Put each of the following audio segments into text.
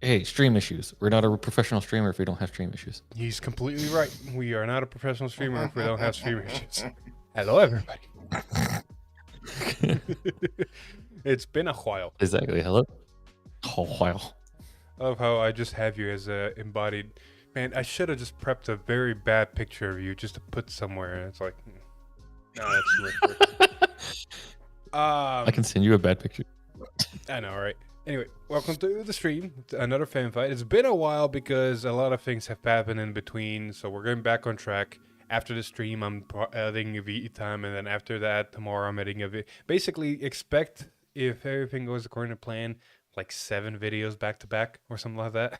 hey, stream issues. We're not a professional streamer if we don't have stream issues. He's completely right. We are not a professional streamer if we don't have stream issues. Hello, everybody. It's been a while. Exactly. Hello. A while. I love how I just have you as a embodied. Man, I should have just prepped a very bad picture of you just to put somewhere, and it's like, no, that's too much. I can send you a bad picture. I know, right? Anyway, welcome to the stream. Another fan fight. It's been a while because a lot of things have happened in between, so we're getting back on track. After the stream, I'm editing a VE time, and then after that, tomorrow I'm editing a VE. Basically, expect, if everything goes according to plan, like 7 videos back to back or something like that.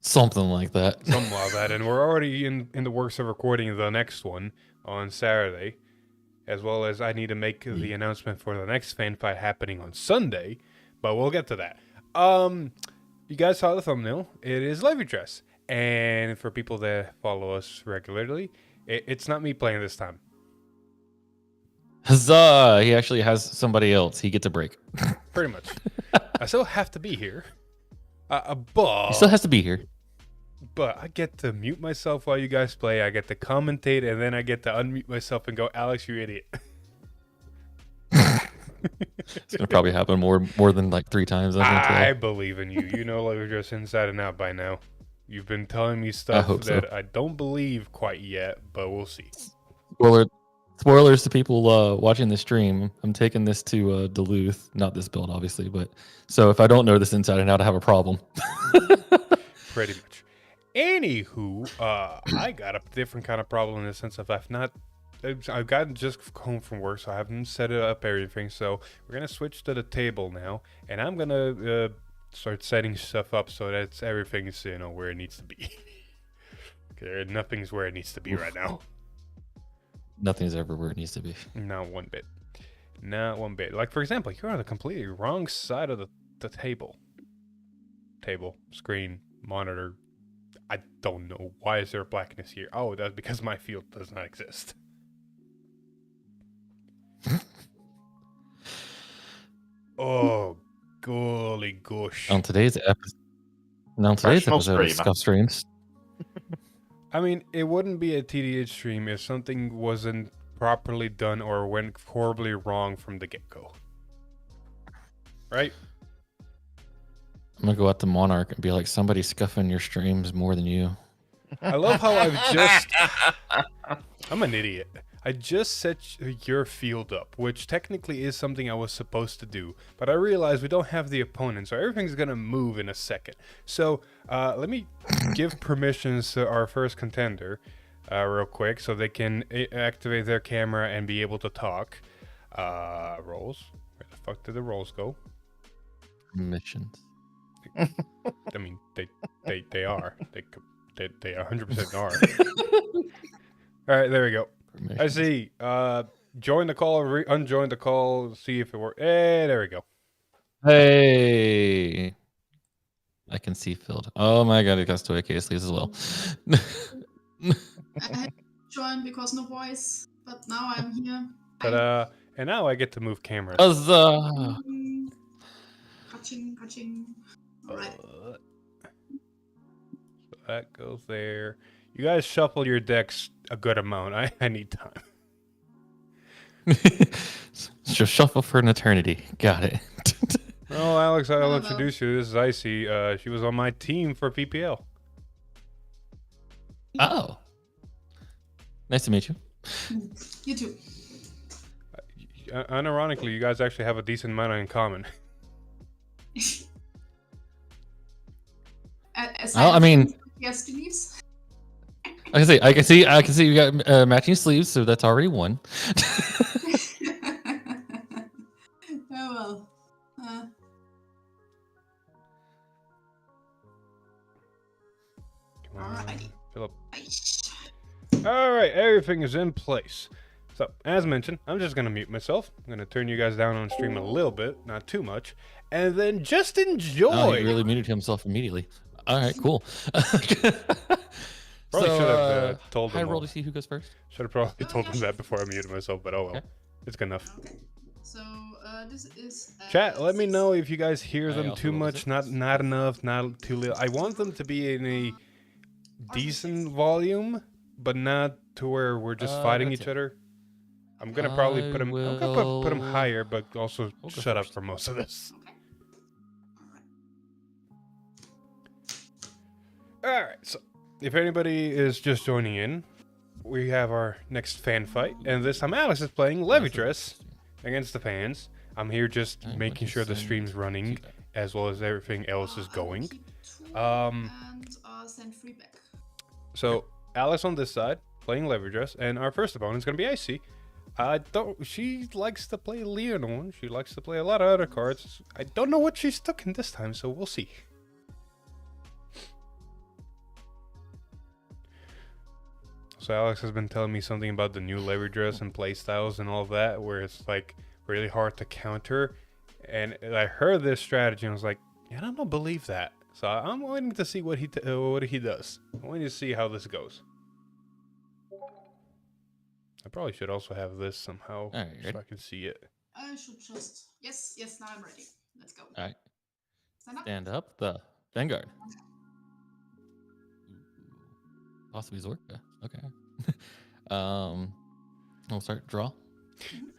Something like that. Something like that. And we're already in the works of recording the next one on Saturday, as well as I need to make the announcement for the next fan fight happening on Sunday, but we'll get to that. You guys saw the thumbnail. It is Levidras. And for people that follow us regularly, it's not me playing this time. Huzzah! He actually has somebody else. He gets a break. Pretty much. I still have to be here. But He still has to be here. But I get to mute myself while you guys play. I get to commentate, and then I get to unmute myself and go, Alex, you idiot. It's gonna probably happen more than like 3 times. I believe in you. You know Levidras inside and out by now. You've been telling me stuff that I don't believe quite yet, but we'll see. Spoilers to people watching the stream. I'm taking this to Duluth. Not this build, obviously, but so if I don't know this inside and out, I have a problem. Pretty much. Anywho, I got a different kind of problem in the sense of I've gotten just home from work, so I haven't set it up everything. So we're gonna switch to the table now, and I'm gonna start setting stuff up so that everything's where it needs to be. Nothing's where it needs to be right now. Nothing's ever where it needs to be. Not one bit. Not one bit. Like, for example, you're on the completely wrong side of the table. Table, screen, monitor. I don't know. Why is there blackness here? Oh, that's because my field does not exist. Oh, golly gosh. On today's episode of Scuff Streams. I mean, it wouldn't be a TDH stream if something wasn't properly done or went horribly wrong from the get-go. Right? I'm gonna go out to Monarch and be like, somebody's scuffing your streams more than you. I love how I'm an idiot. I just set your field up, which technically is something I was supposed to do, but I realized we don't have the opponent, so everything's gonna move in a second. So let me give permissions to our first contender real quick so they can activate their camera and be able to talk. Roles. Where the fuck did the roles go? Permissions. I mean, they are. They 100% are. All right, there we go. I see. Join the call, unjoin the call, see if it works. Hey, there we go. Hey. I can see filled. Oh my god, it got to AK sleeves as well. I joined because no voice, but now I'm here. Ta-da. And now I get to move cameras. Huzzah! Catching. Alright. So that goes there. You guys shuffle your decks a good amount. I need time. Just shuffle for an eternity. Got it. Oh, Alex, I'll introduce you. This is Icy. She was on my team for PPL. Oh. Nice to meet you. You too. Unironically, you guys actually have a decent amount in common. Well, I mean, yes, Denise. I can see you got matching sleeves, so that's already one. Oh well. Alrighty. Philip. Alright, everything is in place. So, as mentioned, I'm just going to mute myself. I'm going to turn you guys down on stream a little bit, not too much. And then just enjoy. Oh, he really muted himself immediately. All right, cool. Probably should have told him. I roll to see who goes first. Should have probably told him that before I muted myself, but oh well. Okay. It's good enough. Okay. So, this is. Chat, let me 6. know if you guys hear I them also too rolled a much, 6. not enough, not too little. I want them to be in a decent volume, but not to where we're just I fighting got a each 10. other. I'm gonna probably put them. I'm gonna put them will- higher, but also I'll go shut up first. for most of this. Okay. All right. All right. So, if anybody is just joining in, we have our next fan fight, and this time Alex is playing Levidras against the fans. I'm here just Alright, making what sure is the in stream's running feedback? as well as everything else is I will going. keep 2 Um, and send 3 back. So Alice on this side playing Levidras, and our first opponent is gonna be Icy. She likes to play Leonor. She likes to play a lot of other cards. I don't know what she's took in this time, so we'll see. So Alex has been telling me something about the new Levidras and playstyles and all of that, where it's like really hard to counter. And I heard this strategy and I was like, yeah, I don't believe that. So I'm waiting to see what he does. I'm waiting to see how this goes. I probably should also have this somehow Alright, so ready? I can see it. I should just. Yes, now I'm ready. Let's go. All right. Stand up. Stand up. The Vanguard. Possibly Zorga. Okay. We'll start draw.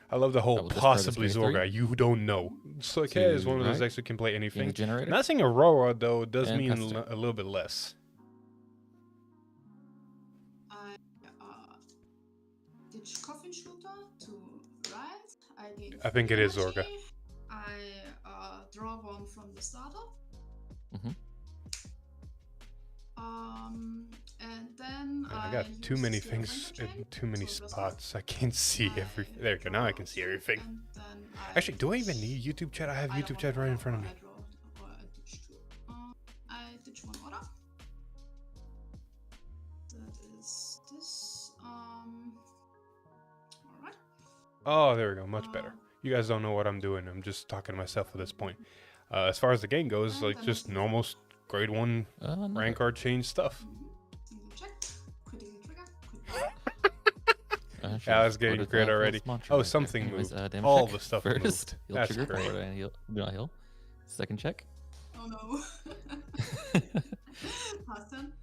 I love the I whole will discard this possibly phase 3. Zorga. You don't know. So okay, is one of those right. decks that can play anything. Game generator. Not saying Aurora though does And mean pass turn. a little bit less. I ditch Coffin Shooter to right. I think it is Zorga. I draw 1 from the starter. Mhm. And then I got too use many the things Vanguard chain in too many to plus spots. I can't see I every. There you go. Now I can see draw everything. 2, and then I Actually, do I even ditch- need YouTube chat? I have I YouTube don't chat want right in order, front of or me. I ditch 2. I ditch 1 order. That is this. Alright. Oh, there we go. Much better. You guys don't know what I'm doing. I'm just talking to myself at this point. As far as the game goes, like just normal grade 1 No. rank card change stuff. Single check. Critical trigger. Quick power. Yeah, I was getting crit already. Oh, something moved. All the stuff First, moved. Heal That's trigger. great. Forward and heal. Do not heal. Second check. Oh no. Last turn.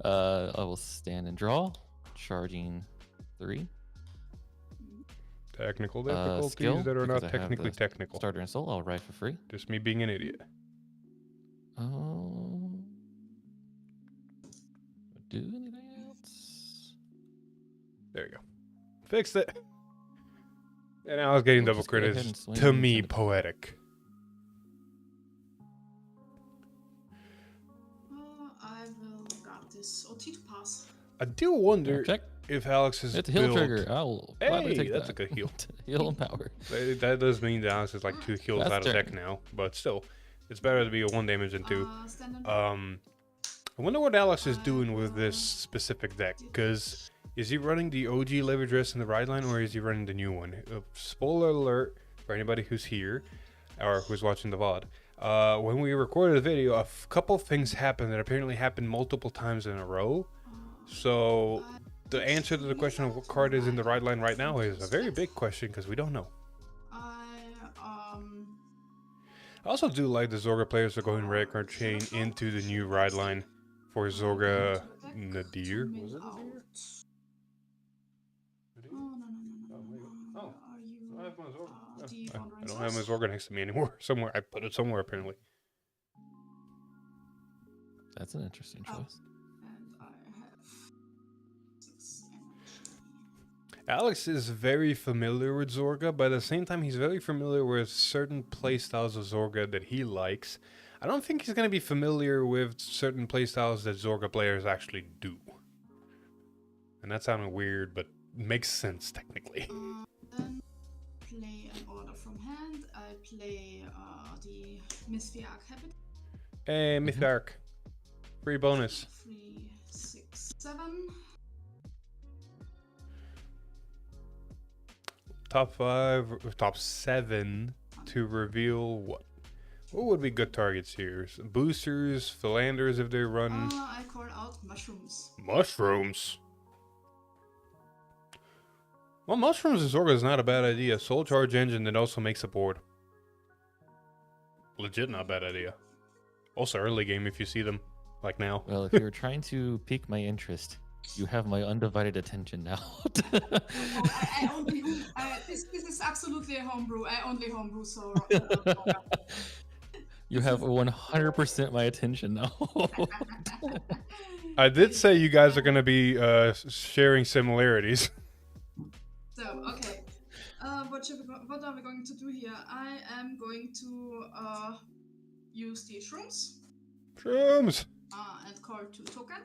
I will stand and draw. Charging 3. Technical Skill, difficulties that are because not I have technically the technical. Starter and soul. I'll write for free. Just me being an idiot. Do anything else? There you go. Fixed it. And I was getting We'll double just go crit ahead is, and swing to me, into the- poetic. I will grab this OT to pass. I do wonder Check. if Alex is It's a heal built... trigger. I'll gladly Hey, take that's that. a good heal. Heal and power. That does mean that Alex is like 2 heals Fast out of deck turn. now, but still, it's better to be a 1 damage than 2. Stand and I wonder what Alex is doing with this specific deck, because is he running the OG Levidras in the ride line, or is he running the new one? Spoiler alert for anybody who's here, or who's watching the VOD. When we recorded the video, a couple things happened that apparently happened multiple times in a row. So the answer to the question of what card is in the ride line right now is a very big question, because we don't know. I also do like the Zorga players are going red card chain into the new ride line for Zorga Nadir. Was it Nadir? Oh. I don't have my Zorga. The I Wandering don't have my Source? Zorga next to me anymore. Somewhere I put it somewhere apparently. That's an interesting Oh. choice. And I have 6 energy. Alex is very familiar with Zorga, but at the same time he's very familiar with certain playstyles of Zorga that he likes. I don't think he's going to be familiar with certain playstyles that Zorga players actually do. And that sounded weird, but makes sense technically. Then play an order from hand. I play the Misfiarch Habit. Hey, Mythark. Free bonus. 3, 6, 7. Top 5, top 7 to reveal what? What would be good targets here? Boosters, Philanders if they run. I call out mushrooms. Mushrooms. Well, Mushrooms and Zorga is not a bad idea. Soul Charge Engine that also makes a board. Legit not a bad idea. Also early game if you see them, like now. Well, if you're trying to pique my interest, you have my undivided attention now. I only this is absolutely a homebrew. I only homebrew so. You have 100% my attention now. I did say you guys are going to be sharing similarities. So okay, what are we going to do here? I am going to use the shrooms. Shrooms! And call 2 token.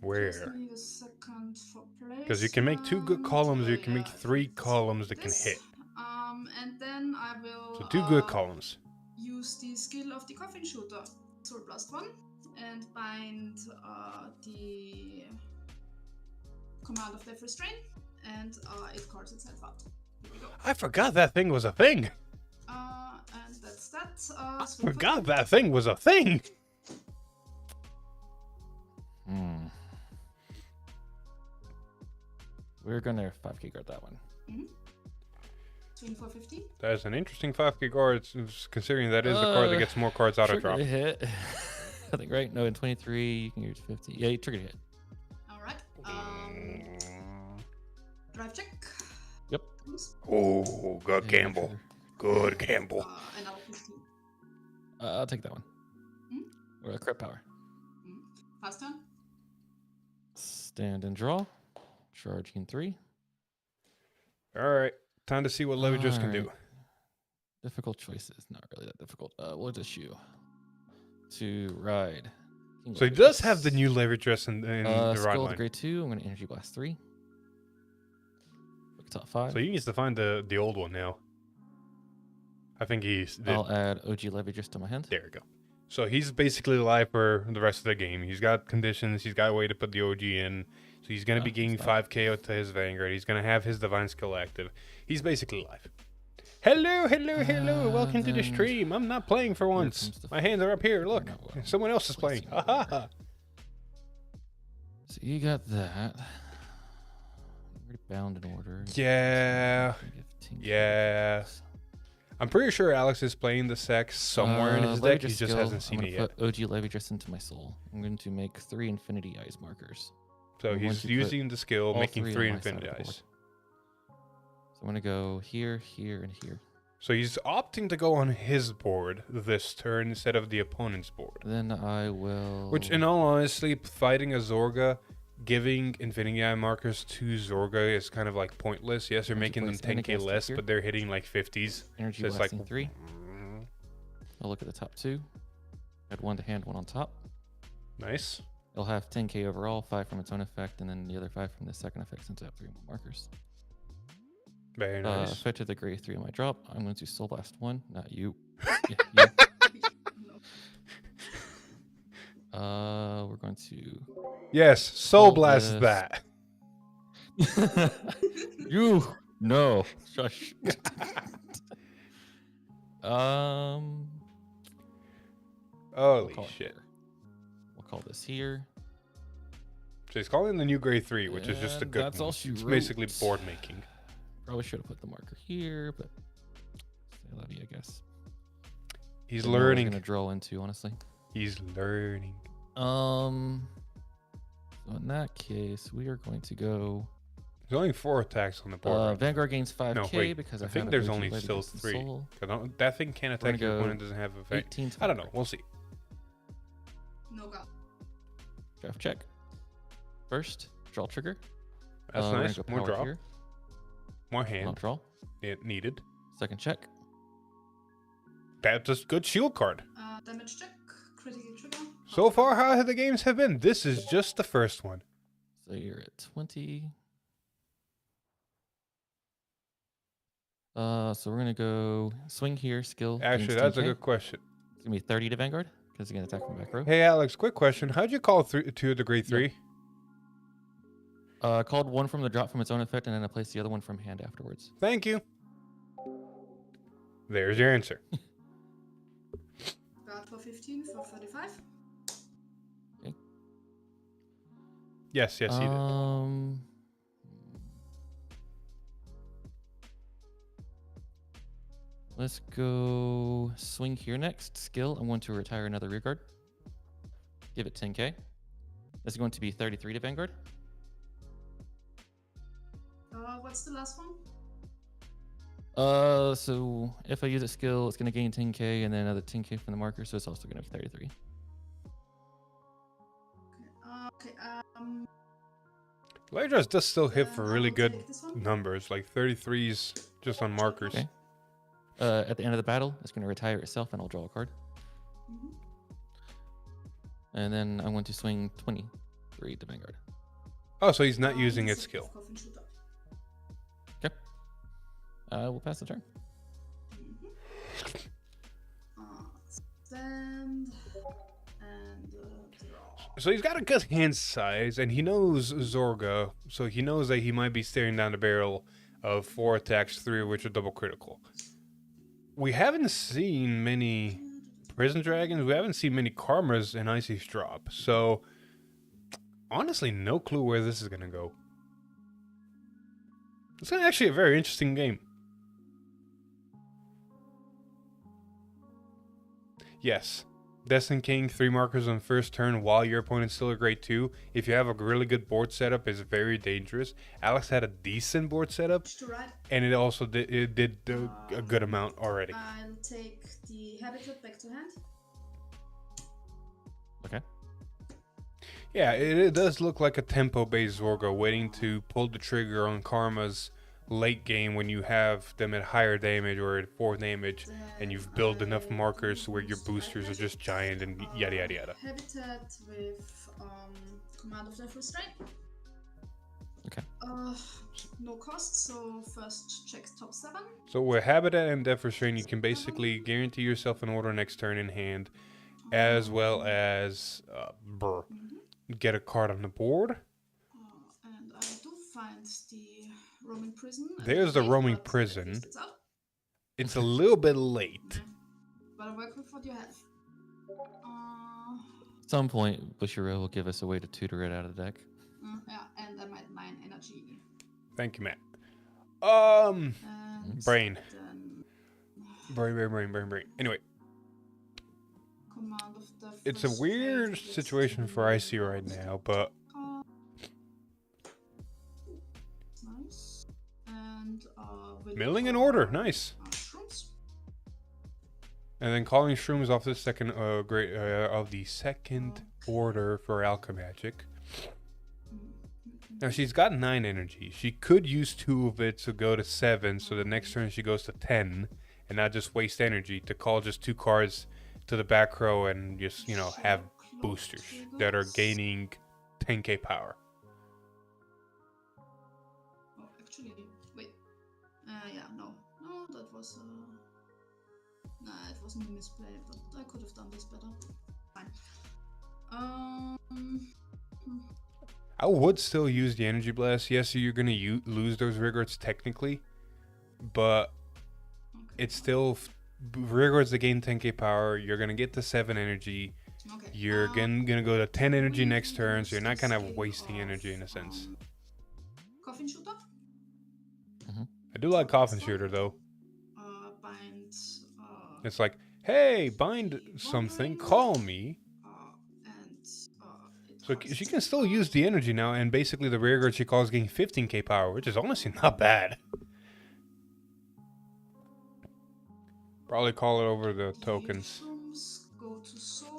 Where? Just need a second for placement. Because you can make 2 good columns, or you can make 3 columns that can hit. And then I will. So 2 good columns. Use the skill of the coffin shooter, Soul Blast 1, and bind the command of Death Restraint, and it calls itself out. Here we go. I forgot that thing was a thing! And that's that. I forgot that thing was a thing! We're gonna 5k guard that one. Mm-hmm. Swing for 15. That's an interesting 5k guard, considering that is the card that gets more cards out of drop. Trigger hit. I think, right? No, in 23, you can use 50. Yeah, you triggered hit. Alright. Drive check. Yep. Oh, good gamble. Good gamble. Another 15. I'll take that one. Or a crit power. Fast turn. Stand and draw. Charging 3. Alright, time to see what Levidras can do. Alright. Difficult choices. Not really that difficult. We'll just shoe. To ride. King So he Levidras. does have the new Levidras in the ride Skill line. grade 2. I'm going to Energy Blast 3. Look top 5. So he needs to find the old one now. I think he's... I'll add OG Levidras to my hand. There we go. So he's basically live for the rest of the game. He's got conditions. He's got a way to put the OG in. So he's going to be gaining 5k to his Vanguard. He's going to have his Divine Skill active. He's basically live. Hello, hello, hello. Welcome to the stream. I'm not playing for once. My hands are up here. Look. Someone else is playing. Ha ha ha. So you got that. Already bound in order. Yeah. Yeah. I'm pretty sure Alex is playing the sex somewhere in his deck. He just hasn't seen it yet. Put OG Levidras into my soul. I'm going to make 3 Infinity Eyes markers. So he's using the skill, making 3 Infinity Eyes. So I'm going to go here, here, and here. So he's opting to go on his board this turn instead of the opponent's board. Then I will... Which, in all honesty, fighting a Zorga, giving Infinity Eye markers to Zorga is kind of like pointless. Yes, you're making them 10k less, but they're hitting like 50s. Energy so blasting 3. I'll look at the top 2. Add 1 to hand, 1 on top. Nice. It'll have 10k overall, 5 from its own effect, and then the other 5 from the second effect since I have 3 more markers. Very nice. Affected the grade 3 on my drop. I'm going to Soul Blast 1, not you. Yeah, you. We're going to... Yes, Soul Blast that. You! No. Shush. Holy shit. We'll call this here. So he's calling the new grade 3, which is just a And good that's one. all she It's wrote. basically board making. Probably should have put the marker here, but I love you, I guess. He's Didn't know what I was learning. gonna draw into, honestly. He's learning. So in that case, we are going to go. There's only 4 attacks on the board. Vanguard gains 5k No, wait. because I have think an there's OG only Levidras still and 3. Soul. That thing can't We're attack gonna your go opponent, doesn't have effect. 18 to I don't know. Vanguard. We'll see. No go. Draft check. First, draw trigger. That's We're gonna nice. go More power draw. here. More Not hand. draw. It needed. Second check. That's a good shield card. Damage check. Critical trigger. So far, how the games have been. This is just the first one. So you're at 20. So we're gonna go swing here. Skill. Actually, gains that's a 10K. good question. It's gonna be 30 to Vanguard because you're gonna attack from back row. Hey, Alex, quick question. How'd you call 2 of the grade 3? Called 1 from the drop from its own effect, and then I placed the other one from hand afterwards. Thank you. There's your answer. Guard for 15 for 35. Yes, he did. Let's go swing here next. Skill, I'm going to retire another rear guard. Give it 10k. This is going to be 33 to Vanguard. What's the last one? So if I use a skill, it's going to gain 10k and then another 10k from the marker, so it's also going to be 33. Okay. Levidras does still hit for really I'll good take this one. numbers, like 33s just on markers. Okay. At the end of the battle, it's going to retire itself and I'll draw a card. Mhm. And then I'm going to swing 23 to Vanguard. Oh, so he's not using This its is skill. coffin shooter. We'll pass the turn. Stand and draw. So he's got a good hand size, and he knows Zorga, so he knows that he might be staring down the barrel of 4 attacks, 3 of which are double critical. We haven't seen many prison dragons. We haven't seen many karmas and ices drop. So honestly, no clue where this is gonna go. It's actually a very interesting game. Yes, Destined King, 3 markers on first turn while your opponent's still a grade 2. If you have a really good board setup, is very dangerous. Alex had a decent board setup, To right. and it also did a good amount already. I'll take the habitat back to hand. Okay. Yeah, it does look like a tempo-based Zorga waiting to pull the trigger on Karma's late game when you have them at higher damage or at 4 damage, and you've built enough markers where your boosters are just giant and yada yada yada. Habitat with command of death restraint. Okay. No cost, so first check top 7. So with Habitat and Death Restraint, you can basically guarantee yourself an order next turn in hand, as well as get a card on the board. And I do find the roaming prison. There's the roaming but prison. at least it's out. It's a little bit late. But I work with what you have. At some point, Bushiro will give us a way to tutor it out of the deck. Yeah, and I might mine energy. Thank you, Matt. And Brain. then Brain. Anyway, command of death it's a weird restraint situation is for IC right now, but nice. And will milling in draw, order, nice. Shrooms. And then calling shrooms off the second of the second order for Alchemagic. Now she's got 9 energy. She could use 2 of it to go to 7, so the next turn she goes to 10, and not just waste energy to call just 2 cards to the back row and just, you know, have boosters that are gaining 10k power. Oh, actually, wait. Yeah, no, that was nah, it wasn't a misplay, but I could have done this better. Fine. I would still use the Energy Blast. Yes, you're going to lose those Regards technically, but it's still Regards that gain 10k power. You're going to get to 7 energy. Okay. You're going to go to 10 energy next turn, so you're not kind of wasting energy in a sense. Coffin shooter. I do like Coffin Shooter, though. Bind. It's like, hey, bind something, call me. And So she can still use the energy now, and basically the rear guard she calls gain 15k power, which is honestly not bad. Probably call it over the tokens. Go to Soar.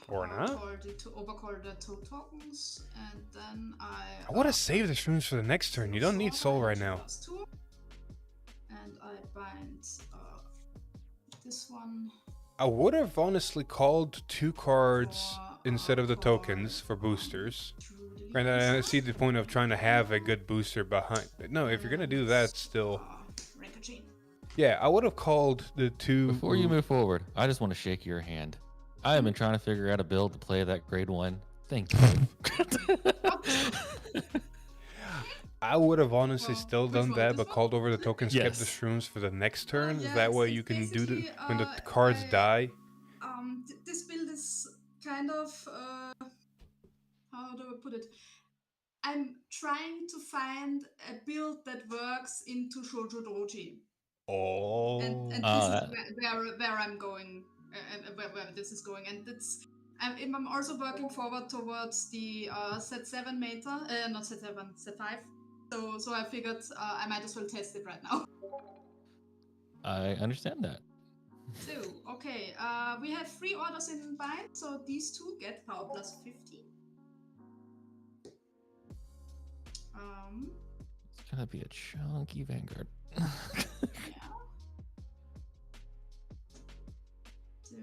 Or not. Overcall the 2 tokens, and then I would have saved the shrooms for the next turn. You don't need soul right now. +2, and I bind this one. I would have honestly called 2 cards instead of the tokens for boosters. Granted, I see the point of trying to have a good booster behind. But no, if you're gonna do that, still. Yeah, I would have called the 2. Before you move forward, I just want to shake your hand. I have been trying to figure out a build to play that grade 1. Thank you. I would have honestly still which done one? that, This but one? called over the tokens, kept the Yes. shrooms for the next turn. Yeah, That way it's you can do the basically, when the cards die. This build is kind of how do I put it? I'm trying to find a build that works into Shoujo Doji. Oh. And this is where I'm going, and where this is going, and I'm also working forward towards the set 7 meta, not set 7, set 5. So I figured I might as well test it right now. I understand that. So okay, we have 3 orders in bind, so these 2 get power plus 15. It's gonna be a chunky Vanguard. Yeah. So we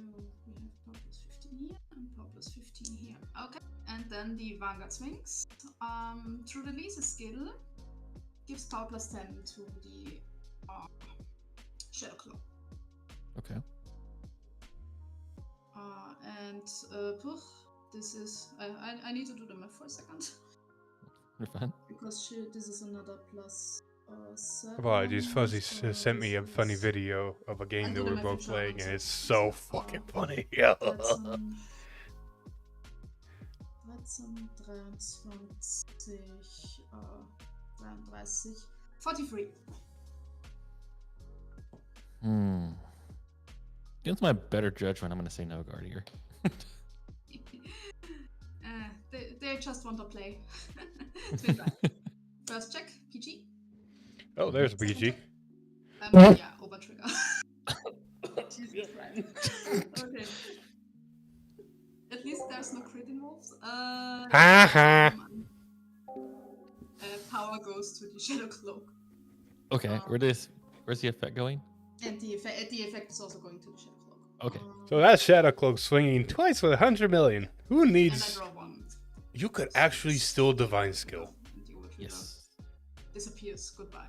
have power plus 15 here and power plus 15 here. Okay, and then the Vanguard swings. Through release a skill gives power plus 10 to the Shadow Claw. Okay. This is I need to do the math for a second. You're fine. Because this is another plus 7. Apologies, Fuzzy so sent me a this funny is- video of a game I'll that do the we're math both in show playing, and notes. it's so fucking funny. Yeah. 13, 23, 43. Against my better judgment, I'm gonna say no guard here. They just want to play. 25. First check, PG. Oh, there's a PG. Yeah, over trigger. Jesus Christ. Okay. At least there's no crit involved. Ha. Power goes to the Shadow Cloak. Okay, where's the effect going? And the effect is also going to the Shadow Cloak. Okay. So that Shadow Cloak swinging twice with 100 million. Who And I needs? draw 1. You could actually still divine skill. And the overtrigger Yes. disappears. Goodbye.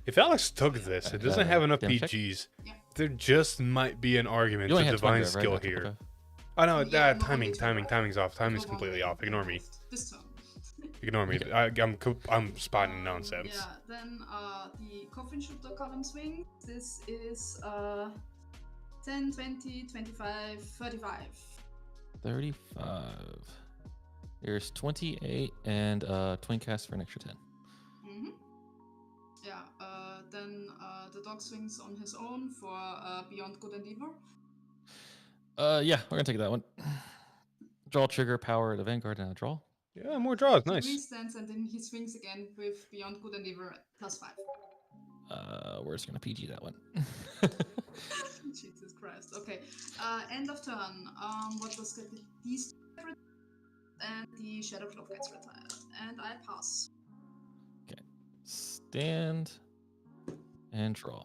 If Alex took this, it doesn't have enough damage check? PGs. Yeah. There just might be an argument You to only had 20 divine right? skill Okay, here. okay. Oh no, Yeah, no, timing's off. Timing's No completely one off. Ignore me. This turn. Ignore me. I'm spotting nonsense. Yeah, then the coffin shooter column swing. This is 10, 20, 25, 35. 35. There's 28 and 20 casts for an extra 10. Mm-hmm. Yeah, then the dog swings on his own for Beyond Good and Evil. Yeah, we're gonna take that one. Draw trigger power the Vanguard and a draw. Yeah, more draws. He Nice. restands and then he swings again with Beyond Good and Evil plus 5. We're just gonna PG that one. Jesus Christ. Okay. End of turn. What does get these and the Shadow Cloak gets retired. And I pass. Stand and draw.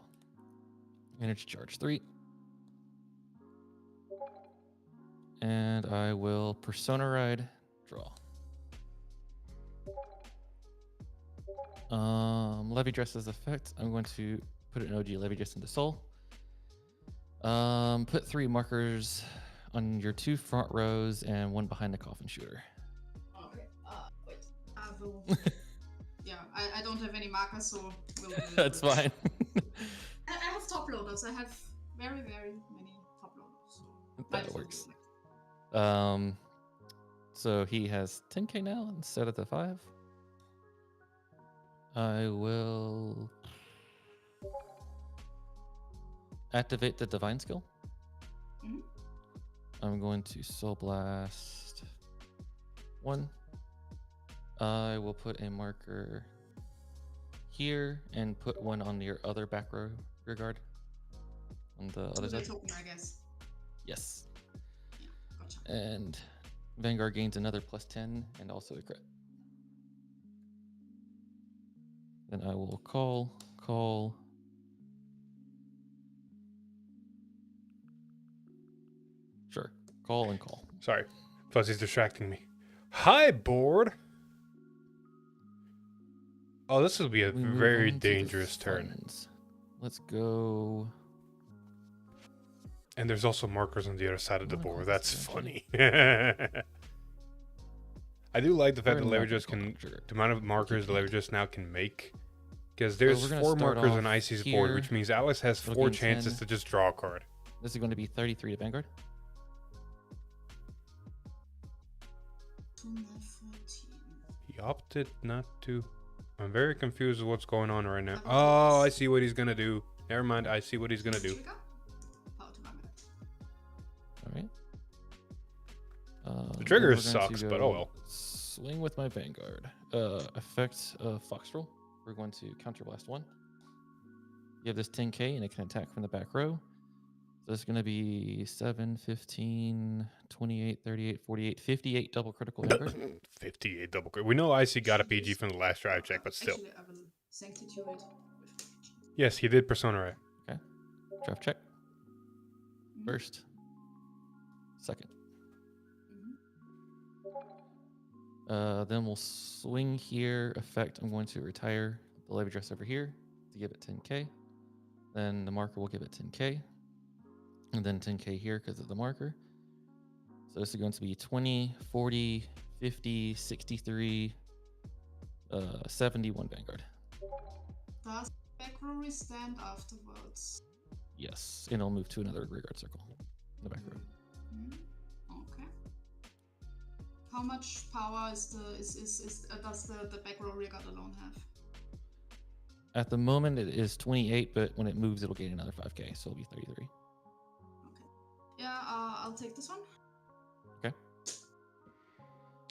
Energy charge 3. And I will Persona Ride, draw. Levidras effect. I'm going to put an OG Levidras into Soul. Put 3 markers on your 2 front rows and 1 behind the coffin shooter. Okay. Wait. I will. Yeah, I don't have any markers, so we'll. That's fine. I have top loaders. I have very, very many top loaders. So might That as well works. do it. So he has 10k now instead of the 5. I will activate the divine skill. Mhm. I'm going to Soul Blast 1. I will put a marker here and put 1 on your other back row rear guard. On the To other the side. token, I guess. Yes. Yeah, gotcha. And Vanguard gains another plus 10 and also a crit. Then I will call. Sure. Call and call. Sorry, Fuzzy's distracting me. Hi, board. Oh, this will be a We move very on to the dangerous turn. funds. Let's go. And there's also markers on the other side of the Oh, board. that's That's good, funny. I do like the fact that We're not Levidras gonna can, call trigger. the amount of markers the Levidras now can make. Because there's we're gonna 4 start markers on off Icy's board, here. which means Alice has It'll 4 gain chances 10. to just draw a card. This is going to be 33 to Vanguard. 2 by 14. He opted not to. I'm very confused with what's going on right now. Oh, I see what he's gonna do. Never mind, I see what he's gonna do. Trigger. Power to Vanguard. All right. The Then trigger we're going sucks, to but go oh well. Swing with my Vanguard. Effect Foxtrol. We're going to counterblast 1. You have this 10k and it can attack from the back row. So it's going to be 7, 15, 28, 38, 48, 58 double critical Vanguard. 58 double crit. We know Icy got a PG from the last drive check, but still. Actually, I will sanctitude it with PG. Yes, he did Persona right. Okay. Draft check. Mhm. First. Second. Mhm. Then we'll swing here. Effect, I'm going to retire the Levidras over here to give it 10k. Then the marker will give it 10k. And then 10k here because of the marker. So this is going to be 20, 40, 50, 63, 71 Vanguard. Does back row stand afterwards? Yes, and it'll move to another rearguard circle in the back row. Mhm. Okay. How much power does the back row rearguard alone have? At the moment, it is 28, but when it moves, it'll gain another 5k, so it'll be 33. Yeah, I'll take this one.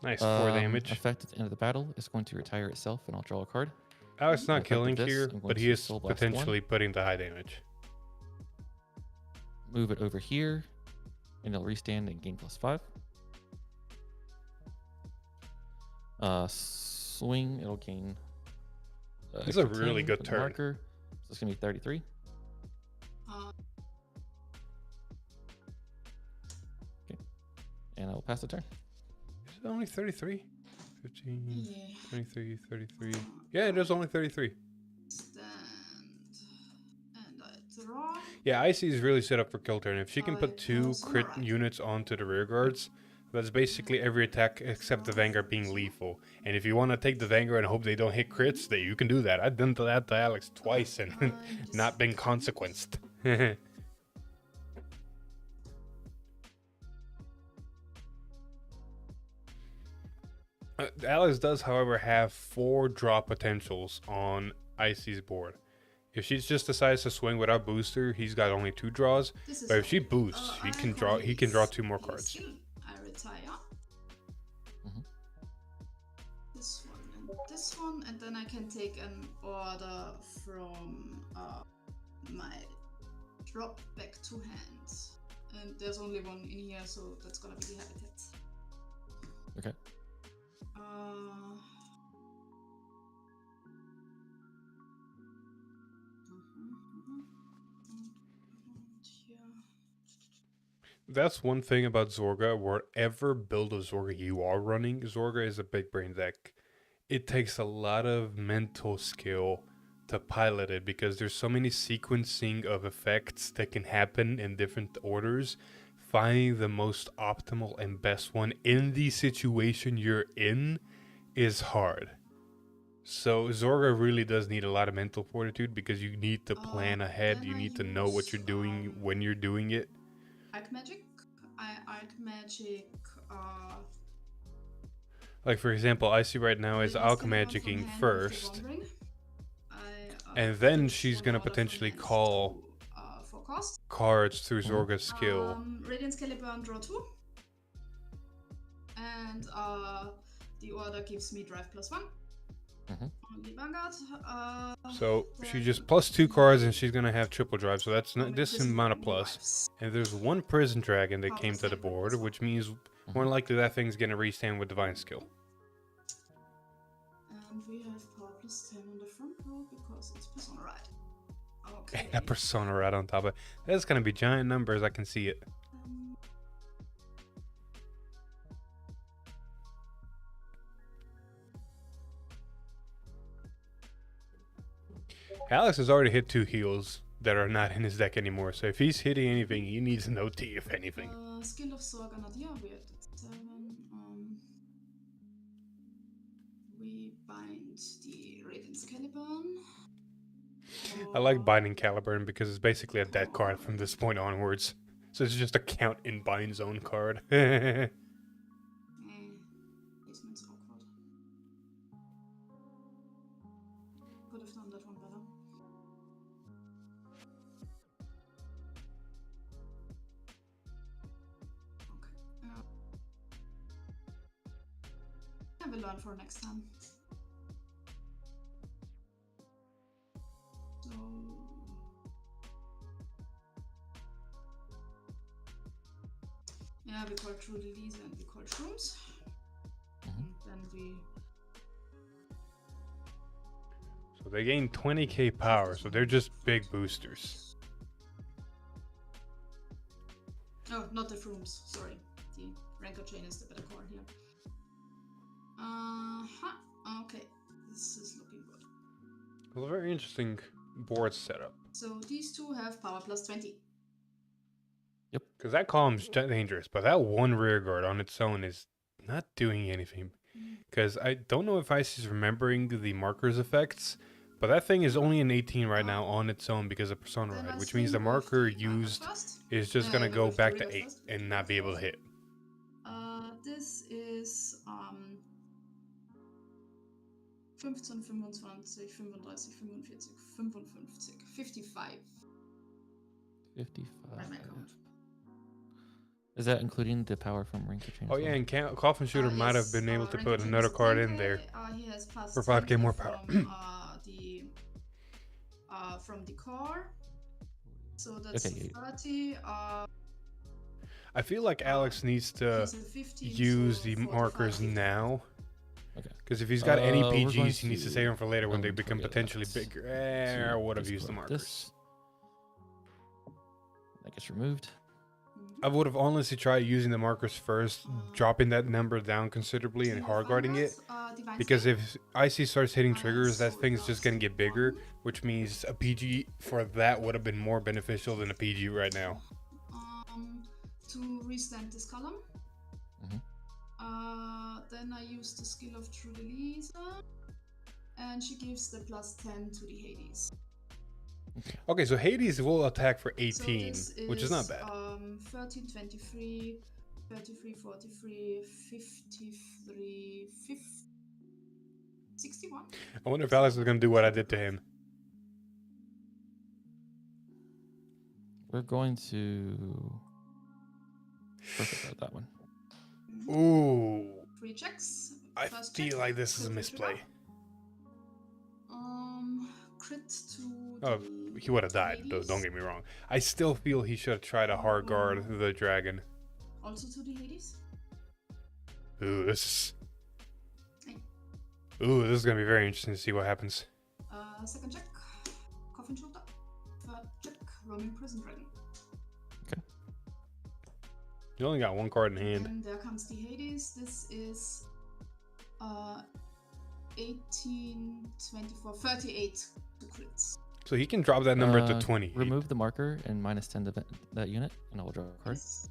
Nice, 4 Um, damage. Effect at the end of the battle is going to retire itself, and I'll draw a card. Alex not effect of killing this, here, I'm going but he to is Soul Blast potentially putting the high damage. Move it over here, and it'll restand and gain +5. Swing, it'll gain. This is a extra really 10 good for the turn. Marker, so it's gonna be 33. Uh, And I'll pass the turn. Is it only 33? 15, yeah. 23, 33. Yeah, it is only 33. Stand. And I draw. Yeah, Icy is really set up for kill turn. If she can I put 2 close crit alright. units onto the rear guards, that's basically every attack except the Vanguard being lethal. And if you want to take the Vanguard and hope they don't hit crits, that you can do that. I've done that to Alex twice and not been consequenced. Alex does, however, have 4 draw potentials on Icy's board. If she just decides to swing without booster, he's got only 2 draws. This is But if she fine. boosts, he I can call draw these 2 more the cards. skill. I retire. Mhm. This one, and then I can take an order from my drop back to hand. And there's only one in here, so that's gonna be the habitat. Okay. Here. That's one thing about Zorga. Whatever build of Zorga you are running, Zorga is a big brain deck. It takes a lot of mental skill to pilot it because there's so many sequencing of effects that can happen in different orders. Finding the most optimal and best one in the situation you're in is hard. So Zorga really does need a lot of mental fortitude because you need to plan ahead. Then You I need to know what use, you're doing when you're doing it. Arc magic. Arc magic. Like for example, I see right now is alchemagicking first, and then she's gonna potentially call forecast. cards through Zorga's skill. Radiance Caliburn, draw 2. And the order gives me drive +1. Mhm. On the Vanguard. So she then just +2 cards and she's gonna have triple drive. So that's how not many this prison amount of dragon plus. drives? And there's 1 prison dragon that How came does to the that board, work? which means more likely that thing's gonna restand with divine skill. And we have power +10 on the front row because it's Persona Ride. Okay. A persona right on top of it. That's gonna be giant numbers. I can see it. Alex has already hit 2 heals that are not in his deck anymore. So if he's hitting anything, he needs an OT if anything. Skill of Zorga Nadia, we have the 7. We bind the Radiance Caliburn. I like binding Caliburn because it's basically a dead card from this point onwards. So it's just a count in bind zone card. Placement's awkward. we'll learn for next time. So yeah, we call True Release and we call Shrooms. And then we So they gain 20k power, so they're just big boosters. oh, not the Shrooms, sorry. The Rancor chain is the better card here. Okay, this is looking good. Well, a very interesting board setup. So these two have power plus 20. Because that column's dangerous, but that one rear guard on its own is not doing anything. Because I don't know if Icy's remembering the markers effects, but that thing is only an 18 right now on its own because of Persona Ride, which means the marker used is just going to go back to 8 and not be able to hit. This is 15, 25, 35, 45, 55. 55. By my count. Is that including the power from Rancor Chain? Oh yeah, and Coffin Shooter might have been able to put another card in there He has plus for 5k more power. From the core. So that's Okay, 30. I feel like Alex needs to He's a 15, use so the 45 markers hit. now. Okay. Because if he's got any We're going PGs, he needs to to save them for later when they become forget potentially that. bigger. I would have Just used the put markers. this. That gets removed. I would have honestly tried using the markers first, dropping that number down considerably and hard guarding it. Because if Icy starts hitting triggers, that thing's just going to get bigger, which means a PG for that would have been more beneficial than a PG right now. To restamp this column. Mhm. Then I use the skill of True Release, and she gives the plus 10 to the Hades. Okay, so Hades will attack for So 18, this which is not bad. 13, 23, 33, 43, 53, 50, 61. I wonder if Alex is going to do what I did to him. We're going to forget about that one. Ooh, 3 checks. I First feel check, like this is a crit misplay. trigger. Crit to Oh, the he would have died, though, Hades. don't get me wrong. I still feel he should have tried to hard guard the dragon. Also to the Hades. Ooh, this is... Hey. Ooh, this is going to be very interesting to see what happens. Second check. Coffin Shooter. Third check. Roaming Prison Dragon. You only got one card in hand. And there comes the Hades. This is 18, 24, 38 to crits. So he can drop that number to 20. Remove the marker and minus 10 to that unit, and I will draw a card. Yes.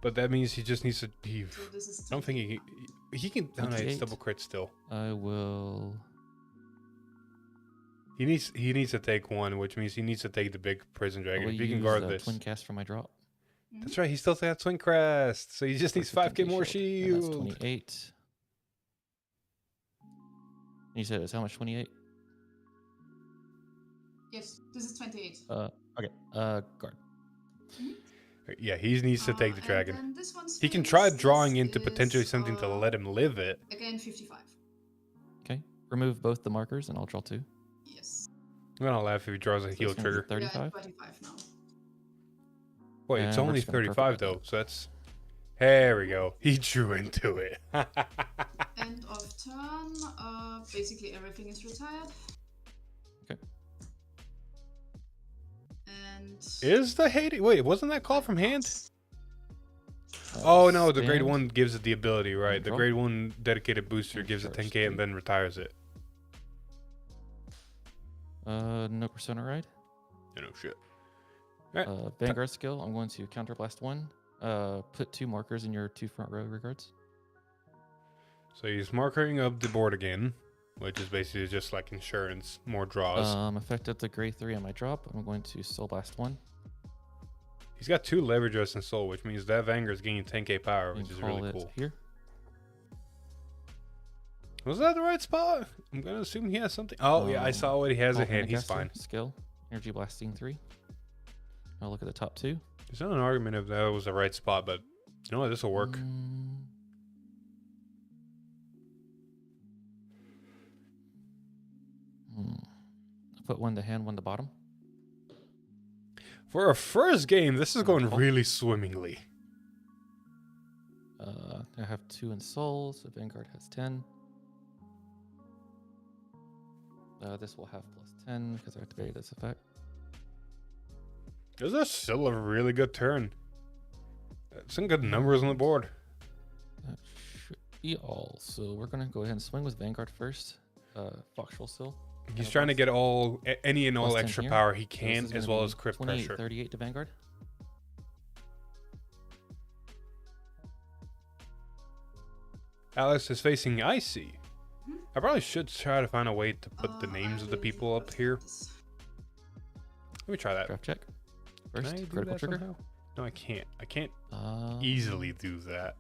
But that means he just needs to... So this is I don't think he can... No, it's 28. double crit still. I will. He needs to take one, which means he needs to take the big prison I dragon. will If he can use, guard this. Twin cast for my drop. That's right, he still got Twin Crest. So he just needs 5k more And shield. that's 28. You said it's how much? 28? Yes, this is 28. Okay. Guard. Yeah, he needs to take the And dragon. then this one's He can face. try drawing This into potentially is, something to let him live it. Again, 55. Okay. Remove both the markers, and I'll draw 2. Yes. I'm gonna laugh if he draws a So heal it's gonna be trigger. 35. Yeah, 35 now. Wait, it's And we're only just gonna 35 perfect though, that. so that's... There we go. He drew into it. End of turn. Basically everything is retired. Okay. And Is the Hades... Wait, wasn't that call from hand? Oh no, the grade Stand. 1 gives it the ability, right? The Draw. grade 1 dedicated booster And gives it charge 10k and 3. then retires it. No Persona Ride. No shit. Alright. Vanguard skill. I'm going to counterblast 1. Put 2 markers in your 2 front row regards. So he's marking up the board again, which is basically just like insurance, more draws. Effective the grade 3 on my drop. I'm going to Soul Blast 1. He's got 2 Levidras and Soul, which means that Vanguard's gaining 10k power, And which is call really it cool. here. Was that the right spot? I'm gonna assume he has something. Oh yeah, I saw what he has in Alternate hand. He's caster, fine. Skill. Energy Blasting 3. I'll look at the top 2. There's not an argument if that was the right spot, but you know what? This will work. put one to hand, one to bottom. For a first game, this is going really swimmingly. I have 2 in soul, so Vanguard has 10. This will have +10 because I activated this effect. This is still a really good turn. Some good numbers on the board. That should be all. So we're gonna go ahead and swing with Vanguard first. Foxtrol still. He's trying to get any and all +10 extra here. power he So this can, is as gonna well be as crit 28, pressure. 38 to Vanguard. Alex is facing Icy. I probably should try to find a way to put the names of the people up here. Let me try that. Draft check. Can First, I do critical that trigger. somehow? No, I can't. I can't easily do that.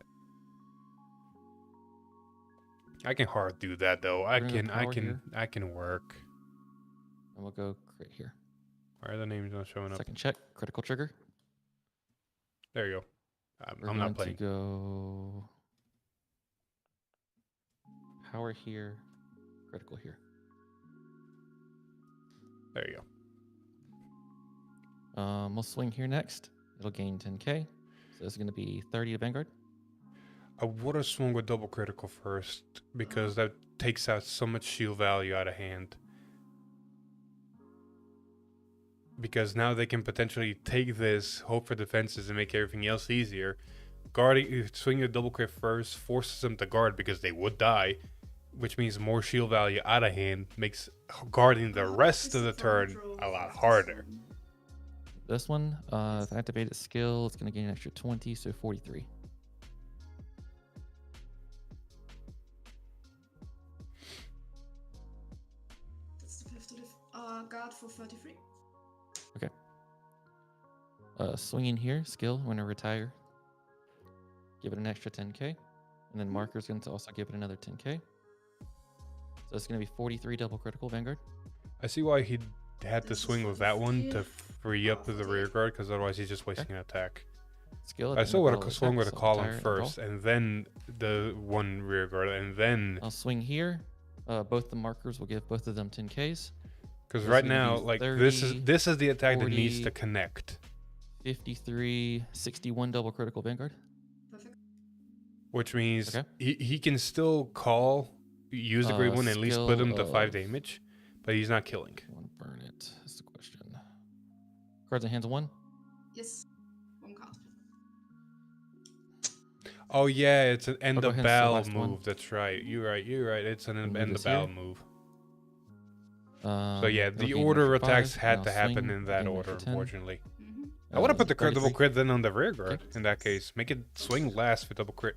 I can hard do that though. I We're gonna power here. can work. And we'll go crit here. Why are the names not showing up? Second check, critical trigger. There you go. We're I'm going not playing. to go power here, critical here. There you go. We'll swing here next. It'll gain 10k. So this is going to be 30 to Vanguard. I would have swung with double critical first because that takes out so much shield value out of hand. Because now they can potentially take this, hope for defenses, and make everything else easier. Guarding, swinging a double crit first forces them to guard because they would die, which means more shield value out of hand makes guarding the rest of the turn a lot harder. This one, if I activate its skill, it's going to gain an extra 20, so 43. That's the 5th guard for 33. Okay. Swinging here, skill, when I retire, give it an extra 10k. And then marker's going to also give it another 10k. So it's going to be 43 double critical Vanguard. I see why he had to swing with that one to free up the rear guard, because otherwise he's just wasting an attack. Skill. I still would have swung with a so column retire and first, draw. and then the one rear guard, and then I'll swing here. Both the markers will give both of them 10ks. because This right is gonna now, be like 30, this is the attack that needs 40, to connect, 53, 61 double critical Vanguard. Perfect. which means Okay. he can still call, use the great one, and at least put him to 5 of- damage, but he's not killing. I want to burn it. That's the question. Cards in hands of 1. Yes. 1 card. Oh yeah, it's an end go of ahead and battle select one. move. That's right. You're right. It's an We'll move end of this battle here. move. So So yeah, the order of attacks had to happen in that order, unfortunately. I would have put the double crit then on the rear guard in that case. Make it swing last for double crit.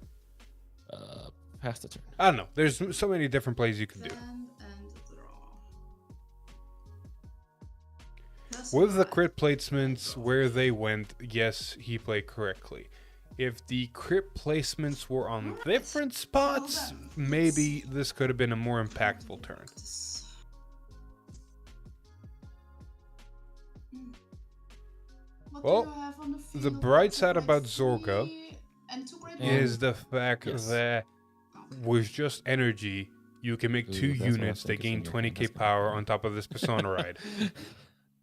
Pass the turn. I don't know. There's so many different plays you can do. Send and draw. Plus With the 5. crit placements where they went, yes, he played correctly. If the crit placements were on different spots, maybe this could have been a more impactful turn. What Well, do you have on the the field? bright Two side great about three Zorga and 2 great is one? the fact Yes. that with just energy, you can make Ooh, 2 that's what I was units that thinking gain from your 20k hand. power on top of this persona ride.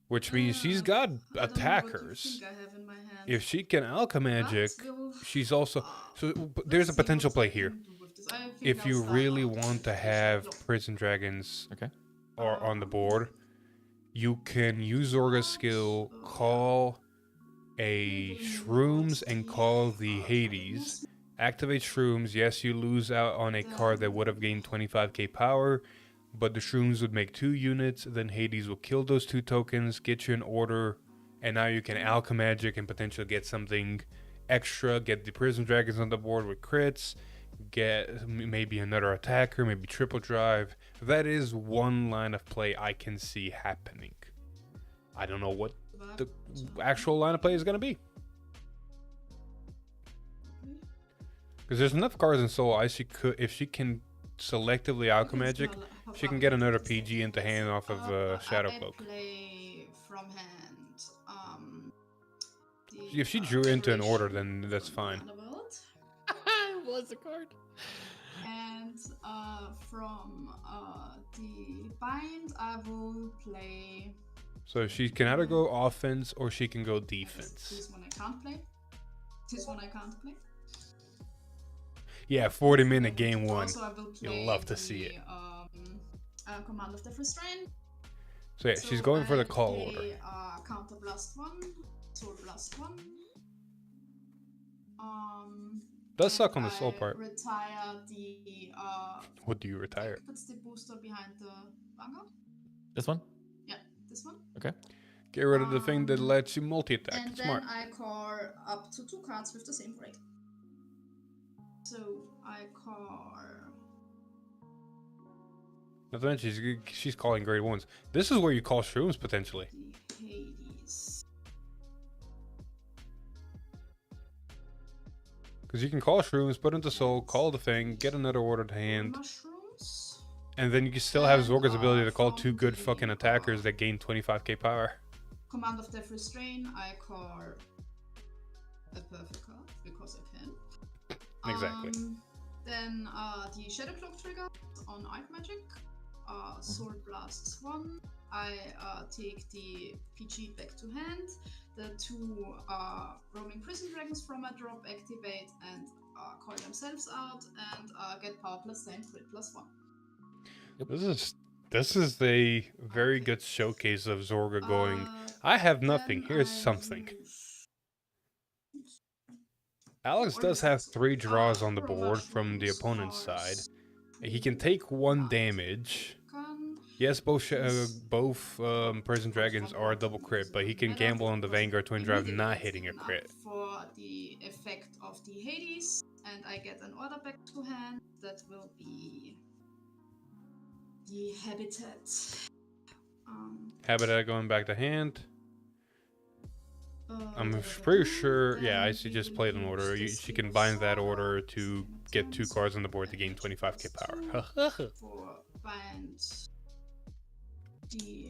Which means she's got I don't know what you attackers. think I have in my hand. If she can alchemagic, But we'll- she's also... So let's there's a see potential what play I can here. do with this. I think If I'll you start really out want to with have Cheel. prison dragons Okay. or on the board, you can use Zorga's skill, call a Shrooms and call the Hades. Activate Shrooms. Yes, you lose out on a card that would have gained 25k power, but the Shrooms would make 2 units, then Hades will kill those 2 tokens, get you an order, and now you can alchemagic and potentially get something extra, get the Prison Dragons on the board with crits, get maybe another attacker, maybe triple drive. That is one line of play I can see happening. I don't know what the actual line of play is going to be. Because there's enough cards in Soul Ice, if she can selectively alchemagic, she can get another PG into hand off of Shadow Cloak. I play from hand. If she drew into an order, then that's fine. Was a card. And from the bind, I will play. So she can either go offense or she can go defense. This one I can't play. This one I can't play. Yeah, 40-minute game one. Also, I will play You'll love to see it. Command of the Restraint. So yeah, she's going for the call order. Counter blast 1, soul blast 1. Does suck on the soul part. Retire the. What do you retire? What's the booster behind the Vanguard? This one? Yeah, this one. Okay. Get rid of the thing that lets you multi-attack. And Smart. then I call up to 2 cards with the same rate. So I call. Not to mention, she's calling grade 1s. This is where you call shrooms, potentially. The Hades. Because you can call shrooms, put into soul, call the thing, get another order to hand. Mushrooms. And then you can still have Zorga's ability to call 2 good fucking attackers that gain 25k power. Command of Death Restraint, I call a perfect card because I can. Exactly. Then the Shadow Cloak trigger on Art Magic. Soul Blasts 1. I take the PG back to hand. The 2 roaming prison dragons from a drop activate and call themselves out and get power plus 10, crit plus 1. This is a very good showcase of Zorga going, I have nothing, here's something. Alex does have 3 draws on the board from the opponent's side. He can take 1 damage. Yes, both Prison Dragons are double crit, but he can gamble on the Vanguard Twin Drive not hitting a crit. For the effect of the Hades, and I get an order back to hand. That will be the Habitat. Habitat going back to hand. I'm pretty sure, yeah, I see just played an order. She can bind that order to get 2 cards on the board to gain 25k power. For bind the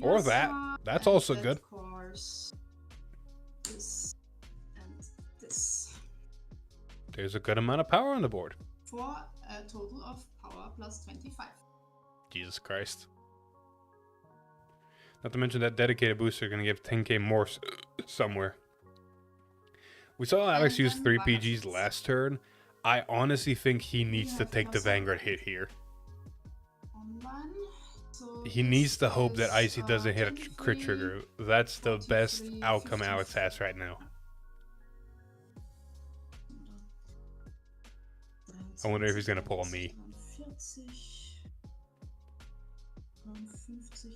Or that. That's also good. Of course, this and this. There's a good amount of power on the board. For a total of power plus 25. Jesus Christ. Not to mention that dedicated booster going to give 10k more somewhere. We saw Alex use 3 PGs last turn. I honestly think he needs to take the Vanguard hit here. He needs to hope that Icy doesn't hit a crit trigger. That's the best outcome Alex has right now. I wonder if he's going to pull me.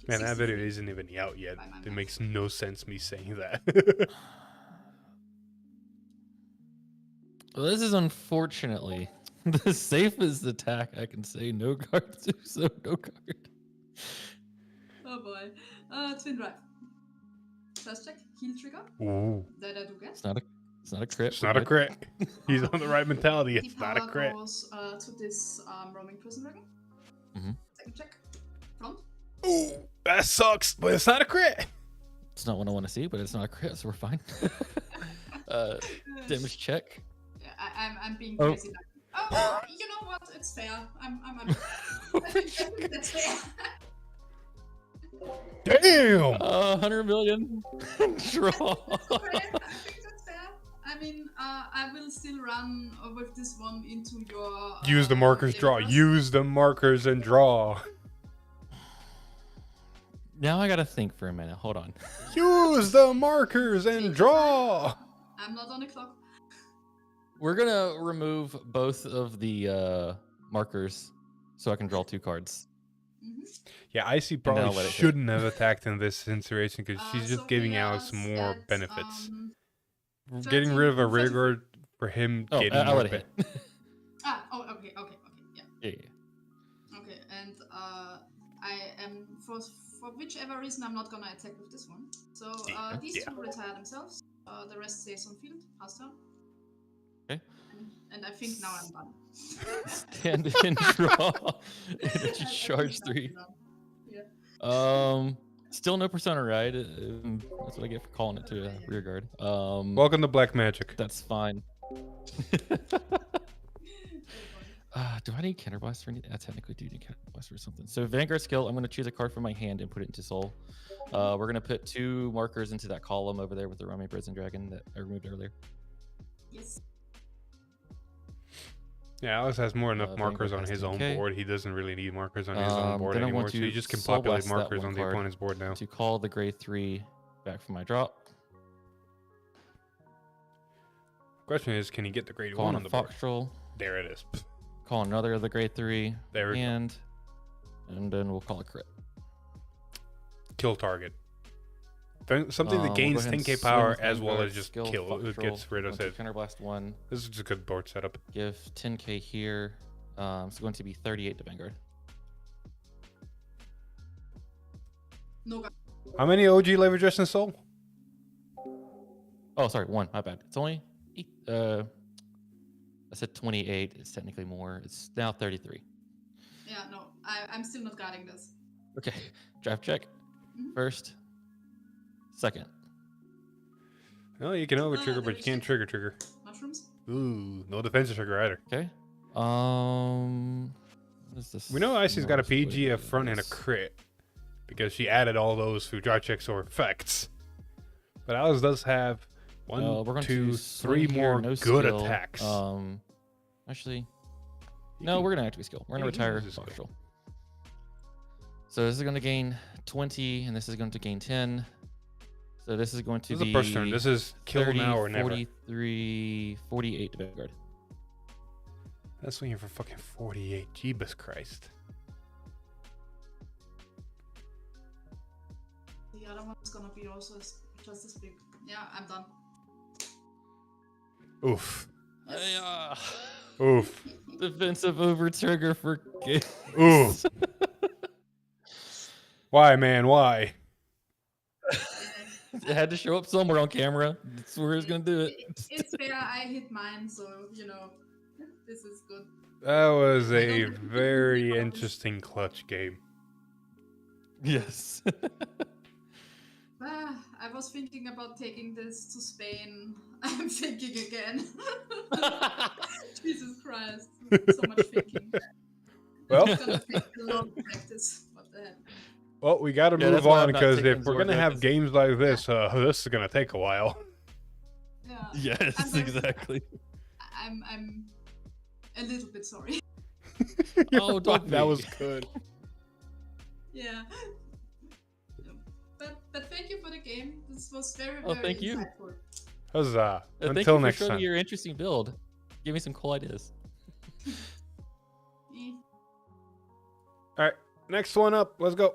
Man, that video isn't even out yet. It makes no sense me saying that. Well, this is unfortunately the safest attack I can say. No card, so no card. Oh boy. Twin Drive. First check, heal trigger. Ooh. That I do get. It's not a crit. It's not a crit. He's on the right mentality. It's not a crit. Goes to this roaming prison dragon. Second check. Front. Ooh, that sucks, but it's not a crit. It's not what I want to see, but it's not a crit, so we're fine. Damage check. Yeah, I'm being crazy. Oh, you know what? It's fair. I think that's fair. Damn! 100 million. Draw. I think that's fair. I mean, I will still run with this one into your... Use the markers, draw. Use the markers and draw. Now I gotta think for a minute. Hold on. Use the markers and draw. I'm not on the clock. We're gonna remove both of the markers so I can draw 2 cards. Yeah, Icy probably shouldn't have attacked in this situation because she's just giving Alex more benefits. Getting rid of a rear guard for him getting more benefits. Okay, yeah. Okay, and I am for whichever reason I'm not gonna attack with this one. So these 2 retire themselves. The rest stays on field. Pass turn. Okay. And I think now I'm done. Stand and draw. And charge 3. Yeah. Still no persona, right? That's what I get for calling it to a rear guard. Welcome to Black Magic. That's fine. Do I need Counterblast or anything? I technically do need Counterblast or something. So Vanguard skill, I'm going to choose a card from my hand and put it into Soul. We're going to put 2 markers into that column over there with the Rami Prison Dragon that I removed earlier. Yes. Yeah, Alex has more enough markers Vanguard on has his own 10K. board. He doesn't really need markers on his own board Then I anymore, want so to he just can Soul populate Blast that markers one on the card opponent's board now. to call the grade 3 back from my drop. Question is, can he get the grade Call 1 on on a the board? Foxtrol. There it is. Call another of the grade 3. There we go. And then we'll call a crit. Kill target. Something that We'll gains go ahead and 10k swing power with as well Vanguard, as just skill, kill. It Foxtrol, gets rid of going to it. Counterblast 1. This is just a good board setup. Give 10k here. It's going to be 38 to Vanguard. No guy. How many OG Levidras in Soul? Oh, sorry, 1. My bad. It's only... I said 28. It's technically more. It's now 33. Yeah, no. I'm still not guarding this. Okay. Draft check. Mhm. First. Second. Oh, you can over trigger, but you can't trigger. Mushrooms? Ooh, no defensive trigger either. Okay. What is this? We know Icy's got a Morse way PG, a to do front, and a this? crit. Because she added all those through draw checks or effects. But Alice does have we're 1, going 2, to 3 swing here, more no good skill. attacks. Actually, You no, can- we're gonna activate skill. We're gonna you can retire use the skill. Foxtrol. So this is gonna gain 20, and this is going to gain 10. So this is going to This is be a first turn. This is kill 30, now or never. 43, 48 to Vanguard. That's swinging for fucking 48. Jeebus Christ. The other one's gonna be also just as big. Yeah, I'm done. Oof. Oof. Defensive over trigger for Oof. Why, man? Why? It had to show up somewhere on camera. That's where it's gonna do it. It's fair. I hit mine, so you know this is good. That was a very interesting clutch game. Yes. I was thinking about taking this to Spain. I'm thinking again. Jesus Christ. So much thinking. Well, It's gonna take a lot of practice. What the heck? well, we got to Yeah, move that's why on I'm not because taking if we're gonna Zorga, have 'cause- games like this, this is gonna take a while. Yeah. Yes, I'm very- exactly. I'm a little bit sorry. Oh, don't that be. was good. Yeah. But thank you for the game. This was very, Oh, very thank you. insightful. Huzzah! Thank Until you for next showing time. me your interesting build. Give me some cool ideas. Eh. All right, next one up. Let's go.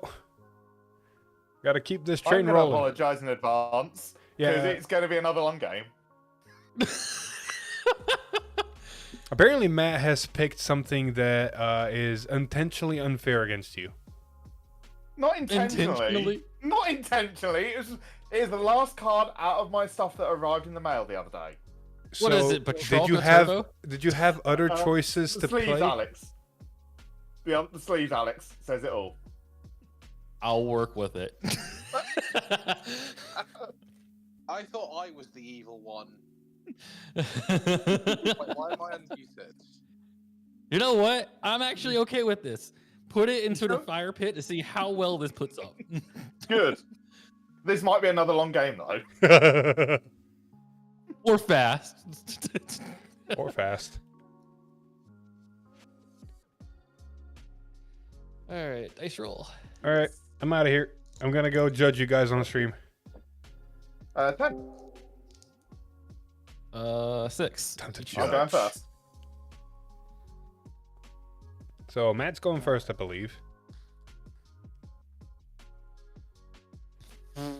Got to keep this I'm train going to rolling. apologise in advance because Yeah. it's going to be another long game. Apparently, Matt has picked something that is intentionally unfair against you. Not intentionally. Intentionally? Not intentionally. It is the last card out of my stuff that arrived in the mail the other day. What is So, it, Did Petrolka you have Turbo? Did you have other choices The to sleeves, play? Alex. The sleeves, Alex says it all. I'll work with it. I thought I was the evil one. Wait, why am I unmuted? You know what? I'm actually okay with this. Put it into the fire pit to see how well this puts up. Good. This might be another long game though. Or fast. Or fast. All right, dice roll. All right, I'm out of here. I'm gonna go judge you guys on the stream. 10. 6. Time to I'm going first. So Matt's going first, I believe.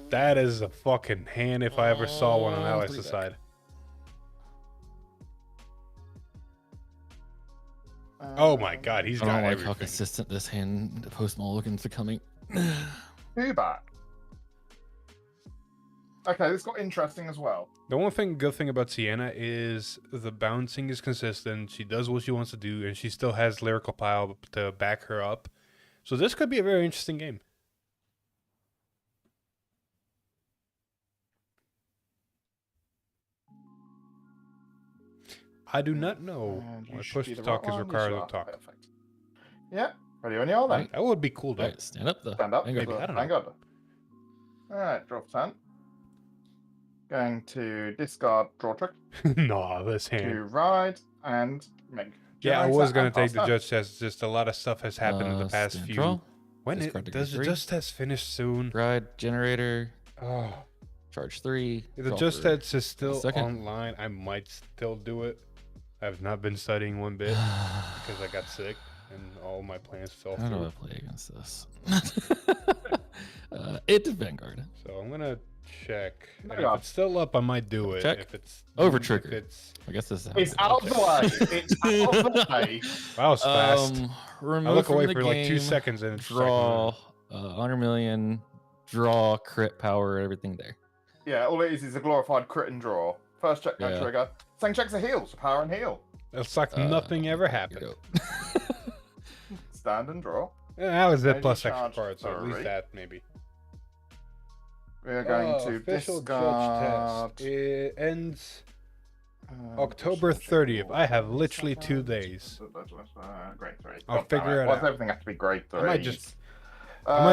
That is a fucking hand if I ever saw one on Alex's three side. Oh my god, he's I got don't like everything. how consistent this hand post mulligan's becoming. 2 back. Okay, this got interesting as well. The good thing about Tiana is the bouncing is consistent. She does what she wants to do, and she still has lyrical power to back her up. So this could be a very interesting game. I do not know. And you Why should push be to the talk right is one, required you to are. talk. Perfect. Yeah, ready when you are then. Right. That would be cool, though. Alright, stand up though. Stand up. Vanguard. Maybe, I don't know. Vanguard. Alright, draw for 10. Going to discard draw trick Nah, this to hand. ride and make. Yeah, I generator was gonna and take pass the turn. judge test. Just a lot of stuff has happened in the past Stand few. draw. When Discard it degree does the 3. just test finish soon? Ride generator. Oh, Charge 3. if the draw just for test is still second. online, I might still do it. I've not been studying one bit because I got sick and all my plans fell How do through. I play against this? It's Vanguard. So I'm gonna check. And if Vanguard. it's still up, I might do it. Check. If it's Over if trigger. It's I guess this is how It's I out do of the way. It's out of the way. that was fast. it. I Remove look from away the for like 2 game, seconds and it's just Draw like, 100 million. Draw crit power. Everything there. Yeah, all it is a glorified crit and draw. First check, no Yeah. trigger. Second check's a heal, so power and heal. it's like nothing ever Here happened. you go. Stand and draw. Yeah, that was it Maybe plus extra charge cards, so at least 3. that maybe. We are going to official discard. judge test. It ends uh, October official 30th. check. I have literally 2 days. Grade 3. I'll God damn figure it Why out. does everything have to be grade 3? I might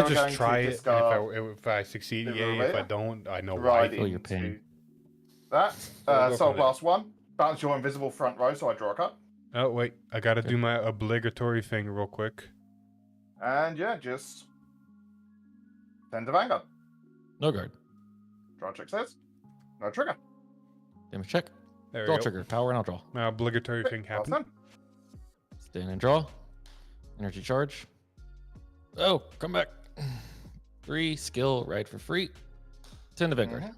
just try it. And if I succeed, the yay. If I Revelator. don't, I know Right why. feel your pain. into that. We'll go Soul from there. Blast 1. Bounce your invisible front row, so I draw a card. Oh wait, I gotta Okay. do my obligatory thing real quick. And yeah, just send to Vanguard. No guard. Draw check says. No trigger. Damage check. There we Draw go. trigger. Power and I'll draw. My obligatory Quick, thing pass happened. turn. Stand and draw. Energy charge. Oh, come back. 3 skill. Ride for free. 10 to Vanguard.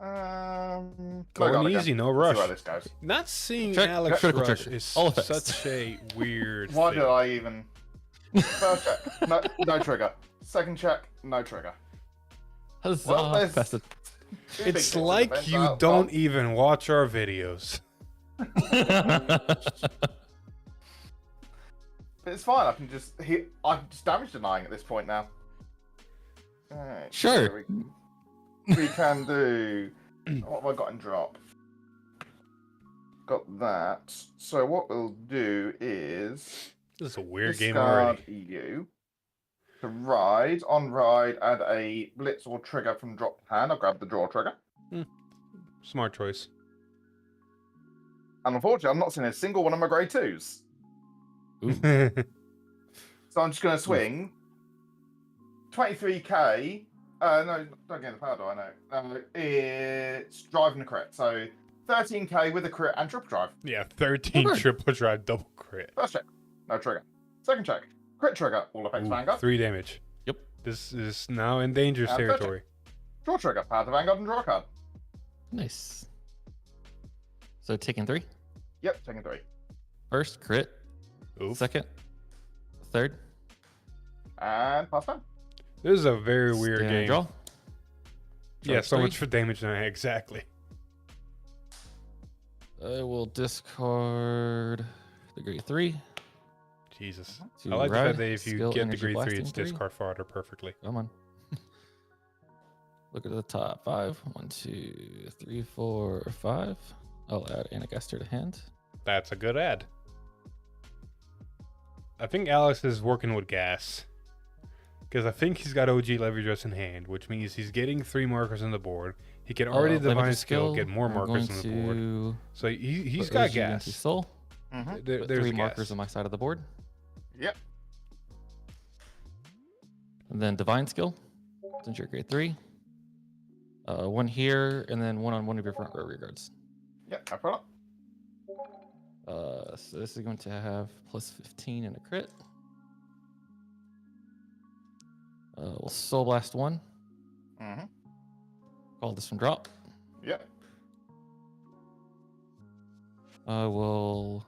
No Going guard easy, again. no Let's see rush. where this goes. Not seeing Check, Alex critical rush trigger. is All effects. such a weird Why thing. did I even? First check, no trigger. Second check, no trigger. Huzzah. Well, there's Pass it. two big It's things in like defense you out. don't even watch our videos. But it's fine. I can just I'm just damage denying at this point now. Alright, Sure. so we can do. What have I got in drop? Got that. So what we'll do is This is a weird game discard already. you to ride. On ride, add a blitz or trigger from drop hand. I'll grab the draw trigger. Smart choice. And unfortunately, I'm not seeing a single one of my grade 2s. So I'm just going to swing 23k. No, don't get the power, do I know? It's driving the crit. So 13k with a crit and triple drive. Yeah, 13 Okay. triple drive double crit. First check, no trigger. Second check, crit trigger, all effects Ooh, Vanguard. 3 damage. Yep. This is now in dangerous And third territory. Draw trigger, power to Vanguard and draw a card. Nice. So taking 3. Yep, taking 3. First, crit. Oof. Second. Third. And pass turn. This is a very weird Stand and game. draw. Yeah, Charge so 3. much for damage. Exactly. I will discard the grade 3. Jesus. To I like the ride. fact that if you Skill, get the energy grade 3, blasting it's 3. discard fodder perfectly. Come on. Look at the top. 5. 1, 2, 3, 4, 5. I'll add Anacaster to hand. That's a good ad. I think Alex is working with gas. Because I think he's got OG Levidras in hand, which means he's getting 3 markers on the board. He can already divine Leverage skill, get more I'm markers on going the board. to So he's put got OG into gas. Soul. Mm-hmm. There's Put 3 gas. markers on my side of the board. Yep. And then divine skill. Since you're grade 3. 1 here, and then 1 on one of your front row rear guards. Yep, no problem. So this is going to have plus 15 and a crit. We'll Soul Blast 1. Mm-hmm. Call this from drop. Yep. We'll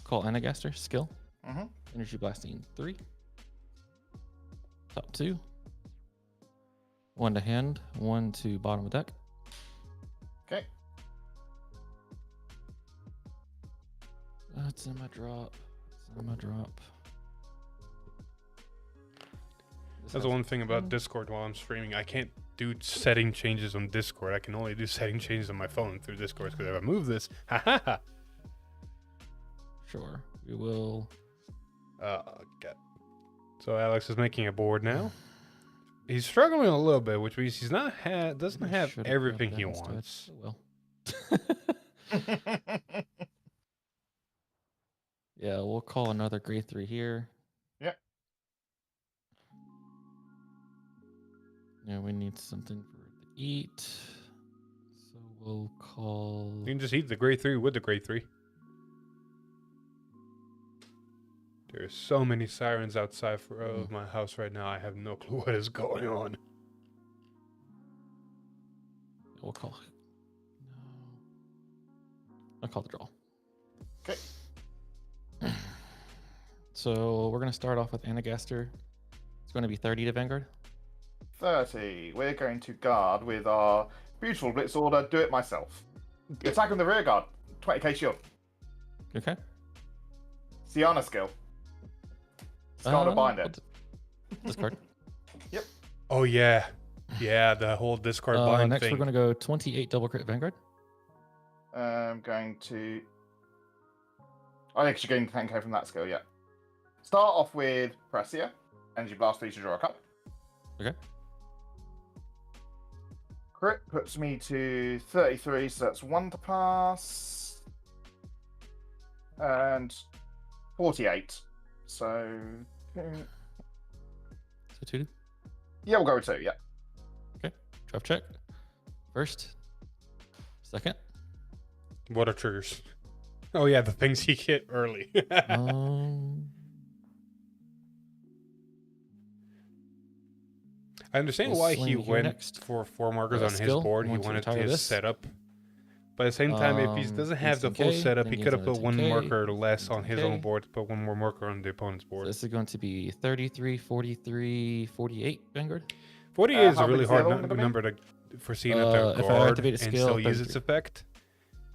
call Anacaster skill. Mm-hmm. Energy Blasting 3. Top 2. 1 to hand, 1 to bottom of deck. Okay. It's in my drop. It's in my drop. This That's the has one thing about fun. Discord while I'm streaming. I can't do setting changes on Discord. I can only do setting changes on my phone through Discord. Because if I move this, ha ha ha. Sure, we will. God. So Alex is making a board now. He's struggling a little bit, which means he's not doesn't I have should've everything grabbed he that instead. wants. Oh, well. Yeah, we'll call another grade 3 here. Yep. Yeah, we need something for it to eat. So we'll call. You can just eat the grade 3 with the grade 3. There's so many sirens outside of my house right now. I have no clue what is going on. We'll call. No. I'll call the draw. Okay. So we're going to start off with Anagaster. It's going to be 30 to Vanguard. 30. We're going to guard with our beautiful blitz order. Do it myself. You attack on the rear guard. 20k shield. Okay. Tiana skill. Scar to bind I'll it. Discard. Oh yeah, yeah, the whole Discord bind Next, thing. we're going to go 28 double crit Vanguard. I'm going to. I think you're getting 10k from that skill, yeah. Start off with Pressia. Energy Blast for you to draw a cup. Okay. Crit puts me to 33, so that's 1 to pass. And 48. So. So 2. Yeah, we'll go with 2, yeah. Draft check. First. Second. What are triggers? Oh yeah, the things he hit early. um, I understand we'll why swing he here went next. for 4 markers on his Skill. board. He Want to wanted retire his this? setup. But at the same time, if he doesn't have the full 10K, setup, then he gains could have another put 1 10K, marker less on his own 10K. board to put 1 more marker on the opponent's so board. this is going to be 33, 43, 48 Vanguard. 48 is how a really big's the other hard one gonna be? number to foresee it If to I guard activate and a skill, still use its 33. effect.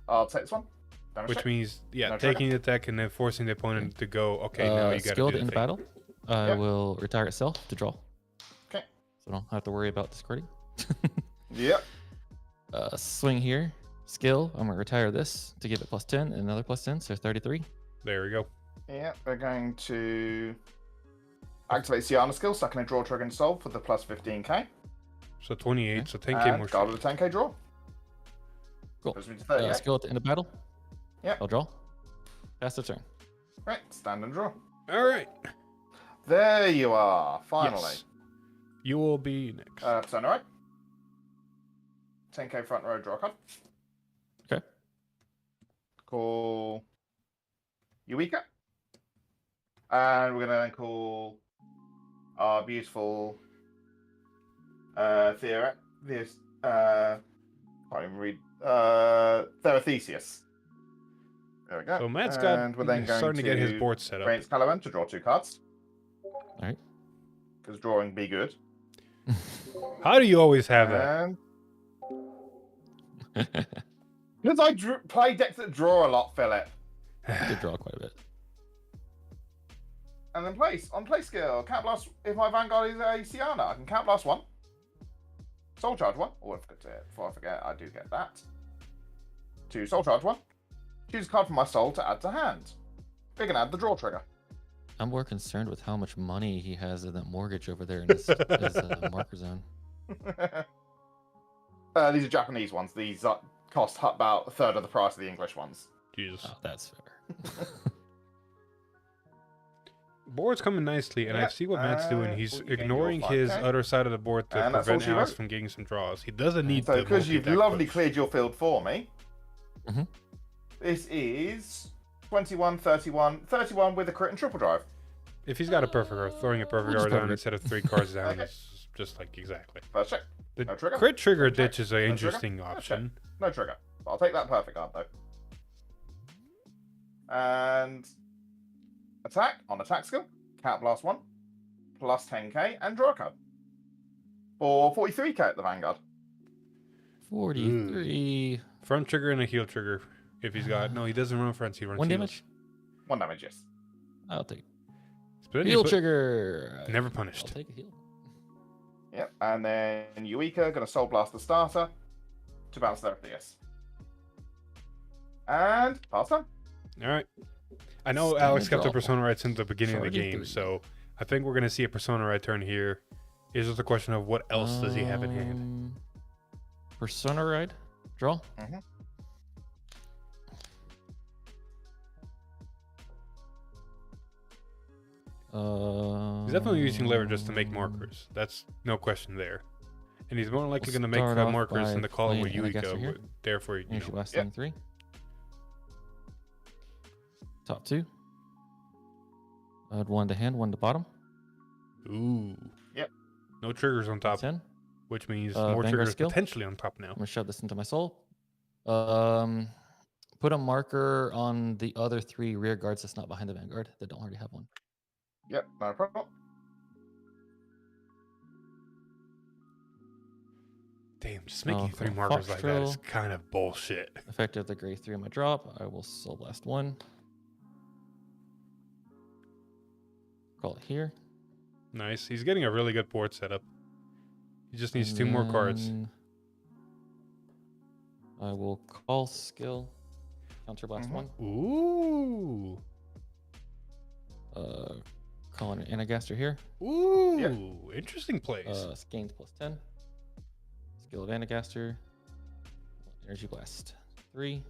I'll take this one. Damage Which check. means, yeah, No trigger. taking the attack and then forcing the opponent to go, okay, now you gotta Skill do to the end the thing. battle. I Yep. will retire itself to draw. Okay. So I don't have to worry about discarding. Yep. Swing here. Skill. I'm going to retire this to give it +10 and another +10, so 33. There we go. Yeah, we're going to activate Tiana skill, so I can draw trigger and solve for the plus 15k. So 28, so 10k And more. guard with a 10k draw. Cool. Puts me to 38. Skill at the end of battle. Yep. I'll draw. Pass the turn. Right, stand and draw. All right. There you are, finally. Yes. You will be next. Turn right. 10k front row, draw a card. Okay. Call Eureka. And we're going to call our beautiful can't even read, Theretheseus. There we go. So Matt's and we're then he's going starting to get his board set up. Rains Calavan to draw 2 cards. Alright. Because drawing be good. How do you always have that? And because I play decks that draw a lot, Philip. I did draw quite a bit. And then play skill. Count blast if my Vanguard is a Tiana. I can count blast 1. Soul charge 1. Oh, before I forget, I do get that. 2 soul charge 1. Choose a card from my soul to add to hand. We can add the draw trigger. I'm more concerned with how much money he has in that mortgage over there in his marker zone. These are Japanese ones. These cost about a third of the price of the English ones. Jesus. Oh, that's fair. Board's coming nicely, and I Yeah, see what Matt's doing. He's well, you gain ignoring your his 5K. other side of the board to And that's all prevent she Alex wrote. from getting some draws. He doesn't need So the because you've multi-attack lovely push. cleared your field for me, Mhm. this is 21, 31, 31 with a crit and triple drive. If he's got a perfect guard, throwing a perfect We'll just guard down cover it. instead of 3 cards down Okay. is just like exactly. First check. The No trigger. crit trigger No check. ditch is an No trigger. interesting No check. option. No trigger. I'll take that perfect card though. And attack on attack skill. Count blast 1. Plus 10k and draw a card. For 43k at the Vanguard. 43. Front trigger and a heel trigger. If he's got he doesn't run fronts. He runs 1 heels. damage? 1 damage, yes. I'll take But then you heal put- trigger. Never I'll punished. take a heal. Yep, and then Eureka gonna Soul Blast the starter to bounce their DS. And pass time. All right. I know Standard Alex kept the draw. Persona right since the beginning of the Charging game, 3. so I think we're gonna see a Persona right turn here. It's just a question of what else does he have in hand. Persona ride. Draw. He's definitely using Levidras to make markers. That's no question there. And he's more likely We'll going to make start off markers by in the column with playing Eureka. Anagasser here. Therefore, you Energy know. Blast Yep. thing 3. Top 2. Add 1 to hand, 1 to bottom. Ooh. Yep. No triggers on top, 10. which means Vanguard more triggers skill. potentially on top now. I'm gonna shove this into my soul. Put a marker on the other 3 rear guards that's not behind the Vanguard that don't already have one. Yep, no problem. Damn, just making Oh, 3 cool. markers Fox like that is Drill. kind of bullshit. Effective the gray 3 on my drop. I will soul blast 1. Call it here. Nice. He's getting a really good board setup. He just needs And 2 more cards. then I will call skill. Counter blast 1. Ooh. Call an Anagasser here. Ooh. Interesting plays. Gains plus 10. Skill of Anagasser. Energy blast 3.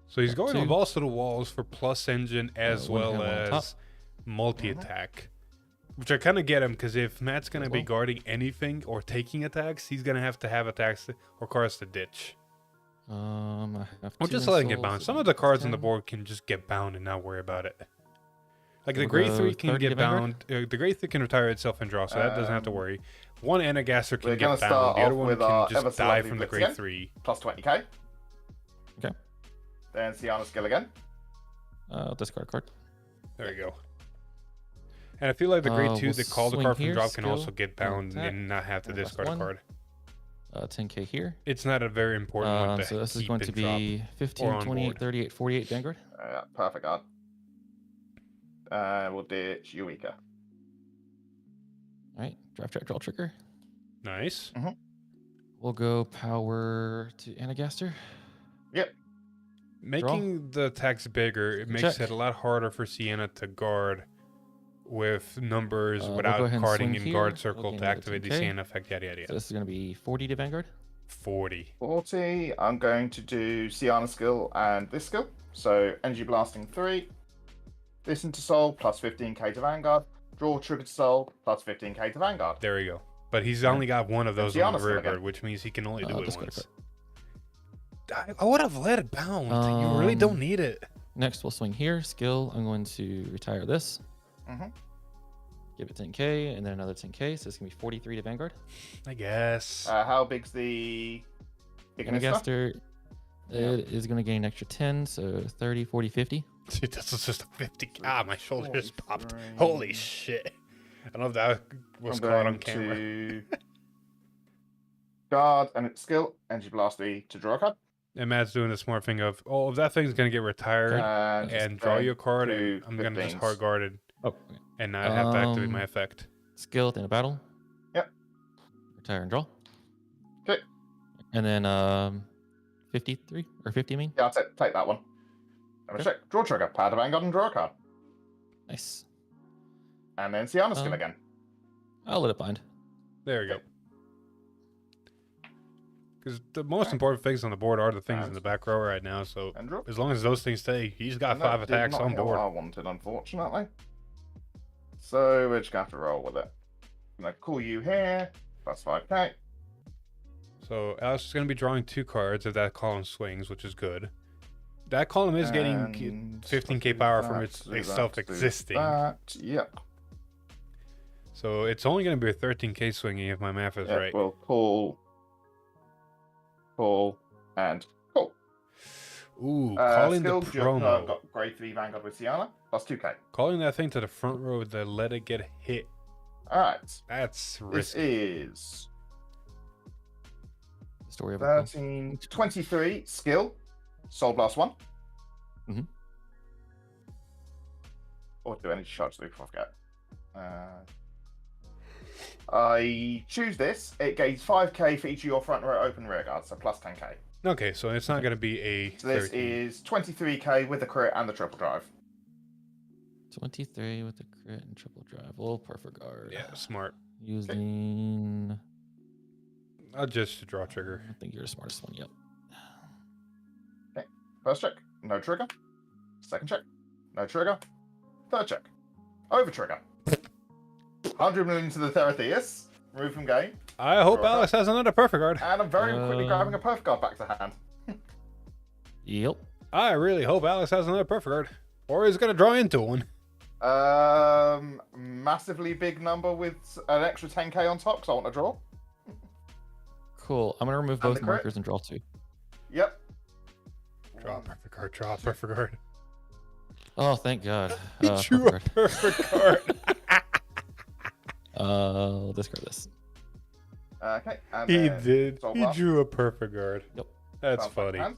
So he's going 2. on balls to the walls for plus engine as one well hand, one on top. as multi-attack. Which I kind of get him, because if Matt's going to As be well. guarding anything or taking attacks, he's going to have attacks or cards to ditch. I have Or 2 just letting it insouls, bounce. Some so of the plus cards on the 10. board can just get bound and not worry about it. Like the We'll Grey go 3 can 30 to get Vanguard. bound. The Grey 3 can retire itself and draw, so that doesn't have to worry. One Anagasser We're can gonna get start bound. The other off one with can our just ever so die lovely from the blitz Grey again. 3. Plus 20k. Okay. Then Tiana skill again. Discard card. There you go. And I feel like the Grey 2 we'll that call the swing card from here, drop can skill, also get bound attack, and not have to plus discard a 1. card. 10k here. It's not a very important one to So this is keep going and to drop. be 15, or on 28, board. 38, 48 Vanguard. Yeah, perfect card. We'll ditch Eureka. All right. Draft, track, draw trigger. Nice. We'll go power to Anagasser. Yep. Making the attacks bigger, it makes Check. it a lot harder for Sienna to guard with numbers We'll without go ahead and carding swing in here. guard We'll circle gain to another activate the 10K. Sienna effect, yada yada So yada. this is going to be 40 to Vanguard. 40. 40. I'm going to do Tiana skill and this skill. So energy blasting 3. This into soul plus 15k to Vanguard. Draw triggered soul plus 15k to Vanguard. There we go. But he's only got one of those on Tiana's the rear gonna get- guard, which means he can only do it Discard once. card. I would have let it bound. You really don't need it. Next, we'll swing here. Skill. I'm going to retire this. Mhm. Give it 10k and then another 10k. So it's going to be 43 to Vanguard. I guess. How big's the Ignister? Anagasser. It is going to gain an extra 10. So 30, 40, 50. Dude, this is just a 50. Ah, my shoulders popped. 43. Holy shit. I don't know if that was I'm caught going on camera. to guard and its skill. Energy blast 3 to draw a card. And Matt's doing the smart thing of, oh, if that thing's going to get retired and draw you a card, and I'm going to just hard guard it Oh, okay. and not have to activate my effect. Skill at the end of battle. Yep. Retire and draw. Okay. And then 53 or 50, I mean. Yeah, I'll take that one. Have a Okay. check. Draw trigger. Power to Vanguard and draw a card. Nice. And then Tiana skill Um, again. I'll let it bind. There you go. Because the most important things on the board are the things in the back row right now. So And draw. as long as those things stay, he's got And that 5 did attacks not on hit what board. I wanted, unfortunately. So we're just gonna have to roll with it. I'm gonna call you here. Plus 5k. So Alex is going to be drawing 2 cards if that column swings, which is good. That column is getting And 15k do power that, from its do that, itself do existing. that. Yep. So it's only going to be a 13k swinging if my math is Yep. right. We'll call, and call. Ooh, calling the Skill, promo. got grade 3 Vanguard with Tiana. Plus 2k. Calling that thing to the front row to let it get hit. Alright. That's This risky. is The story of a 13, 23 skill. Soul Blast 1. Mhm. Or do any charge 3 before I forget. I choose this. It gains 5k for each of your front row open rear guards, so plus 10k. Okay, so it's not going to be a. So this 13. is 23k with the crit and the triple drive. 23 with the crit and triple drive. Oh, perfect guard. Yeah, smart. Using. Just a draw trigger. I think you're the smartest one. Yep. Okay. First check, no trigger. Second check, no trigger. Third check, over trigger. 100 million to the Theratheus. Remove from game. I hope Draw Alex has another perfect guard. And I'm very quickly grabbing a perfect guard back to hand. Yep. I really hope Alex has another perfect guard. Or he's going to draw into one. Massively big number with an extra 10k on top because I want to draw. Cool. I'm gonna remove And both the crit. markers and draw 2. Yep. Draw a perfect guard. Draw a perfect guard. Oh, thank God. He drew a perfect perfect card. I'll discard this. Okay. And He then did. Soul He Blast. drew a perfect guard. Yep. That's Sounds like funny. hand.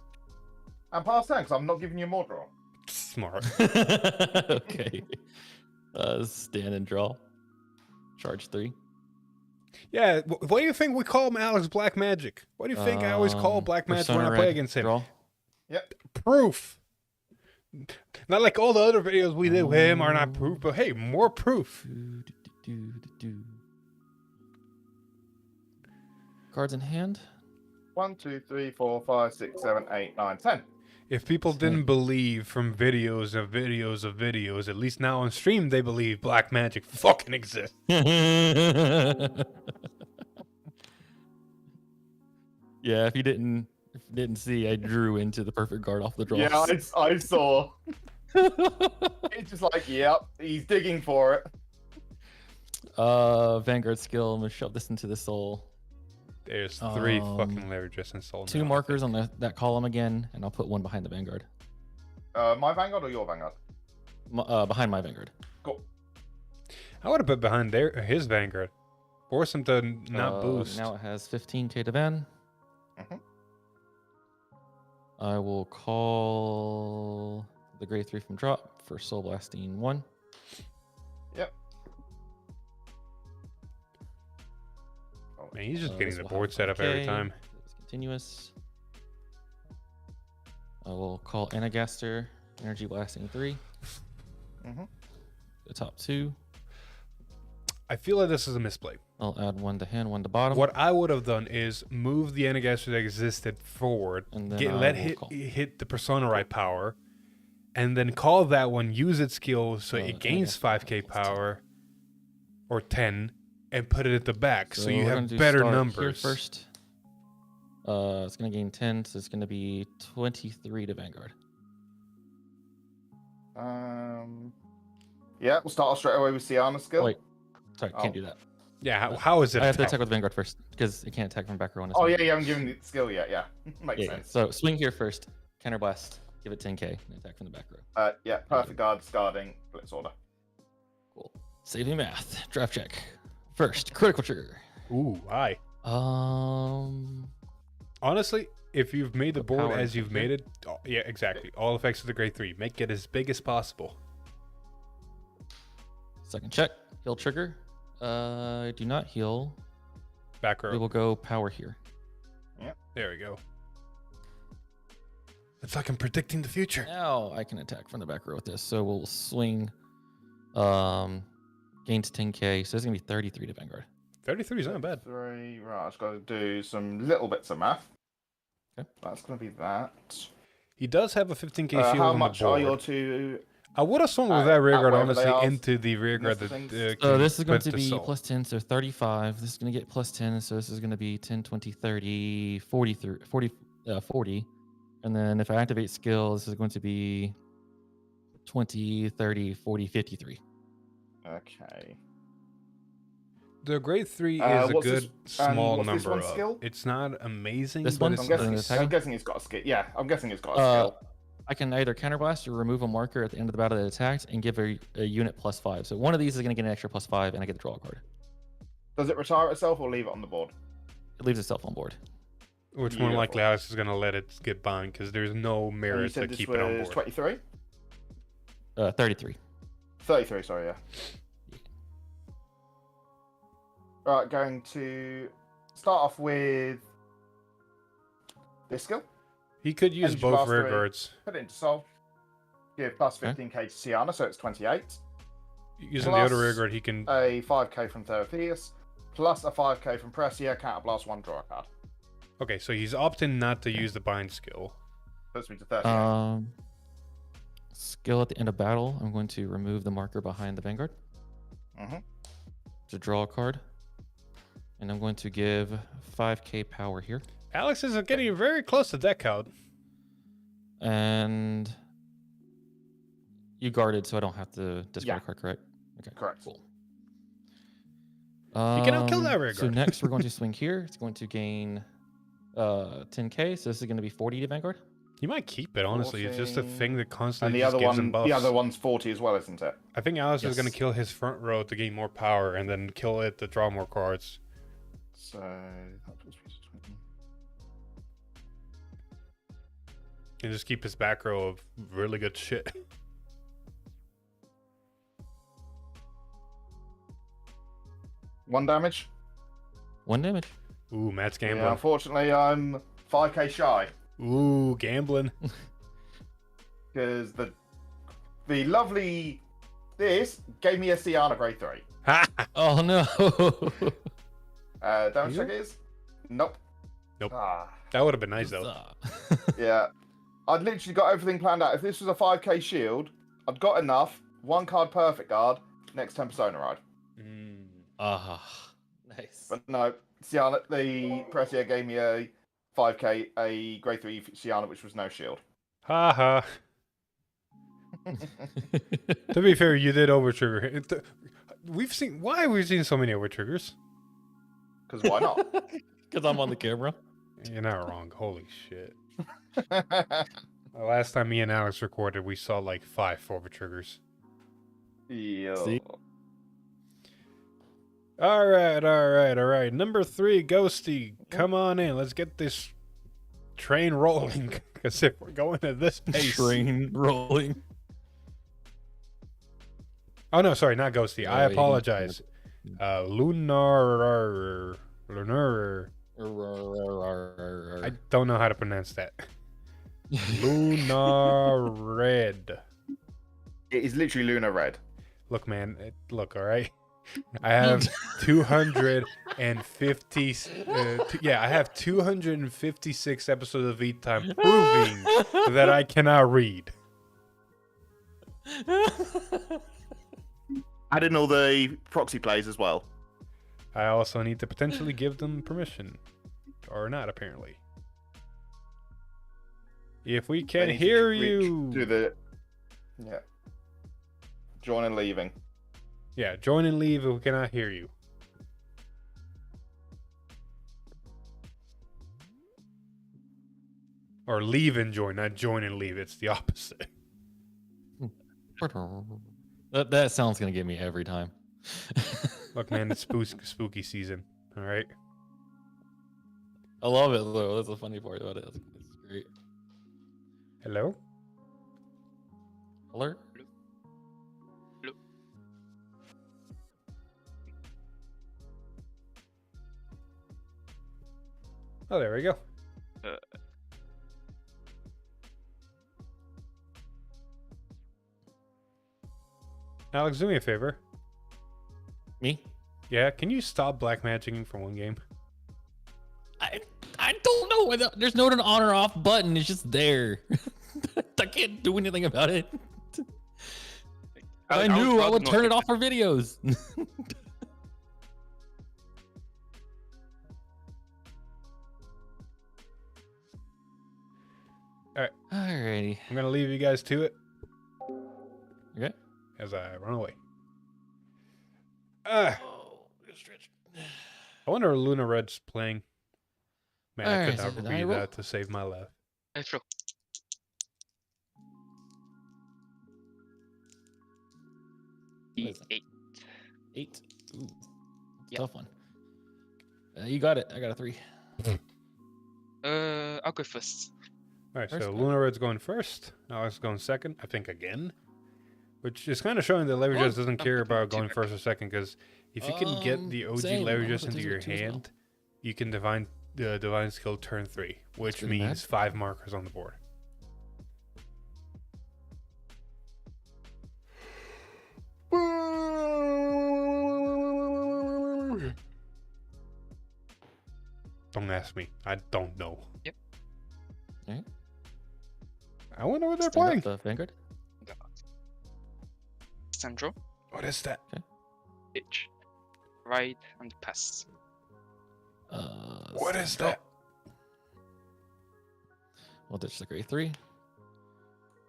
And pass turn because I'm not giving you more draw. Smart. Okay. Stand and draw. Charge 3. Yeah, what do you think we call him Alex Black Magic? What do you think I always call Black Magic when Persona I play red, against him? Draw. Yep. Proof. Not like all the other videos we did with him are not proof, but hey, more proof. Cards in hand. 1, 2, 3, 4, 5, 6, 7, 8, 9, 10. If people didn't believe from videos of videos of videos, at least now on stream they believe Black Magic fucking exists. Yeah, if you didn't see, I drew into the perfect guard off the draw. Yeah, I saw. It's just like, yep, he's digging for it. Vanguard skill. I'm gonna shove this into the soul. There's 3 fucking Levidras and Soul. 2 markers on that column again, and I'll put 1 behind the Vanguard. My Vanguard or your Vanguard? Behind my Vanguard. Cool. I would have put behind his Vanguard. Force him to not boost. Now it has 15k to van. Mhm. I will call the grade 3 from drop for Soul Blasting 1. Yep. Man, he's just This getting the will board have set up every 5K. time. It's continuous. I will call Anagaster, Energy Blasting 3. Mhm. The top 2. I feel like this is a misplay. I'll add 1 to hand, 1 to bottom. What I would have done is move the Anagaster that existed forward, And then I let will call. hit the Persona right power, and then call that one, use its skill so it gains Anagaster 5k plus 10. power, or 10, and put it at the back so you we're have gonna do better start here numbers. first. It's gonna gain 10, so it's gonna be 23 to Vanguard. Yeah, we'll start off straight away with Tiana's skill. Wait, sorry, can't do that. Yeah, how is it? I have to attack? attack with Vanguard first because it can't attack from back row on this Oh one. yeah, you haven't given the skill yet. Yeah, makes Yeah, sense. so swing here first, counterblast, give it 10k, and attack from the back row. Yeah, perfect guard, discarding, blitz order. Cool. Saving math. Draft check. First, critical trigger. Ooh, aye. Honestly, if you've made the The board power as you've trigger. made it, yeah, exactly. All effects of the grade 3. Make it as big as possible. Second check. Heal trigger. Do not heal. Back row. We will go power here. There we go. It's like I'm predicting the future. Now I can attack from the back row with this. So we'll swing. Gains 10k. So it's gonna be 33 to Vanguard. 33 is not bad. 3, right, I've just got to do some little bits of math. Okay. That's going to be that. He does have a 15k shield How on much the are board. your two? I would have swung with at- that rear at guard, wherever they honestly, are into the rear guard. Mr. That, Things? So this is going put to the be soul. plus 10, so 35. This is going to get plus 10, so this is going to be 10, 20, 30, 40, 40. And then if I activate skill, this is going to be 20, 30, 40, 53. Okay. The grade 3 is a what's good this- small what's this number one's of. skill? It's not amazing, This but one's it's I'm guessing, attacking? I'm guessing it's got a skill. Yeah, I'm guessing it's got a Uh, skill. I can either counterblast or remove a marker at the end of the battle that attacked and give a unit plus 5. So one of these is going to get an extra plus 5, and I get to draw a card. Does it retire itself or leave it on the board? It leaves itself on board. which more Beautiful. likely Alex is going to let it get bound because there's no And you merit to said this keep it on was board. 23? 33. 33, sorry, yeah. Right, going to start off with this skill. He could use Energy both Blast rear three. guards. Put it into soul. Give plus Okay. 15k to Tiana, so it's 28. Using the other rear Plus guard, he can. A 5k from Theotheus, plus a 5k from Pressia, counterblast 1, draw a card. Okay, so he's opting not to use the bind skill. Puts me to 38. Skill at the end of battle. I'm going to remove the marker behind the Vanguard Mm-hmm. to draw a card. And I'm going to give 5k power here. Alex is getting very close to deck out. And you guarded, so I don't have to discard Yeah. a card, correct? Okay, Correct. cool. You can outkill that rear So guard. next we're going to swing here. It's going to gain 10k, so this is going to be 40 to Vanguard. You might keep it, honestly. It's just a thing that And constantly the just other gives him one, buffs. the other one's 40 as well, isn't it? I think Alex is going to Yes. kill his front row to gain more power and then kill it to draw more cards. So that puts me to 20. And just keep his back row of really good shit. One damage. 1 damage. Ooh, Matt's Yeah, gambling. unfortunately, I'm 5k shy Ooh, gambling. because the lovely this gave me a Siana grade 3. Ha! Oh no. Damage You? check is nope. Nope. Ah, That would have been nice, though. yeah. I'd literally got everything planned out. If this was a 5k shield, I'd got enough. 1 card perfect guard. Next 10 persona ride. Mm. Nice. But no, Siana, the Pressia gave me a 5k, a grade 3 Siana, which was no shield. Ha ha. To be fair, you did overtrigger. Why have we seen so many overtriggers? Because why not? Because I'm on the camera. You're not wrong. Holy shit. The last time me and Alex recorded, we saw like 5 overtriggers. Yo. See? All right. Number 3, Ghosty. Come on in. Let's get this train rolling. Because if we're going at this pace. Train rolling. Oh, no, sorry, not Ghosty. I Oh, wait, apologize. Lunar. I don't know how to pronounce that. Lunar Red. It is literally Luna Red. Look, man. Look, all right. I have 250. I have 256 episodes of Eat Time proving that I cannot read. Add in all the proxy plays as well. I also need to potentially give them permission, or not. Apparently, if we can They need to hear reach you, to the join and leaving. yeah, join and leave if we cannot hear you. Or leave and join, not join and leave. It's the opposite. That sound's gonna get me every time. Look, man, it's spooky season. All right. I love it though. That's the funny part about it. It's great. Hello. Alert. Oh, there we go. Alex, do me a favor. Me? Yeah, can you stop black magicking for one game? I don't know. There's no on or off button. It's just there. I can't do anything about it. I knew I would turn it off for videos. Alright. Alrighty. I'm gonna leave you guys to it Okay. as I run away. Oh, stretch. I wonder if Luna Red's playing. Man, I could Alright, not so I read will- that to save my life. Let's roll. What is that? 8. 8. Ooh, that's a Yep. tough one. You got it. I got a 3. I'll go first. Alright, First so one. Luna Red's going first. Alex going second, I think again. Which is kind of showing that Levidras doesn't care I'm about picking going two first or second, because if you can get the OG same. I Levidras also into do your two as well. hand, you can divine the divine skill turn 3, which pretty means bad. 5 markers on the board. Don't ask me. I don't know. Yep. Alright. I wonder what they're Stand playing. up the Vanguard. Central, What is that? pitch, ride, and pass. What is stand that? up. We'll ditch the gray 3.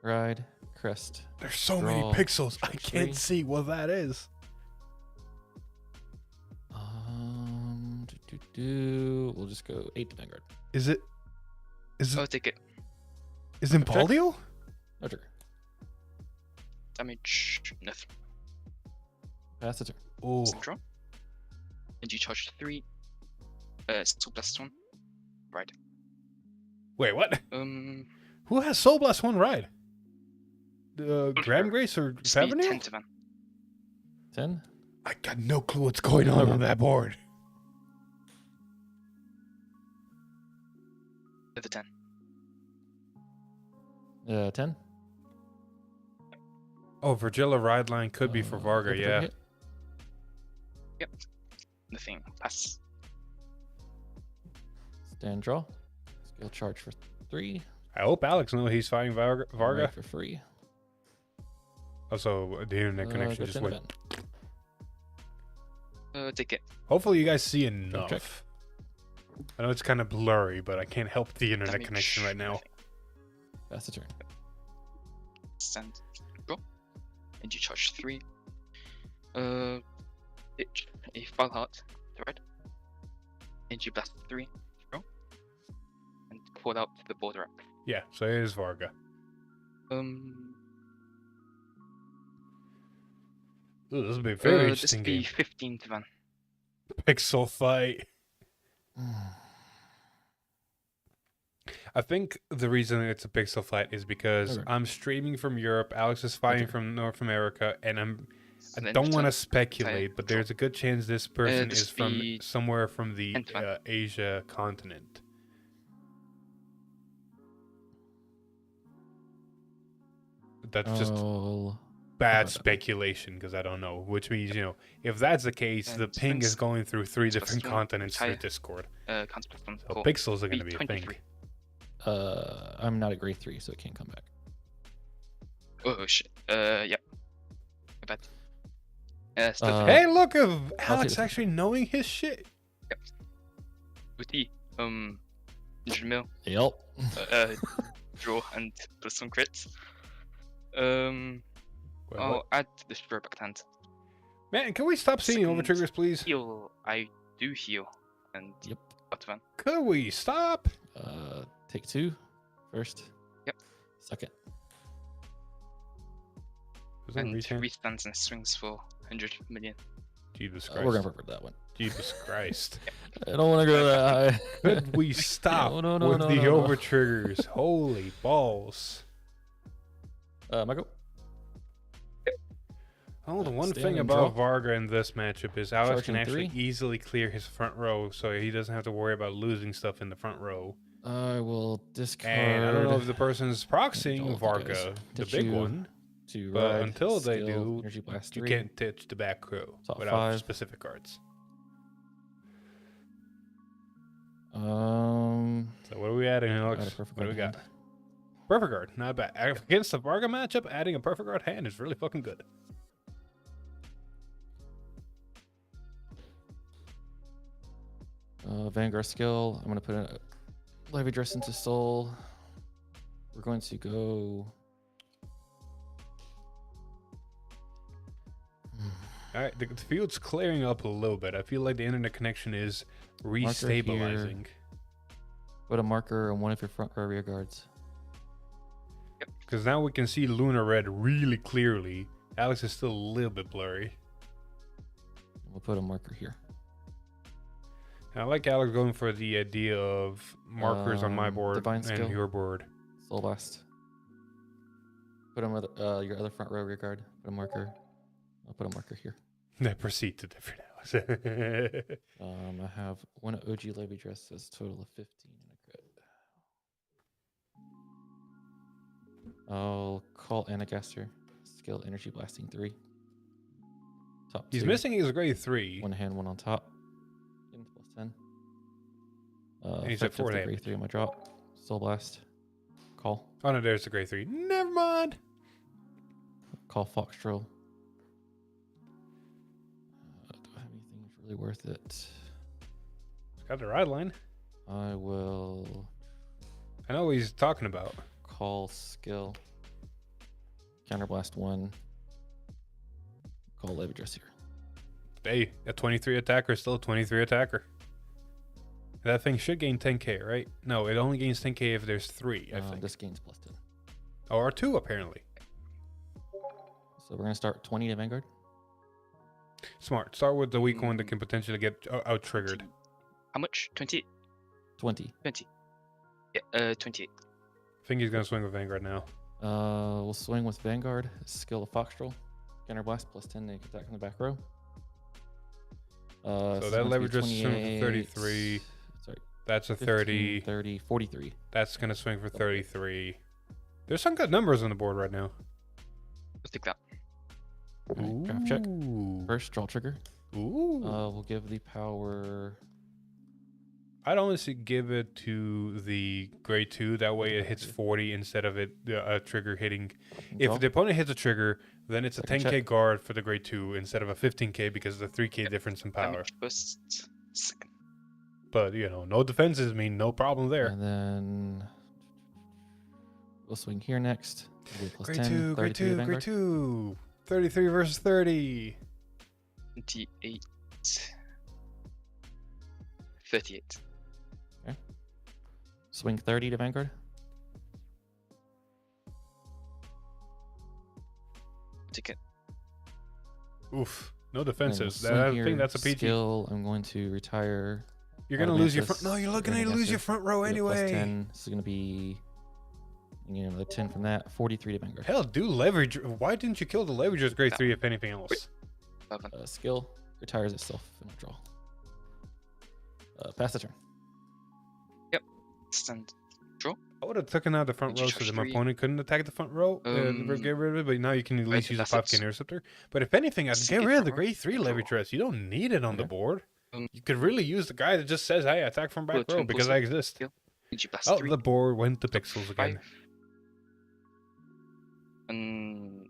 Ride, crest. There's so many Draw, pixels. I charge can't 3. see what that is. We'll just go 8 to Vanguard. Is it? Is Oh, it? take it. Is it Paldio? No trigger. Damage, nothing. Pass the turn. Oh, Central. And you charge 3. Soul Blast 1. Ride. wait, what? Who Who has Soul Blast 1 ride? Graham Grace or Speed 10 Favenil? to van. 10. I got no clue what's going on that board. With the 10. 10. Oh, Virgilla ride line could be for Varga, Open yeah. hit. Yep. Nothing. Pass. Stand draw. Skill charge for 3. I hope Alex knows he's fighting Varga. Ride for free. Also, the internet connection Go just 10 went. event. Take it. Hopefully you guys see enough. check. I know it's kind of blurry, but I can't help the internet Damage, connection right now. nothing. Pass the turn. Stand. Draw. And you charge 3. Pitch. A 5 heart. To red. And you blast 3. Draw. And pull out the border up. Yeah, so it is Varga. Ooh, this will be a very This interesting will be game. 15 to van. Pixel fight. I think the reason it's a pixel fight is because Okay. I'm streaming from Europe, Alex is fighting Okay. from North America, and I Then don't want to turn- speculate, but draw. there's a good chance this person this is from be somewhere from the 10 to van. Asia continent. That's just Oh, bad about that? speculation because I don't know. Which means, if that's the case, the And ping is strings going through 3 plus different 1, continents through higher. Discord. Counts plus 1. So pixels are going to be be a thing. 23. I'm not a grade 3, so it can't come back. Oh shit. Yep. My bad. Still Hey, look at Alex it. actually knowing his shit. OT. 100 mil. Yep. Draw and plus some crits. Wait, I'll what? add the Destroy back hand. Man, can we stop seeing over Second. triggers, please? Heal. I do heal. And Yep. what van? Could we stop? Take 2 first. Yep. Second. Was that a And reach hand? restands and swings for 100 million. Jesus Christ. We're gonna work with that one. Jesus Christ. I don't want to go that high. Could we stop No, no, with no, the no, no. over triggers? Holy balls. Michael. Oh, the one Stand thing and about draw. Varga in this matchup is Alex can Charging actually 3. easily clear his front row, so he doesn't have to worry about losing stuff in the front row. I will discard. And I don't know if the person's proxying all of you Varga, guys. the Did big you one, to but ride, until they skill, do, energy blast you 3. can't touch the back row Top without 5. specific cards. So what are we adding, add a Alex? perfect What do we guard got? hand. Perfect guard, not bad. Against the Varga matchup, adding a perfect guard hand is really fucking good. Vanguard skill. I'm gonna put a Levidras into soul. We're going to go. All right, the field's clearing up a little bit. I feel like the internet connection is restabilizing. Put a marker on one of your front or rear guards. Because now we can see Luna Red really clearly. Alex is still a little bit blurry. We'll put a marker here. I like Alex going for the idea of markers on my board divine and skill. your board. Soul blast. Put him with your other front row rear guard. Put a marker. I'll put a marker here. Then proceed to different house. I have one OG Levidras that's a total of 15 and a crit. I'll call Anagaster. Skill Energy Blasting 3. Top He's 2. missing his grade 3. One hand, one on top. Getting plus 10. And he's at effective 4 to damage. grade 3 on my drop. Soul Blast. Call. Oh no, there's the grade 3. Never mind. Call Foxtrot. Do I have anything that's really worth it? It's got the ride line. I will I know what he's talking about. call skill. Counterblast 1. Call Levidras here. Hey, a 23 attacker is still a 23 attacker. That thing should gain 10k, right? No, it only gains 10k if there's 3, I think. This gains plus 10. Or 2, apparently. So we're going to start 20 to Vanguard. Smart. Start with the weak one that can potentially get out-triggered. How much? 28? 20. 20. Yeah, 28. I think he's going to swing with Vanguard now. We'll swing with Vanguard. Skill of Foxtrot. Counterblast plus 10 to attack from the back row. So this is that going to be leverage is swing for 28, 33. Sorry. That's a 15, 30. 30, 43. That's going to swing for 33. There's some good numbers on the board right now. Let's take that. Alright, draft check. Ooh. First, draw trigger. Ooh. We'll give the power. I'd honestly give it to the grade 2. That way it hits 40 instead of it trigger hitting. Draw. If the opponent hits a trigger, then it's a Second 10k check. guard for the grade 2 instead of a 15k because of the 3k difference in power. Damage first. Second. But, you know, no defenses mean no problem there. And then we'll swing here next. We'll do plus Grade 10, 2, grade 33 to 2, grade Vanguard. 2. 33 versus 30. 28. 38. Swing 30 to Vanguard. Take it. Oof. No And then defenses. we'll I swing think here, that's a PG. Skill, I'm going to retire. You're going to lose your Mantis, front. No, you're looking Burning to lose your Esther. front row Get a plus anyway. 10. This is going to be, the 10 from that. 43 to Vanguard. Hell, do leverage. Why didn't you kill the leverager's grade 3 if anything else? 11. Skill retires itself in a draw. Pass the turn. Stand. I would have taken out the front Would row you so that charge my 3? opponent couldn't attack the front row. Get rid of it, but now you can at least think use a that's 5k interceptor. But if anything, I'd Sink get it rid of the front row. grade 3 Draw. leverage. You don't need it on the Okay. board. Um, You could really use the guy that just says, hey, attack from back Bullet row twin because plus I one. exist. Skill. Energy blast Oh, 3. the board went to pixels again. 5. And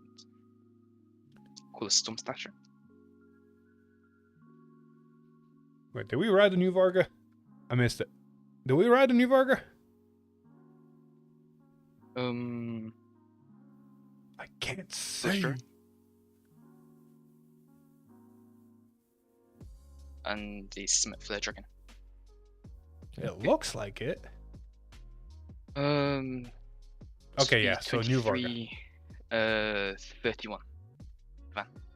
call a Storm Slasher. Wait, did we ride the new Varga? I missed it. Did we ride the new Varga? I can't say. sure. And the Smith Flare Dragon. It looks like it. Okay, yeah, so new Varga. 31.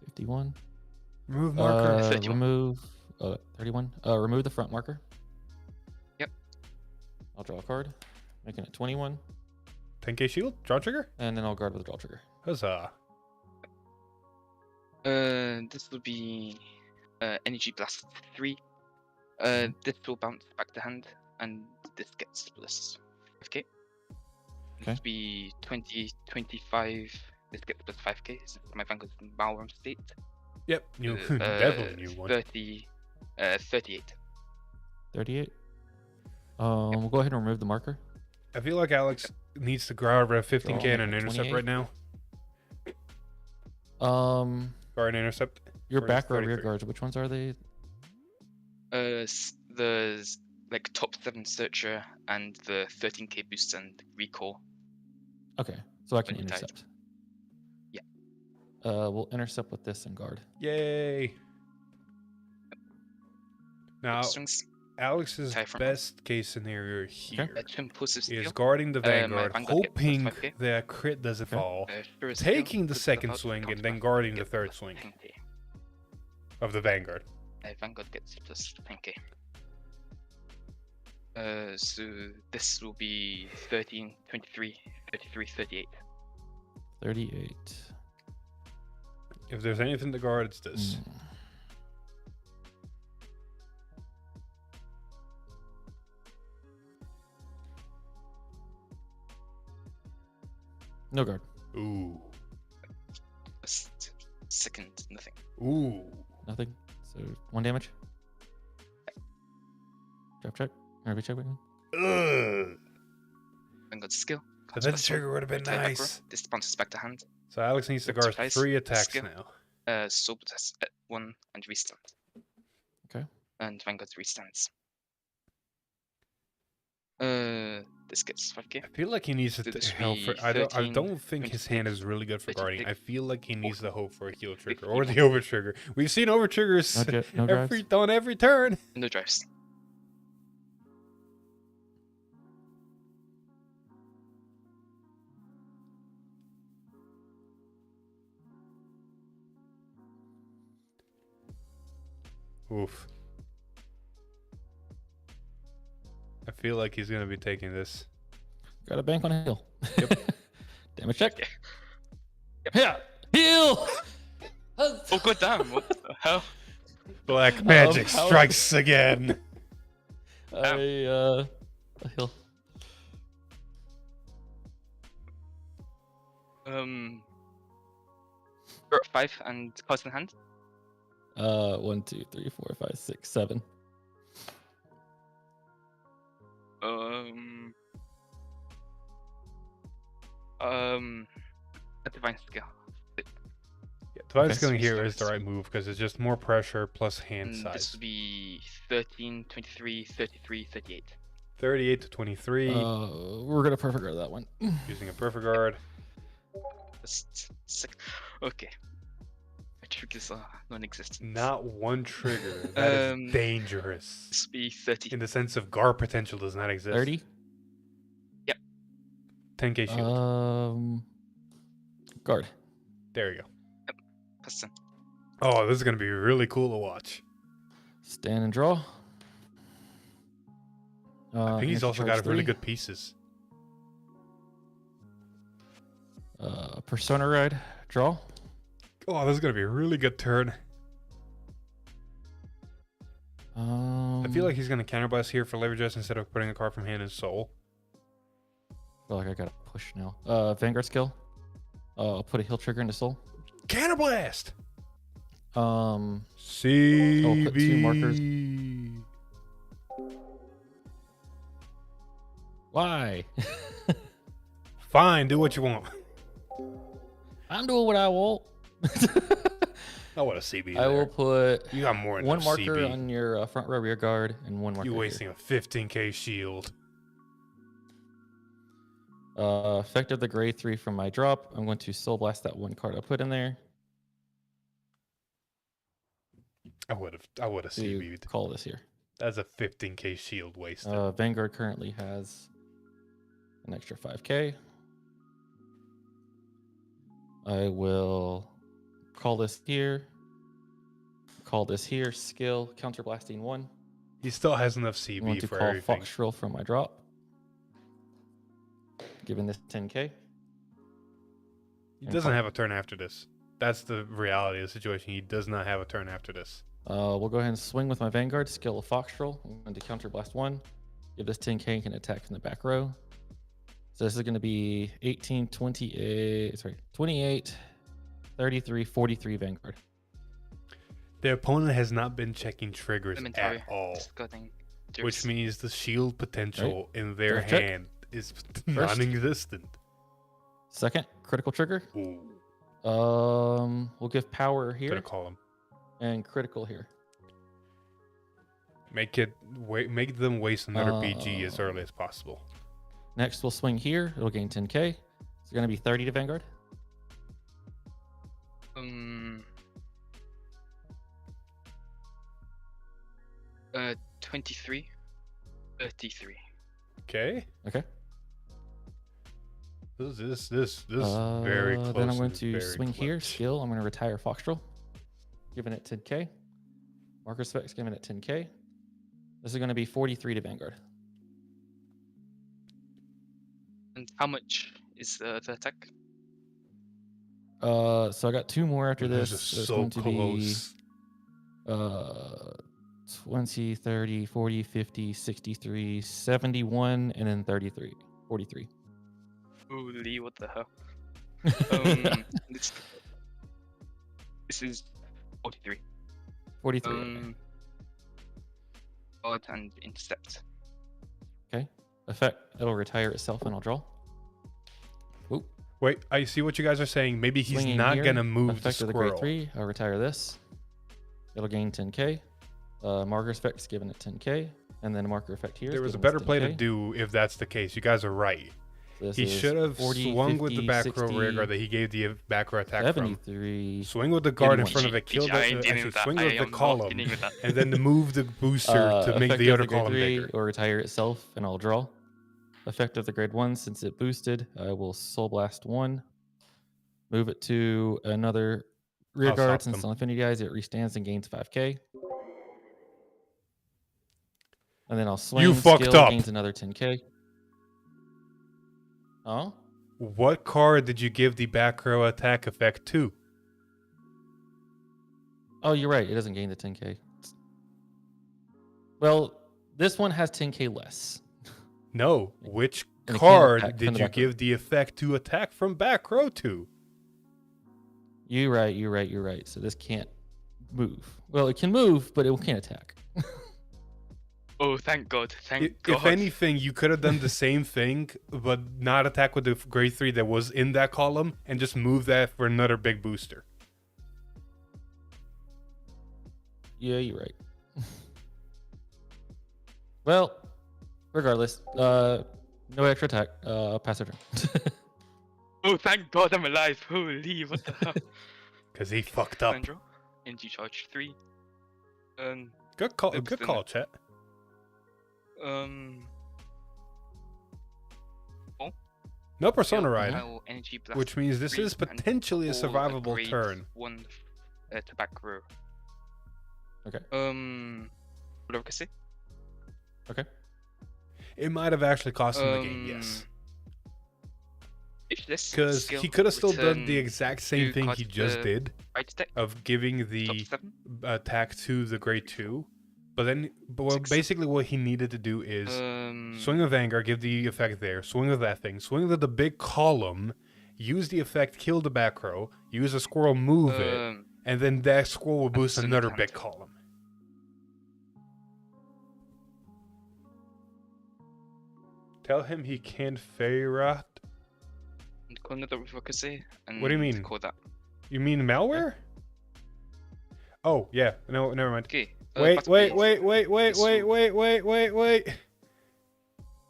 51. Remove marker. 31. Remove 31. Remove the front marker. Yep. I'll draw a card, making it 21, 10k shield. Draw trigger. and then I'll guard with a draw trigger. Huzzah. This will be Energy Blast 3. This will bounce back to hand, and this gets plus 5k. This Okay. will be 20, 25. This gets plus 5k. This is my Vanguard's Malworm state. Yep. New. Definitely new one. 38. 38. We'll go ahead and remove the marker. I feel like Alex needs to grab a 15k and an intercept 28. right now. Guard and intercept. Your Or back row rear 33. guards. Which ones are they? The like top 7 searcher and the 13k boost and recall. Okay, so I can When you died. intercept. Yeah. We'll intercept with this and guard. Yay. Now, Strings. Alex's Tie front. best case scenario here Impulsive is steel. guarding the my Vanguard, Vanguard gets plus hoping 5k. that crit doesn't Okay. fall, Sure as hell, taking the puts second out, swing, counter and then blast, guarding the gets third plus swing 10k. of the Vanguard. Vanguard gets plus 10k. So this will be 13, 23, 33, 38. 38. If there's anything to guard, it's this. Mm. No guard. Ooh. First, second, nothing. Ooh. Nothing. So 1 damage. Check. RB check. Ugh. Vanguard skill. The vent trigger would have been Return back row. nice. This bounces back to hand. So Alex needs to guard Surprise. 3 attacks Skill. now. Soul test at 1 and restand. Okay. And Vanguard restands. This gets 5k. I feel like he needs to So this help for. be I 13, don't think his hand is 26, really good for guarding. 36, I feel like he needs to hope for a heal trigger 50. or the over trigger. We've seen over triggers No drives. on every turn. No drives. Oof. I feel like he's gonna be taking this. Got a bank on a heal. Yep. Damage check. Yep. Yeah. Heal. Oh god damn! What the hell? Black magic how- strikes again. I heal. You're at 5 and cards in hand. 1, 2, 3, 4, 5, 6, 7. A divine skill. Yeah, divine Okay. skilling here is the right move because it's just more pressure plus hand And this size. would be 13, 23, 33, 38. 38 to 23, We're gonna perfect guard that one. using a perfect guard. Just sick. Okay. My triggers are non-existent. Not one trigger. That is dangerous. This would be 30. In the sense of guard potential does not exist. 30. 10k shield. Guard. There you go. Plus 10. Oh, this is gonna be really cool to watch. Stand and draw. I think he's also got really good pieces. Persona ride. Draw. Oh, this is gonna be a really good turn. I feel like he's gonna counterblast here for Levidras instead of putting a card from hand in soul. I feel like I gotta push now. Vanguard skill. I'll put a heal trigger into soul. Counterblast. CB. I'll put 2 markers. Why? Fine, do what you want. I'm doing what I want. I want a CB. I will put You got more than 1 enough marker CB. on your front row rear guard and 1 marker. You here. wasting a 15k shield. Effect of the grade 3 from my drop. I'm going to soul blast that 1 card I put in there I would have to CB'd. call this here. That's a 15k shield wasted. Vanguard currently has an extra 5k. I will call this here. Call this here. Skill counterblasting 1. He still has enough I'm going CB to for call everything. Fox Shrill from my drop. Giving this 10k. He doesn't have a turn after this. That's the reality of the situation. He does not have a turn after this. We'll go ahead and swing with my Vanguard. Skill of Fox Shrill. I'm going to counterblast 1. Give this 10k and can attack from the back row. So this is going to be 18, 28, 28, 33, 43 Vanguard. The opponent has not been checking triggers Elementary. at all, Discarding which Durs. means the shield potential in their Draft check. hand is non-existent. Second, critical trigger. Ooh, We'll give power gonna here call him. and critical here. Make them waste another BG as early as possible. Next, we'll swing here. It'll gain 10k. It's going to be 30 to Vanguard. 23, 33. Okay. Okay. This is very close. Then I'm and going it's to very swing here. close. Skill. I'm going to retire Foxtrol. Giving it 10k. Marker specs giving it 10k. This is going to be 43 to Vanguard. And how much is the attack? So I got 2 more after Those this. are So it's so going to close. be 20, 30, 40, 50, 63, 71, and then 33, 43. Holy, what the hell? This, this is 43. 43. Okay. Odd and intercept. Okay. Effect. It'll retire itself, and I'll draw. Oop. Wait, I see what you guys are saying. Maybe he's Swinging not here, gonna move the effect of the grade squirrel. 3. I'll retire this. It'll gain 10k. Marker's effect is giving it 10k, and then a marker effect here. There is was a giving us better play to 10K. do if that's the case. You guys are right. So this He is should have 40, swung with the 50, back row 60, rear guard that he gave the back row attack from. 73. Swing with the guard in 81. front of it, kill the I ain't dealing actually with that. swing I with the am not column, dealing with that. and then to move the booster to make Effect the of other grade column 3 bigger. or retire itself, and I'll draw. Effect of the grade 1, since it boosted, I will Soul Blast 1. Move it to another rear I'll guard. stop Since them. it's on Affinity Guys, it restands and gains 5k. And then I'll swing. fucked skill, up. Gains another 10k. Oh? What card did you give the back row attack effect to? Oh, you're right. It doesn't gain the 10k. Well, this one has 10k less. No. Which And it can't card attack from did the you back row. give the effect to attack from back row to? You're right. So this can't move. Well, it can move, but it can't attack. Oh, thank God. Thank God. If anything, you could have done the same thing, but not attack with the grade 3 that was in that column and just move that for another big booster. Yeah, you're right. Well, regardless, no extra attack. I'll pass it turn. Oh, thank God I'm alive. Holy, what the hell? Because he fucked up. Sandro, energy charge 3. Good call, Oops, good then- call, chat. No Persona Ride, Hell, energy blast which means this 3, is and potentially a all survivable grade turn. 1 to back row. Okay. Proxy. Okay. It might have actually cost him the game, yes. Because he could have still done the exact same thing he just did Right deck, of giving top the 7. attack to the grade 2. But then, well, Six. basically what he needed to do is swing a Vanguard, give the effect there, swing with that thing, swing with the big column, use the effect, kill the back row, use a squirrel, move it, and then that squirrel will boost send another it big down. column. Tell him he can't Feyrat. And call another Proxy. And What do you mean? Call that. You mean malware? Oh, yeah. No, never mind. Okay. Wait. Battle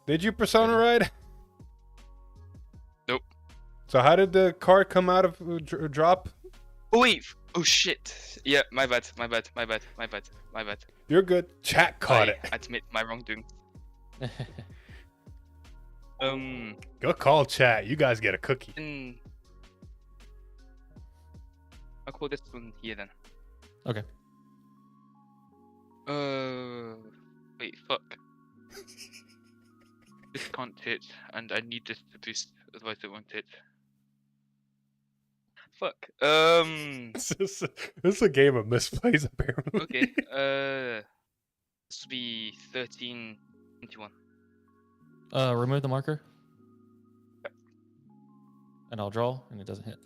Did you Persona Ride? Nope. So how did the card come out of drop? Oh wait! Oh shit! Yeah, my bad. You're good. Chat caught I it. admit my wrongdoing. Good call, chat. You guys get a cookie. I'll call this one here then. Okay. Wait, fuck. This can't hit, and I need this to boost, otherwise it won't hit. Fuck. This is a game of misplays, apparently. Okay. This will be 1321. Remove the marker. And I'll draw, and it doesn't hit.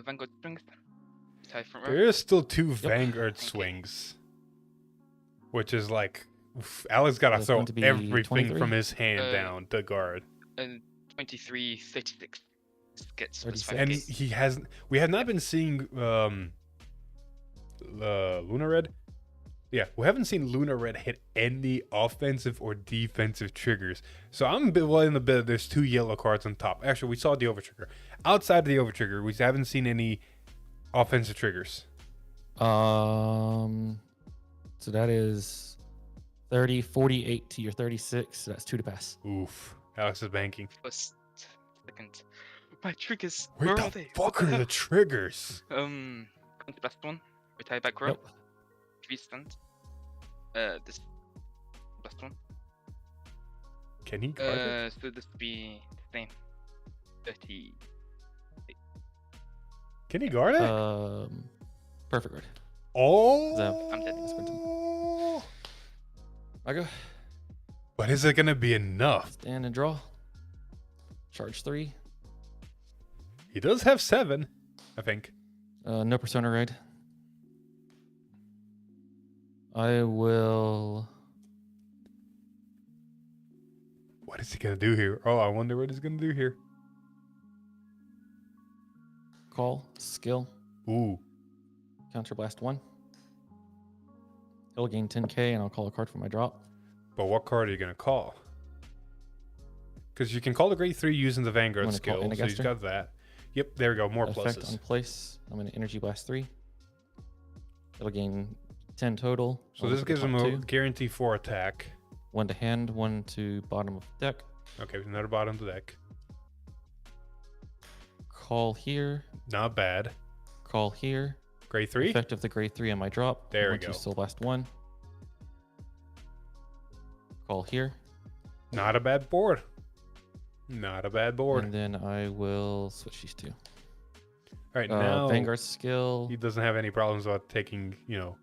Vanguard strings. Tie front row. There is still 2 Vanguard swings. Which is like, Alex gotta That's throw going to be everything 23? from his hand Uh, down to guard. 23, 36. This gets 36. plus And 5k. he hasn't. We have not been seeing Luna Red. Yeah, we haven't seen Luna Red hit any offensive or defensive triggers. So I'm a bit well in the bit. There's 2 yellow cards on top. Actually, we saw the overtrigger. Outside of the overtrigger, we haven't seen any offensive triggers. So that is 30, 48 to your 36. So that's 2 to pass. Oof. Alex is banking. First, second. My triggers. Where Where the are they? fuck What are the the triggers? hell? Counter blast 1. Retire back row. Nope. 3 stand. This blast 1. Can he guard it? So this will be the same. 30. Can he guard it? Perfect guard. Oh. I'm dead. I go. But is it gonna be enough? Stand and draw. Charge 3. He does have 7, I think. No persona raid. I will. What is he gonna do here? Oh, I wonder what he's gonna do here. Call. Skill. Ooh. Counterblast 1. He'll gain 10k and I'll call a card for my drop. But what card are you gonna call? Because you can call the grade 3 using the Vanguard I'm gonna call skill, so you've Inagaster. got that. Yep, there we go. More Effect pluses. on place. I'm going to Energy Blast 3. It'll gain 10 total. So I'll this look at gives the him top a 2. guarantee 4 attack. 1 to hand, 1 to bottom of deck. Okay, another bottom of the deck. Call here. Not bad. Call here. Grade 3? Effect of the grade 3 on my drop. There we One to go. Soul Blast 1. Call here. Not a bad board. Not a bad board. And then I will switch these two. All right, now Vanguard skill. he doesn't have any problems about taking, you know.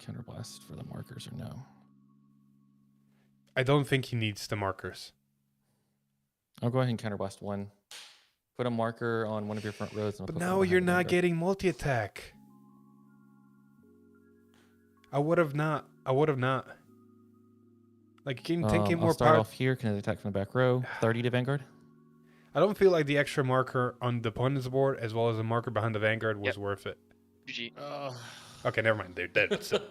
Counterblast for the markers or no? I don't think he needs the markers. I'll go ahead and counterblast 1. Put a marker on one of your front rows. And I'll But put one now behind you're the not Vanguard. getting multi-attack. I would have not. Like, can you take him I'll more start power? off here. Can I attack from the back row? 30 to Vanguard. I don't feel like the extra marker on the opponent's board, as well as the marker behind the Vanguard, was Yep. worth it. GG. Okay, never mind. They're dead. So.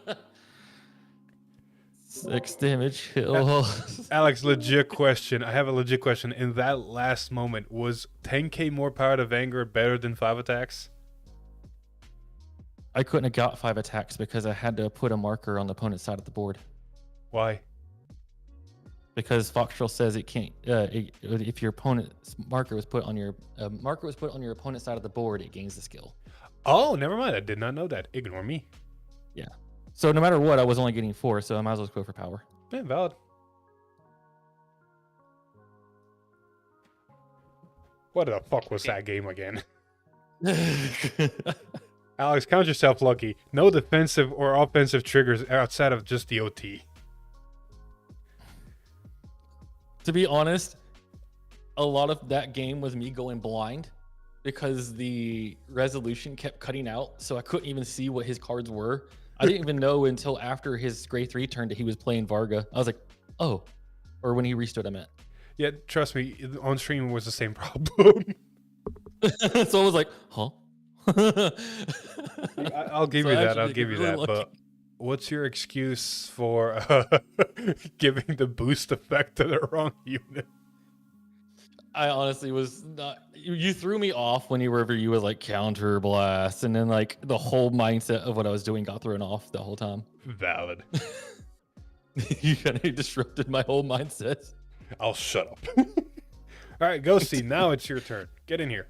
6 damage. He'll Alex, legit question. I have a legit question. In that last moment, was 10k more power to Vanguard better than 5 attacks? I couldn't have got 5 attacks because I had to put a marker on the opponent's side of the board. Why? Because Foxtrot says it can't. If your opponent's marker was put on your opponent's side of the board, it gains the skill. Oh, never mind. I did not know that. Ignore me. Yeah. So no matter what, I was only getting 4, so I might as well go for power. Yeah, valid. What the fuck was that game again? Alex, count yourself lucky. No defensive or offensive triggers outside of just the OT. To be honest, a lot of that game was me going blind because the resolution kept cutting out, so I couldn't even see what his cards were. I didn't even know until after his grade 3 turned that he was playing Varga. I was like, oh, or when he restood, I meant. Yeah, trust me, on stream it was the same problem. So I was like, huh? I'll give So you I that. actually I'll did give you really that. lucky. But what's your excuse for giving the boost effect to the wrong unit? I honestly was not. You threw me off whenever you was like counter blast, and then like the whole mindset of what I was doing got thrown off the whole time. Valid. You kind of disrupted my whole mindset. I'll shut up. All right, Ghosty, now it's your turn. Get in here.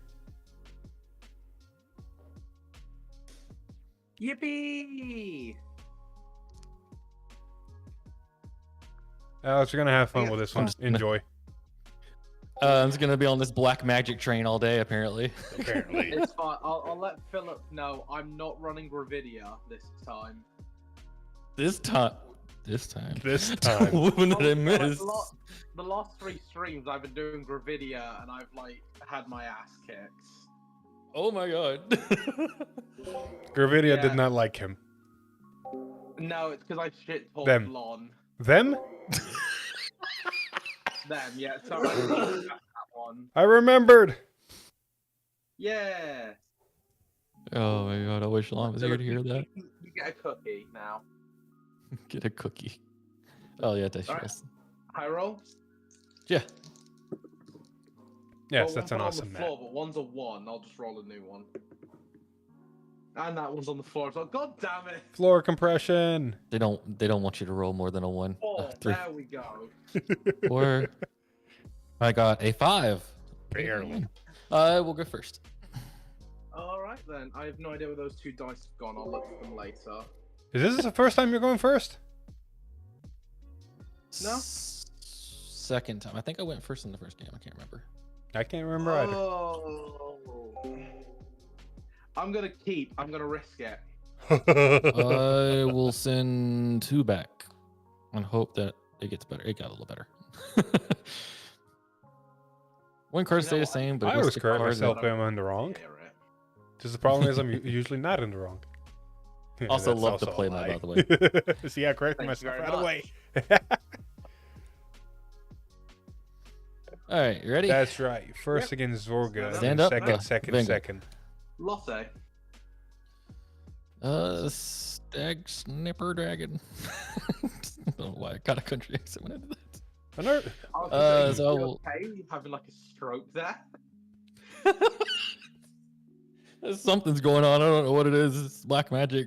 Yippee! Alex, you're gonna have fun with this one. I'm just gonna- Enjoy. I'm just gonna be on this black magic train all day, apparently. Apparently. It's fine. I'll let Philip know I'm not running Gravidia this time. This time. This time. What did I miss? The last 3 streams I've been doing Gravidia and I've like had my ass kicked. Oh my god. Gravidia Yeah. did not like him. No, it's because I shit told Them. Lon. Them? Them, yeah. Sorry, I forgot that one. I remembered. Yeah. Oh my god, I wish Lon was here to hear that. You get a cookie now. Get a cookie. Oh yeah, dice Alright. rolls. High roll. Yeah. Yes, Well, that's an one awesome on the map. floor, but one's a 1. I'll just roll a new one. And that one's on the floor as well. God damn it! Floor compression. They don't want you to roll more than a 1. 4. 3, There we go. 4. I got a 5. Barely. We'll go first. Alright then. I have no idea where those 2 dice have gone. I'll look at them later. Is this the first time you're going first? No. Second time. I think I went first in the first game. I can't remember. I can't remember either. Oh. I'm gonna keep. I'm gonna risk it. I will send 2 back and hope that it gets better. It got a little better. One card You know stay the what? same, but I if always it's a correct card myself that- when I'm in the wrong. Hear it. Just the problem is I'm usually not in the wrong. Yeah, Also that's love to a play that, by lie. the way. See, I corrected Thank you myself very right away. All right, you ready? That's right. First against Zorga. Stand up, Second. Vanguard. Lotte. Stag Snipper Dragon. I don't know why I got a country accent when I did that. I know. I was gonna say, so- you okay? You having like a stroke there? Something's going on. I don't know what it is. It's black magic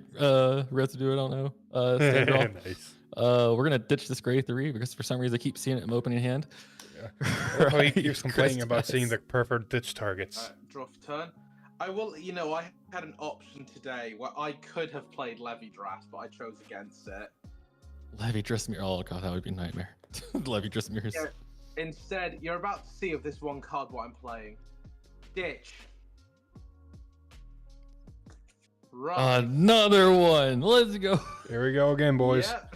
residue. I don't know. Stand it off. Nice. We're gonna ditch this gray 3 because for some reason I keep seeing it in my opening hand. Well, he Right, keeps complaining about seeing the Christmas. perfect ditch targets. Draw for turn. I will. You know, I had an option today where I could have played Levidras, but I chose against it. Levidras Empireo. Oh god, that would be a nightmare. Levidras Empireo. Yeah. Instead, you're about to see of this one card what I'm playing. Ditch. Right. Another one. Let's go. Here we go again, boys. Yep.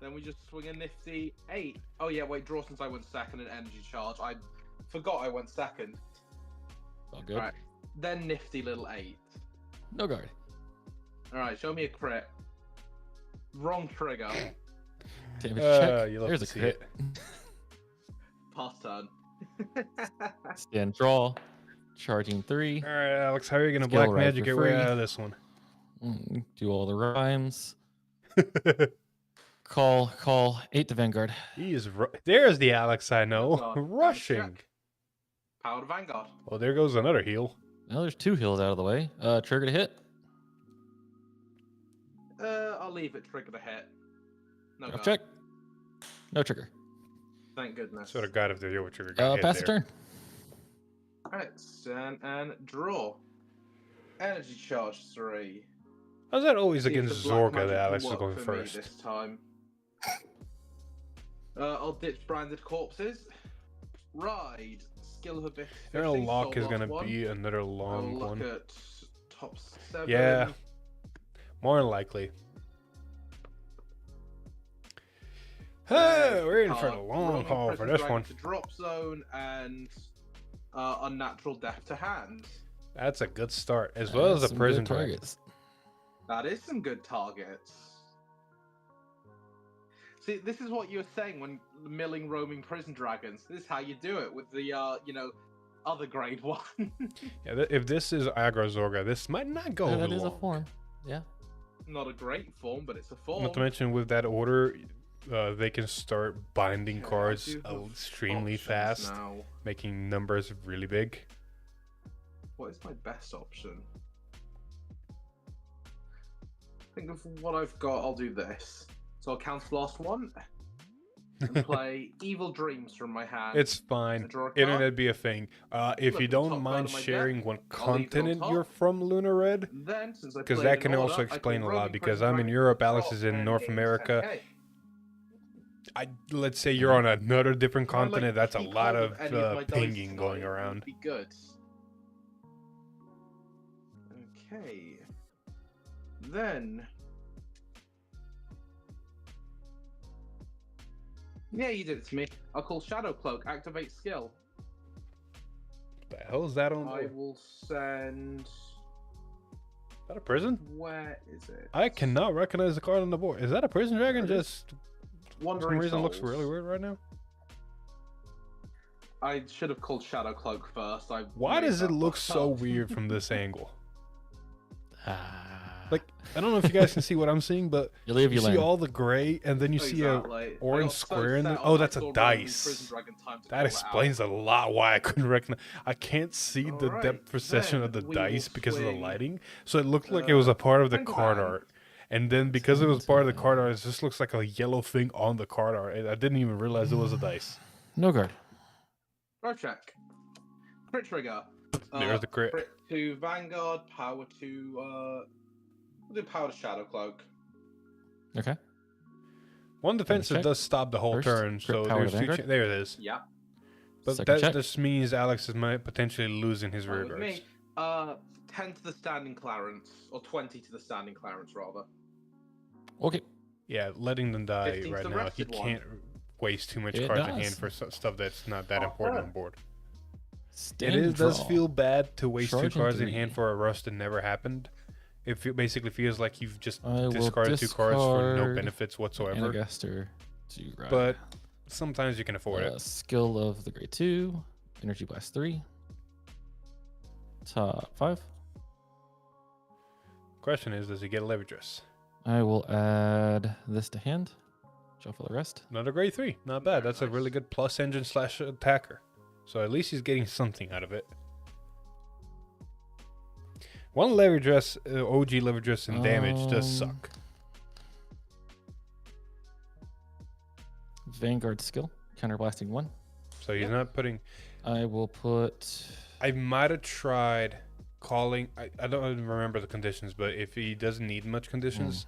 Then we just swing a nifty 8. Oh yeah, wait, draw since I went second and energy charge. I forgot I went second. All good. Alright. Then nifty little 8. No guard. Alright, show me a crit. Wrong trigger. Damage check. You love There's to a see crit. Pass turn. Stand draw. Charging 3. All right, Alex, how are you gonna Skill black right magic for your way free. out of this one? Do all the rhymes. Call 8 to Vanguard. He is. There's the Alex I know. Vanguard, Rushing. check. Power to Vanguard. Oh, there goes another heal. Now there's 2 heals out of the way. Trigger to hit. I'll leave it trigger to hit. No Drop go. check. No trigger. Thank goodness. Sort of got if the Yoga trigger got hit Pass the there. turn. Alright, stand and draw. Energy charge 3. How's that always See if against the black Zorga magic that will Alex is work going for me first? This time. I'll ditch branded corpses. Ride. Skill of a bit. Their lock is gonna be another I'll long look one. at top 7. Yeah. More than likely. Hey, we're in for the long Roaming haul for Prison this Dragon one. To drop zone and unnatural death to hand. That's a good start, as well as a Some prison good target. targets. That is some good targets. See, this is what you were saying when milling roaming prison dragons. This is how you do it with the, other grade 1. Yeah, if this is aggro Zorga, this might not go Yeah, over that is a long. form. Yeah. Not a great form, but it's a form. Not to mention with that order, they can start binding Okay, I cards do have extremely options fast, now. making numbers really big. What is my best option? Think of what I've got. I'll do this. So I'll cancel last one and play Evil Dreams from my hand. It's fine. And draw a card. Internet be a thing. If Look you at the top don't card mind of my deck. sharing what I'll leave it on continent top. you're from, Lunar Red, Then, since I because played that in can order, also I can explain a lot. roaming Because prison I'm in dragon, Europe, Alex drop, is in and North gain America. 10K. Let's say you're on another different Can I, like, continent. That's a keep lot hold of any my dice pinging tonight? going Would around. Be good. Okay. Then. Yeah, you did it to me. I'll call Shadow Cloak. Activate skill. The hell is that on? I Is will send. that a prison? Where is it? I cannot recognize the card on the board. Is that a prison dragon? There it is. Just for some Wandering reason looks Souls. really weird right now. I should have called Shadow Cloak first. Why made does it that look fucked so up. weird from this angle? Ah. Like, I don't know if you guys can see what I'm seeing, but You live, you you see learn. all the gray, and then you see a Exactly. I orange got so square in set there. on Oh, I that's a saw Roaming dice. Prison Dragon time to That call it explains a lot why I couldn't recognize. I can't see the Alright, depth perception then of the we will dice because of the swing, lighting. So it looked like it was a part of the Vanguard. card art. And then because it was part of the card art, it just looks like a yellow thing on the card art. I didn't even realize it was a dice. No guard. Road check. Crit trigger. There's the crit. Crit to Vanguard, power to we'll do power to Shadow Cloak. Okay. One defensive check. does stop the whole First, turn, crit so power there's to two. Vanguard. There it is. Yeah. But Second that check. just means Alex is potentially losing his rear With guards. me, 10 to the standing Clarence, or 20 to the standing Clarence, rather. Okay. Yeah, letting them die 15's right the now. He rested one. can't waste too much It cards in does. hand for stuff that's not that Oh, important yeah. on board. Standing Does draw. feel bad to waste two Charging cards in 3. hand for a rust that never happened. It basically feels like you've just I will discarded 2 cards for no discard benefits whatsoever. Anagaster to ride. But sometimes you can afford it. Skill of the grade 2, Energy Blast 3, top 5. Question is, does he get a Levidras? I will add this to hand. Shuffle the rest. Another grade 3. Not bad. That's a really good plus engine / attacker. So at least he's getting something out of it. One Levidras, OG Levidras and damage does suck. Vanguard skill, counterblasting 1. So he's not putting... I will put. I might have tried calling... I don't even remember the conditions, but if he doesn't need much conditions,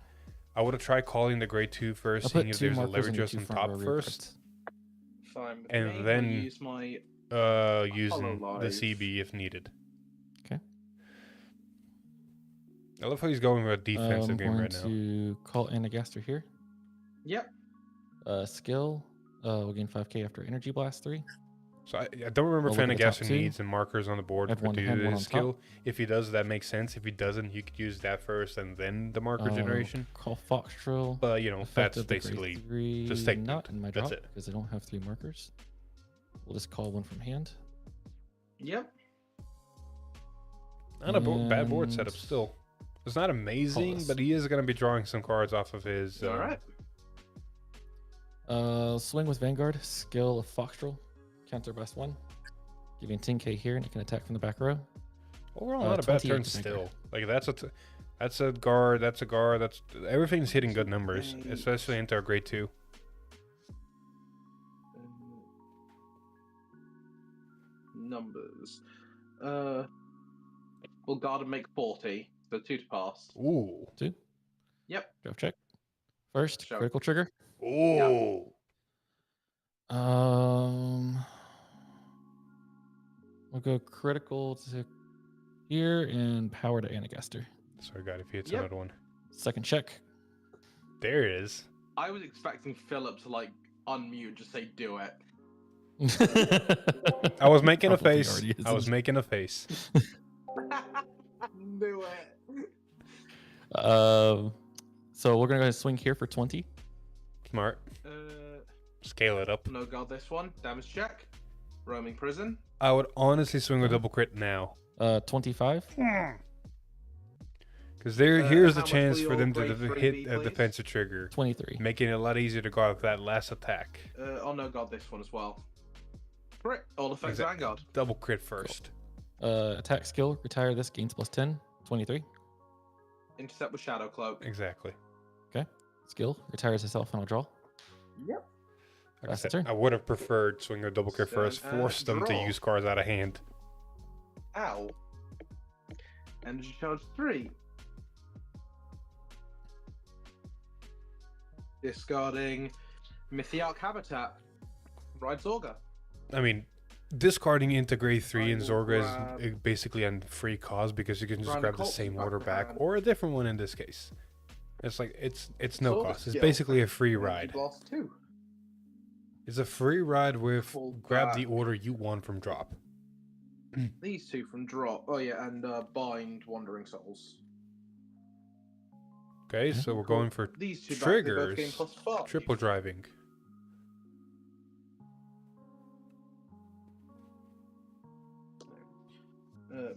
I would have tried calling the grade 2 first, I'll seeing put if 2 there's a markers and Levidras 2 on front top row rear first. Fine with And me. I'll then- use my Using the life. CB if needed. Okay. I love how he's going with a I'm defensive game going right now. to call Anagaster here. Yep. Skill. We'll gain 5k after Energy Blast 3. So I don't remember if I'll look at the top Anagaster 2. needs and markers on the board I have for one do hand, one his on skill. top. If he does, that makes sense. If he doesn't, you could use that first and then the marker generation. Call Foxtrill. But you know, Effect that's of the grade basically 3, just take not that. in my That's drop it. because I don't have 3 markers. We'll just call 1 from hand. Yep. not a bad board And- setup still. It's not amazing, Pause. but he is going to be drawing some cards off of his. All right. Swing with Vanguard. Skill of Foxtrill. Counter blast 1. Giving 10k here, and it can attack from the back row. Overall, not a bad 28 turn to Vanguard. still. Like that's a guard. That's a guard. That's everything's hitting good numbers, Okay. especially into our grade 2. Numbers. We'll guard and make 40. So 2 to pass. Ooh. 2. Yep. Draft check. First, Sure. critical trigger. Ooh. We'll go critical to here and power to Anagaster. Sorry, God, if he hits Yep. another one. Second check. There it is. I was expecting Philip to like unmute and just say do it. I was making a Probably face. already I was is. making a face. Do it. So we're gonna go ahead and swing here for 20. Smart. Uh, Scale it up. no guard this one. Damage check. Roaming prison. I would honestly swing with double crit now. 25. Because here's the how much chance will for your them to grade 3 hit be, a please? defensive trigger, 23. making it a lot easier to guard with that last attack. Oh no guard this one as well. Crit. All effects Exactly. Vanguard. Double crit first. Attack skill. Retire this. Gains plus 10. 23. Intercept with Shadow Cloak. Exactly. Skill. Retires his final draw. Yep. Like I That's the said, turn. I would have preferred swing with double crit So, first, force them to draw. use cards out of hand. Ow. Energy charge 3. Discarding Mythiarch Habitat. Ride Zorga. I mean, discarding into grade 3 in I will Zorga grab- is basically a free cause because you can just Grab grab the Colton same back order to back hand. or a different one in this case. It's like it's no Zorga cost. It's skill. basically a free Energy ride. Blast 2. It's a free ride with Pull grab the back. order you want from drop. These 2 from drop. Oh yeah, and bind Wandering Souls. Okay, so we're going for These 2 back, they both triggers. gain +5. Triple driving.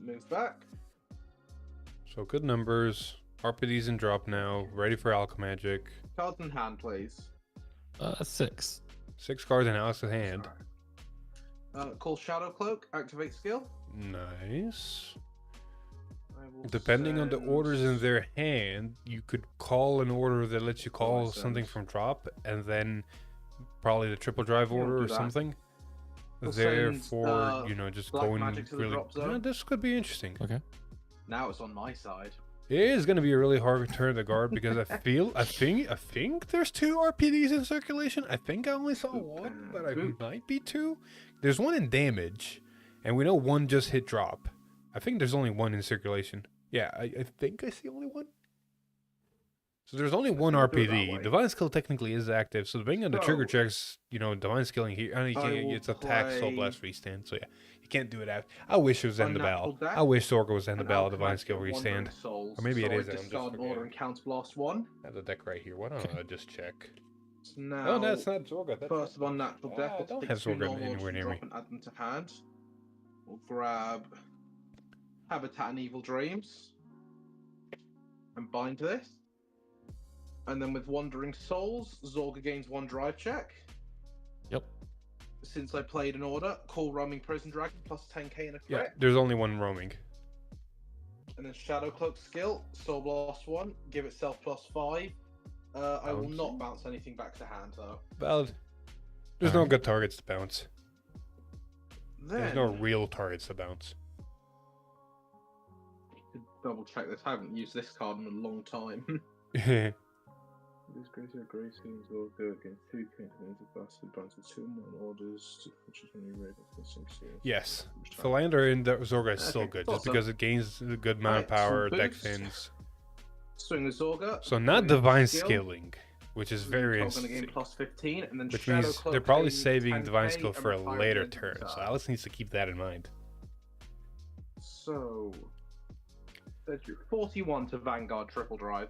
Move back. So good numbers. RPD's in drop now. Ready for Alchemagic. Cards in hand, please. 6. 6 cards in Alex's hand. Call Shadow Cloak. Activate skill. Nice. I will Depending on the send- orders in their hand, you could call an order that lets you call Makes something sense. from drop, and then probably the triple drive Yeah, order do or that. something. We'll send, Therefore, you know, just Black going Magic to the really. drop zone. Yeah, this could be interesting. Okay. Now it's on my side. It is going to be a really hard turn to guard because I think there's 2 RPDs in circulation. I think I only saw 1, but I might be 2. There's 1 in damage, and we know 1 just hit drop. I think there's only 1 in circulation. Yeah, I think I see only 1. So there's only 1 RPD. Divine Skill technically is active, so depending on the trigger checks, you know, Divine Skilling here, I mean, it's attack, Soul Blast, Restand, so yeah. Can't do it after. I wish it was in the bell. I wish Zorga was in the bell. Divine Skill Restand. Or maybe it isn't. I'm just order and counterblast 1. I have the deck right here. Why don't I just check? So now, oh, that's not Zorga. That's first of unnatural death. I don't have Zorga anywhere near me. And add them to hand. We'll grab Habitat and Evil Dreams and bind to this. And then with Wandering Souls, Zorga gains 1 drive check. Yep. Since I played an order, call Roaming Prison Dragon plus 10k and a crit. Yeah, there's only 1 roaming. And then Shadow Cloak skill, Soul Blast 1, give itself plus 5. I will not bounce anything back to hand though. Valid. There's no good targets to bounce. Then, there's no real targets to bounce. Double check this. I haven't used this card in a long time. This greater grace gains will go against 3 paintings of bastard bonds with 2 more orders, which is only rated for 6 years. Yes. Philander in Zorga is still good, just because it gains a good amount of power, deck fins. Swing the Zorga. So not Divine Skilling, which is very interesting. Gain plus 15, and then which means they're probably saving Divine Skill for a later turn, so Alex needs to keep that in mind. So, 41 to Vanguard triple drive.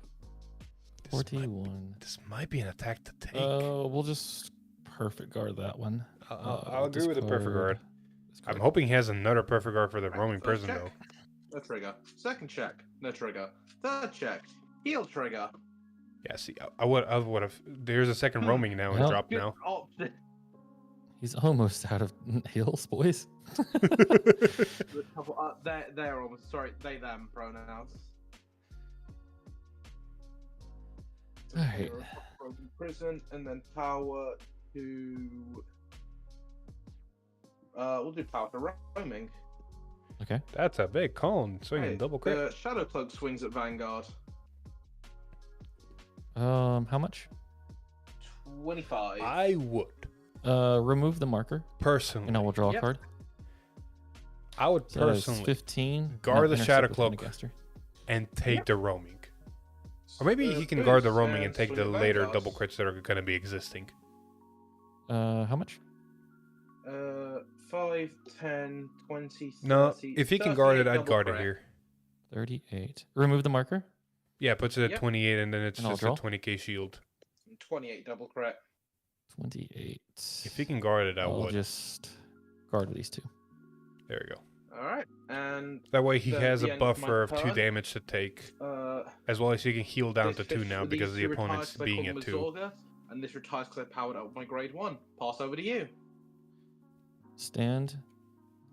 41. This might be an attack to take. We'll just perfect guard that one. I'll agree with the perfect guard. I'm hoping he has another perfect guard for the roaming prison check. though. No trigger. Second check. No trigger. Third check. Heal trigger. Yeah, see, I would have. There's a second roaming now and drop now. He's almost out of heals, boys. They're almost. Sorry, they them pronouns. Alright. Prison and then power to. We'll do power to roaming. Okay. That's a big cone swinging double crit. Shadow Cloak swings at Vanguard. How much? 25. I would. Remove the marker. Personally. And I will draw a card. I would So personally 15. guard the Shadow Cloak and take the roaming. Or maybe he can guard the roaming and take the later double crits that are going to be existing. How much? 5, 10, 20, 30, no, if he can guard it, I'd guard it here. 38. Remove the marker? Yeah, puts it at 28 and then it's just a draw. 20k shield. 28 double crit. 28. If he can guard it, I I'll would. just guard these 2. There we go. Alright, and... That way he has a the end buffer of of 2 turn. damage to take. As well as he can heal down to 2 now because the opponent's being at 2. Zorga, and this retires because I powered up my grade 1. Pass over to you. Stand.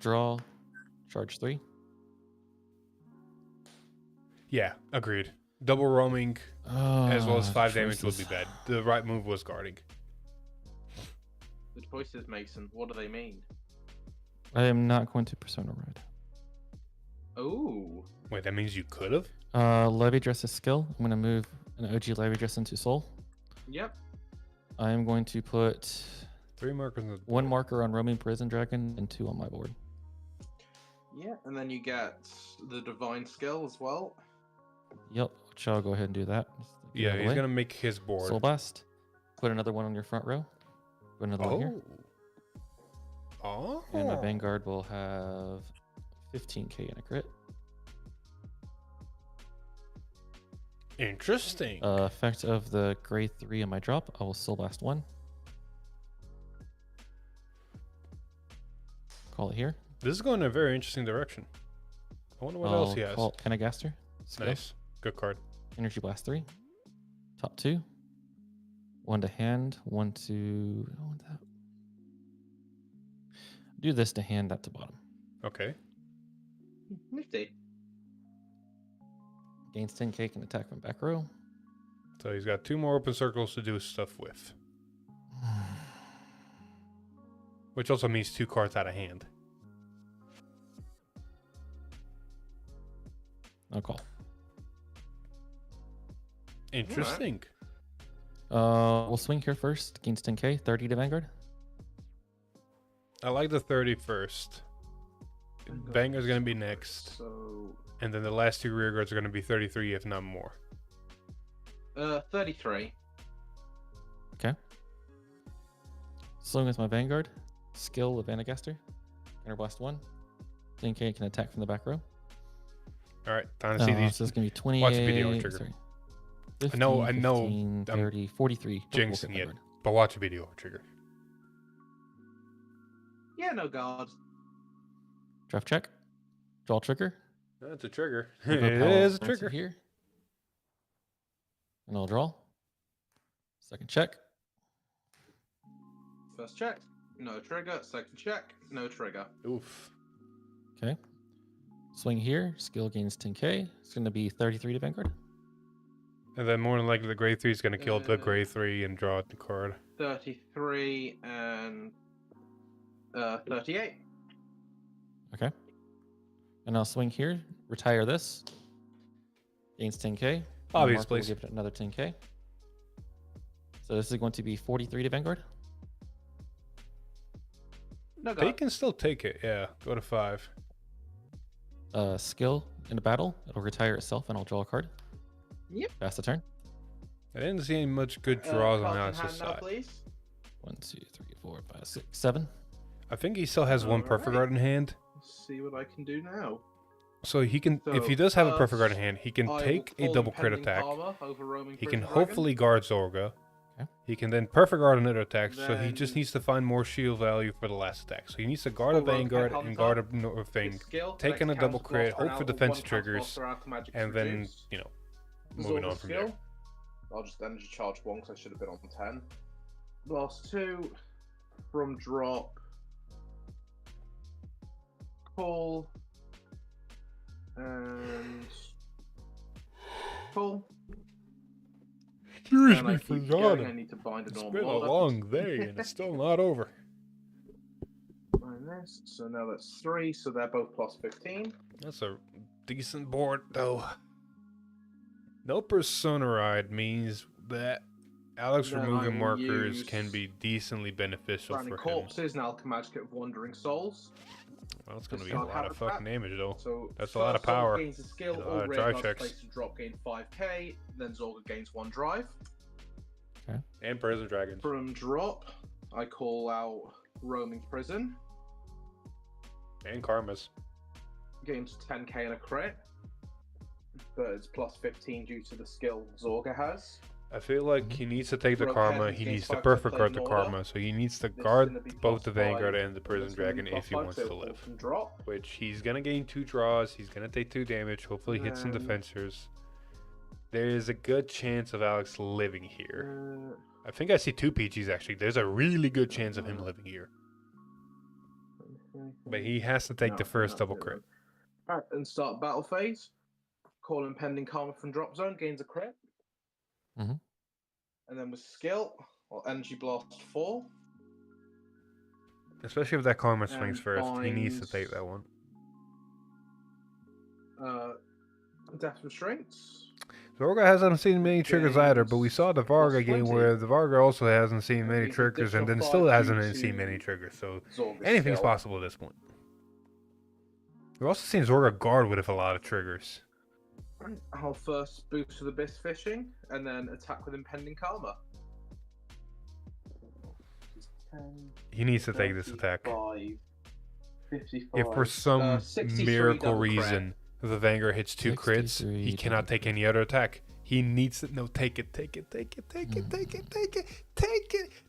Draw. Charge 3. Yeah, agreed. Double roaming as well as 5 damage would choices. be bad. The right move was guarding. The choices, Mason, what do they mean? I am not going to Persona Red. Oh. Wait, that means you could have? Levidras is skill. I'm going to move an OG Levidras into Soul. Yep. I am going to put 3 markers on the 1 marker on Roaming Prison Dragon and 2 on my board. Yeah, and then you get the Divine Skill as well. Yep, which I'll go ahead and do that. Yeah, he's going to make his board. Soul Blast. Put another one on your front row. Put another one here. Oh. And my Vanguard will have 15k in a crit. Interesting. Effect of the grade 3 on my drop. I will Soul Blast 1. Call it here. This is going in a very interesting direction. I wonder what else he has. Call Penagaster. Nice. Good card. Energy Blast 3. Top 2. 1 to hand. 1 to... I don't want that. Do this to hand, that to bottom. Okay. Nifty. Gains 10k, can attack from back row. So he's got 2 more open circles to do stuff with. Which also means 2 cards out of hand. I'll call. Interesting. We'll swing here first. Gains 10k, 30 to Vanguard. I like the 31st. Vanguard's gonna be next, So, and then the last two rear guards are gonna be 33, if not more. 33. Okay. Swing with my Vanguard. Skill with Vanagaster. Counterblast 1. 10k can attack from the back row. All right, time to see these. So it's going to be 28. Watch the video trigger. Sorry. I know, 15, I'm 30, 43. We'll jinxing get it, Vanguard. but watch the video trigger. Yeah, no guard. Draft check. Draw trigger. That's a trigger. We'll It go power is a offensive trigger. here. And I'll draw. Second check. First check, no trigger. Second check, no trigger. Oof. Okay. Swing here. Skill gains 10k. It's going to be 33 to Vanguard. And then more than likely the grade 3 is gonna kill the grade 3 and draw the card. 33 and 38. Okay. And I'll swing here. Retire this. Gains 10k. And the Obvious, marker will please. give it another 10k. So this is going to be 43 to Vanguard. No They guard. can still take it, yeah. Go to 5. Skill in a battle. It'll retire itself and I'll draw a card. Yep. Pass the turn. I didn't see any much good draws on Cards in Alex's hand now, side. please. 1, 2, 3, 4, 5, 6, 7. I think he still has one perfect Alright. guard in hand. Let's see what I can do now. So he can, if So, he does have a perfect guard in first, hand, he can I will take a call double crit Impending attack. Karma over Roaming He can Prison Dragon. hopefully guard Zorga. Okay. He can then perfect guard another attack, so he just Then- needs to find more shield value for the last attack. So he needs to guard a Full rogue Vanguard attack on and top. guard a His thing, skill, take in a next double counter crit, blast and hope for out defense one counter triggers, blast or alchemy magic and to then, reduce. you know, moving Zorga on from there. skill. I'll just energy charge 1 because I should have been on 10. Blast 2 from drop. Call. And. Call. Excuse And I me for keep going, I yawning. need to bind a It's normal been a order. long day and it's still not over. Bind this. So now that's 3, so they're both plus 15. That's a decent board, though. No Persona Ride means that Alex Then I removing will markers use can be decently beneficial Branding for him. corpses and alchemagic of wandering souls. Well, it's going to Just be a don't lot have of a trap. fucking damage, though. So That's a lot of first Zorga power gains a skill, and a all lot of rear drive guards checks. placed to drop gain 5k. Then Zorga gains 1 drive. And Prison Dragons. From drop, I call out Roaming Prison. And Karmas. Gains 10k and a crit. But it's plus 15 due to the skill Zorga has. I feel like he needs to take the Rogue Karma, Heavens he gains needs to 5% perfect guard the play in order. Karma, so he needs to This is guard gonna be both the plus Vanguard 5, and the Prison It's gonna be Dragon plus if he 5, wants so to it will live. From drop. Which he's gonna gain 2 draws, he's gonna take 2 damage, hopefully hit some Then- defensors. There is a good chance of Alex living here. Uh, I think I see 2 PGs actually. There's a really good chance of him living here. But he has to take the first double crit. Alright, and start battle phase. Call Impending Karma from drop zone, gains a crit. Mhm. And then with skill, or energy blast 4. Especially if that Karma swings And first. He needs to binds- take that one. Death Restraints. Zorga hasn't seen many triggers either, but we saw the Varga Plus game 20. where the Varga also hasn't seen And many these triggers and then additional still 5 hasn't due seen to many triggers, so Zorga anything's skill. possible at this point. We've also seen Zorga guard with a lot of triggers. Right, I'll first boost with Abyss Fishing, and then attack with Impending Karma. 10, He needs to take this attack. 35, 55, If for some 63 miracle double crit. reason the Vanguard hits 2 crits, 63 he cannot double take any other attack. He needs to take it.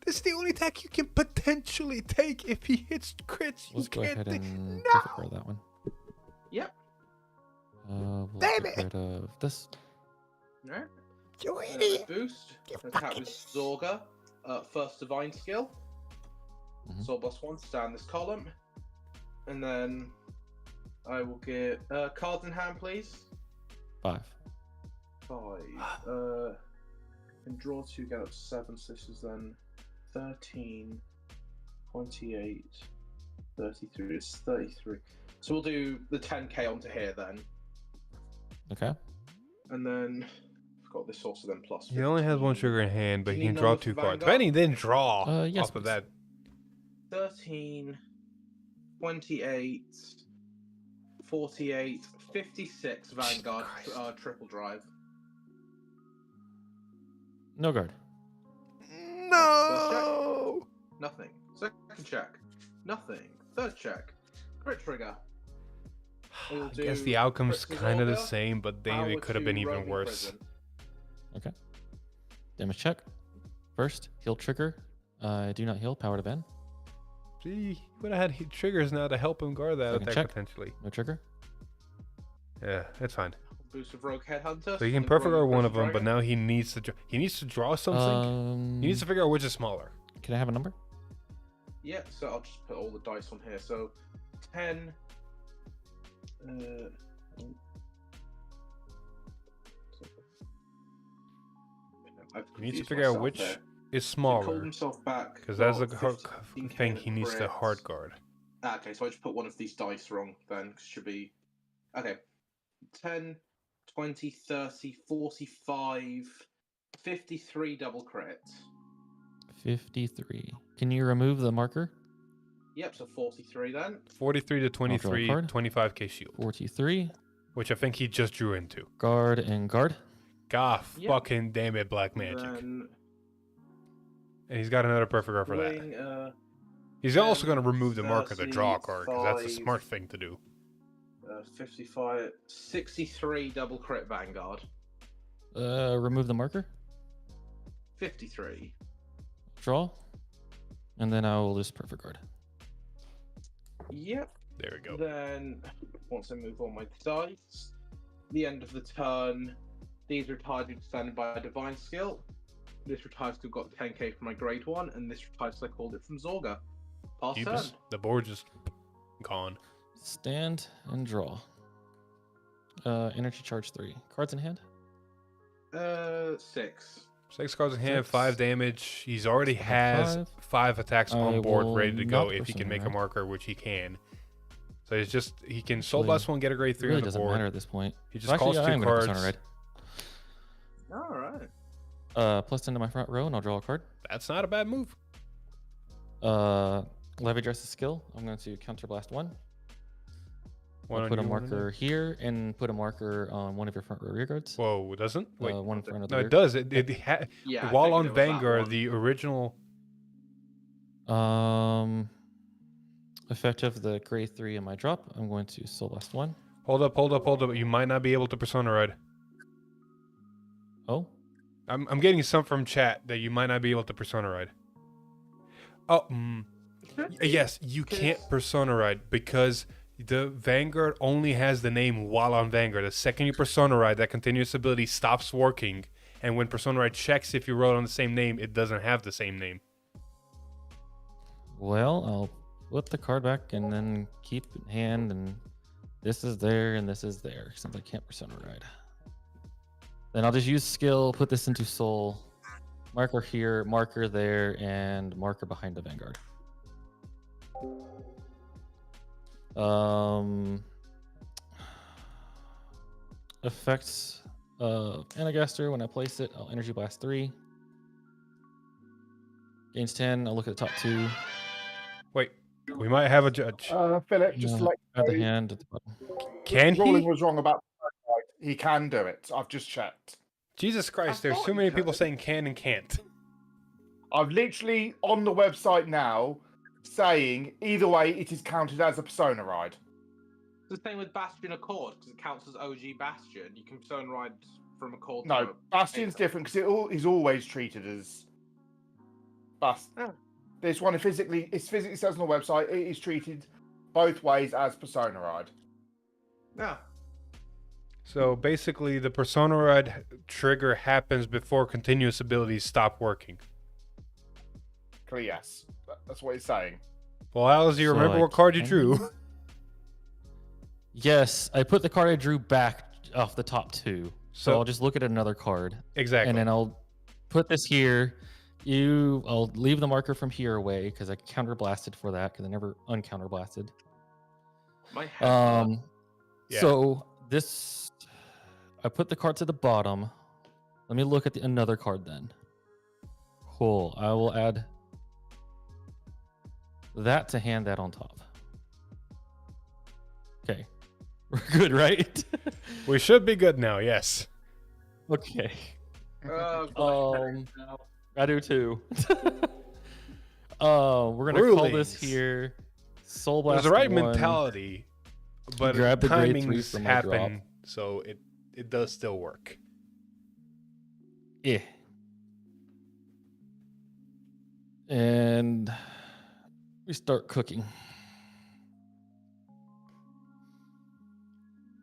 This is the only attack you can potentially take if he hits crits. Let's go you ahead can't and No! perfect guard that one. Yep. We'll Damn get it! rid of this. Alright. You Boost. Attack with Zorga. First Divine Skill. Mhm. Sword plus 1 to down this column. And then I will get cards in hand, please. 5. 5. And draw 2, get up to 7. So this is then 13, 28, 33. It's 33. So we'll do the 10k onto here then. Okay. And then Forgot this also then plus. He only has one 15. sugar in hand, but Do he you can need draw numbers 2 for cards. Vanguard? Benny then draw Yes, off of please. that. 13, 28, 48, 56 Vanguard triple drive. No guard. No. Nothing. Second check. Nothing. Third check. Crit trigger. We'll I guess the outcome's crit kind of the Zorga, same, but damn, power it could have to been even roaming worse. prison. Okay. Damage check. First, heal trigger. I do not heal. Power to Ben. Gee, would have had triggers now to help him guard that Second attack check. potentially. No trigger. Yeah, it's fine. Boost of Rogue Headhunter. So he can and perfect guard Roaming one of Prison them, but Dragon. now he needs to draw something. He needs to figure out which is smaller. Can I have a number? Yeah, so I'll just put all the dice on here. So 10. He needs to figure out which is He smaller, pulled himself back. because that's the got thing 15k he needs to crits. hard guard. Okay, so I just put one of these dice wrong then. 'Cause it should be. Okay. 10, 20, 30, 45, 53 double crit. 53. Can you remove the marker? Yep, so 43 then. 43 to 23, card. 25k shield, 43. which I think he just drew into. Guard and guard. God Yep. fucking damn it, black magic. Then And he's got another perfect guard for that. wing, He's also going to remove the marker to 30, draw a card, because that's a 5. smart thing to do. 55, 63 double crit Vanguard. Remove the marker. 53. Draw. And then I will just perfect guard. Yep. There we go. Then, once I move all my dice, the end of the turn, these retired to descended by a divine skill. This retired still got 10k from my grade 1, and this retired I called it from Zorga. Pass turn. Jeebus, the board just gone. Stand and draw. Energy charge 3. Cards in hand. 6. 6 cards in hand, Six. 5 damage. He's already has 5 attacks I on board, will ready to go not if he can persona make a right. marker, which he can. So it's just, he can soul Actually, blast one, get a grade It 3 really on the doesn't board. matter at this point. He just Well, calls actually, I 2 am gonna cards. persona red. Alright. Plus 10 to my front row, and I'll draw a card. That's not a bad move. Levidras skill. I'm going to counterblast 1. One I'll on put a you, one on marker here and put a marker on one of your front row rear guards. Whoa, it doesn't? Wait. One in front of the No, rear. it does. Yeah, I While figured on it was that Vanguard, one. the original. Effective the grade 3 in my drop. I'm going to soul blast 1. Hold up. You might not be able to persona ride. Oh, I'm getting some from chat that you might not be able to persona ride. Oh, yes, you can't persona ride because the Vanguard only has the name while on Vanguard. The second you persona ride, that continuous ability stops working, and when persona ride checks if you roll on the same name, it doesn't have the same name. well, I'll put the card back and then keep it in hand, and this is there and this is there since I can't persona ride. Then I'll just use skill, put this into soul, marker here, marker there, and marker behind the Vanguard. Effects Anagaster, when I place it, I'll energy blast 3. Gains 10, I'll look at the top 2. Wait, we might have a judge. Philip, just No, like add the hand at the bottom. Can Rolling he? was wrong about he can do it. I've just checked. Jesus Christ, I there's thought too he many people could. saying can and can't. I've literally on the website now saying either way it is counted as a persona ride. It's the same with Bastion Accord because it counts as OG Bastion. You can persona ride from Accord. to No, a- Bastion's different because he's always treated as Bastion. Oh. This one, it physically says on the website, it is treated both ways as persona ride. Yeah. So basically, the persona ride trigger happens before continuous abilities stop working. Clearly, yes. That's what he's saying. Well, Alice, do you So remember I what card you can- drew? Yes, I put the card I drew back off the top 2. So So- I'll just look at another card. Exactly. And then I'll put this here. I'll leave the marker from here away because I counterblasted for that because I never uncounterblasted. My head. Yeah. So this, I put the card to the bottom. Let me look at another card then. Cool. I will add that to hand that on top. Okay. We're good, right? We should be good now, yes. Okay. Oh, I do too. We're gonna call this Rulings. here Soul Blast. There's the right 1. mentality, but Grab the grade 3 timings from my drop. happen, so it does still work. Yeah. And we start cooking.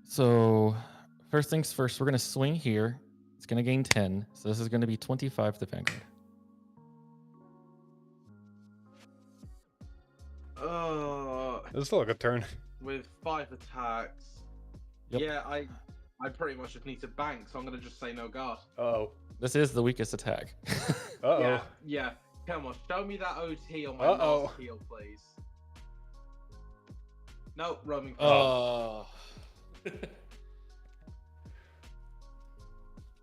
So first things first, we're gonna swing here. It's gonna gain 10. So this is gonna be 25 to Vanguard. It's still a good turn. With 5 attacks. Yep. Yeah, I pretty much just need to bank, so I'm gonna just say no guard. Uh-oh. This is the weakest attack. Uh-oh. Yeah. Come on, show me that OT on my Uh-oh. last heal, please. No, roaming. Oh.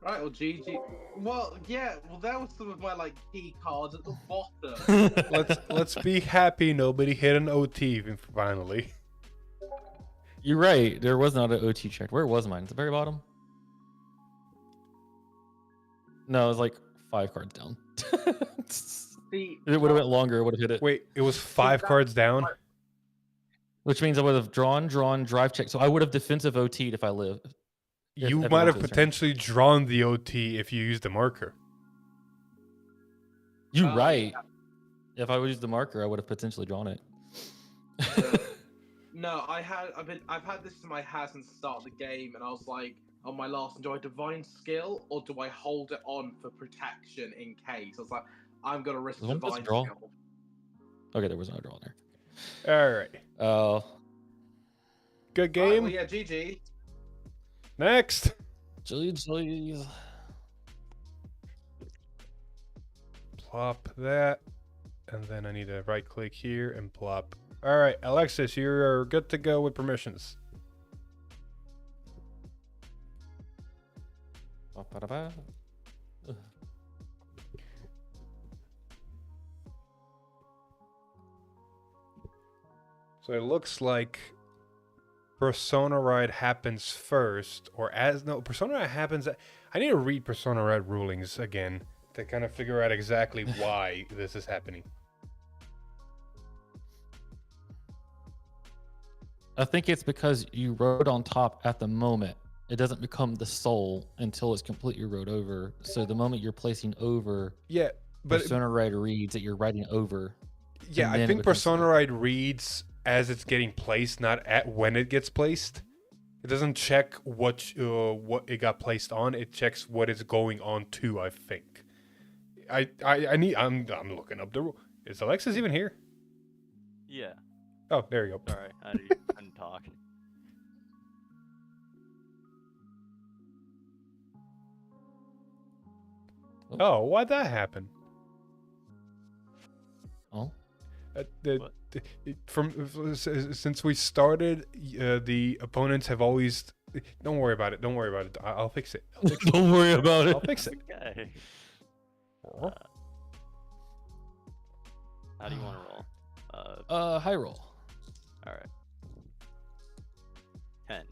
Right, well, GG. Well, yeah, well, that was some of my like key cards at the bottom. Let's be happy nobody hit an OT finally. You're right. There was not an OT check. Where was mine? At the very bottom? No, it was like 5 cards down. See, If it would have went longer, it would have hit it. Wait, it was 5 cards down? Which means I would have drawn, drive check. So I would have defensive OT'd if I lived. You If might everyone have goes turn. potentially drawn the OT if you used the marker. You're Oh, right. If I would use the marker, I would have potentially drawn it. no, I've had this in my head since the start of the game, and I was like, on my last one, do I divine skill or do I hold it on for protection in case? I was like, I'm gonna risk Was one of those divine draw? skill. Okay, there was no draw there. All right. Oh, Good Alright, game. well, yeah, GG. Next. jeez. Plop that. And then I need to right click here and plop. All right, Alexis, you're good to go with permissions. Ba-ba-da-ba. Ugh. So it looks like Persona Ride happens first, or Persona Ride happens. I need to read Persona Ride rulings again to kind of figure out exactly why this is happening. I think it's because you rode on top at the moment. It doesn't become the soul until it's completely rode over. So the moment you're placing over, Yeah, but Persona Ride reads that you're riding over. yeah, and I then it think becomes Persona soul. Ride reads as it's getting placed, not at when it gets placed. It doesn't check what it got placed on. It checks what it's going on to. I think. I'm looking up the rule. Is Alexis even here? Yeah. Oh, there you go. Sorry, I didn't talk. Oh, why'd that happen? Oh, What? Since we started, the opponents have always. Don't worry about it. Don't worry about it. I'll fix it. I'll fix it. don't worry about it. I'll fix it. Okay. Oh. How do you want to roll? High roll. All right. 10.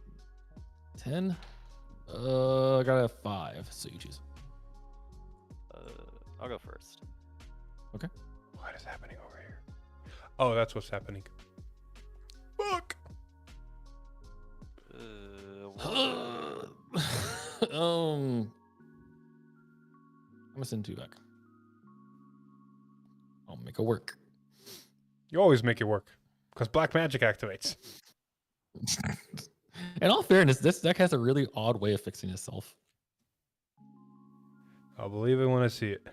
10. I got a 5, so you choose. I'll go first. What is happening over here? Oh, that's what's happening. Fuck. I'm gonna send 2 back. I'll make it work. You always make it work, because black magic activates. In all fairness, this deck has a really odd way of fixing itself. I'll believe it when I see it.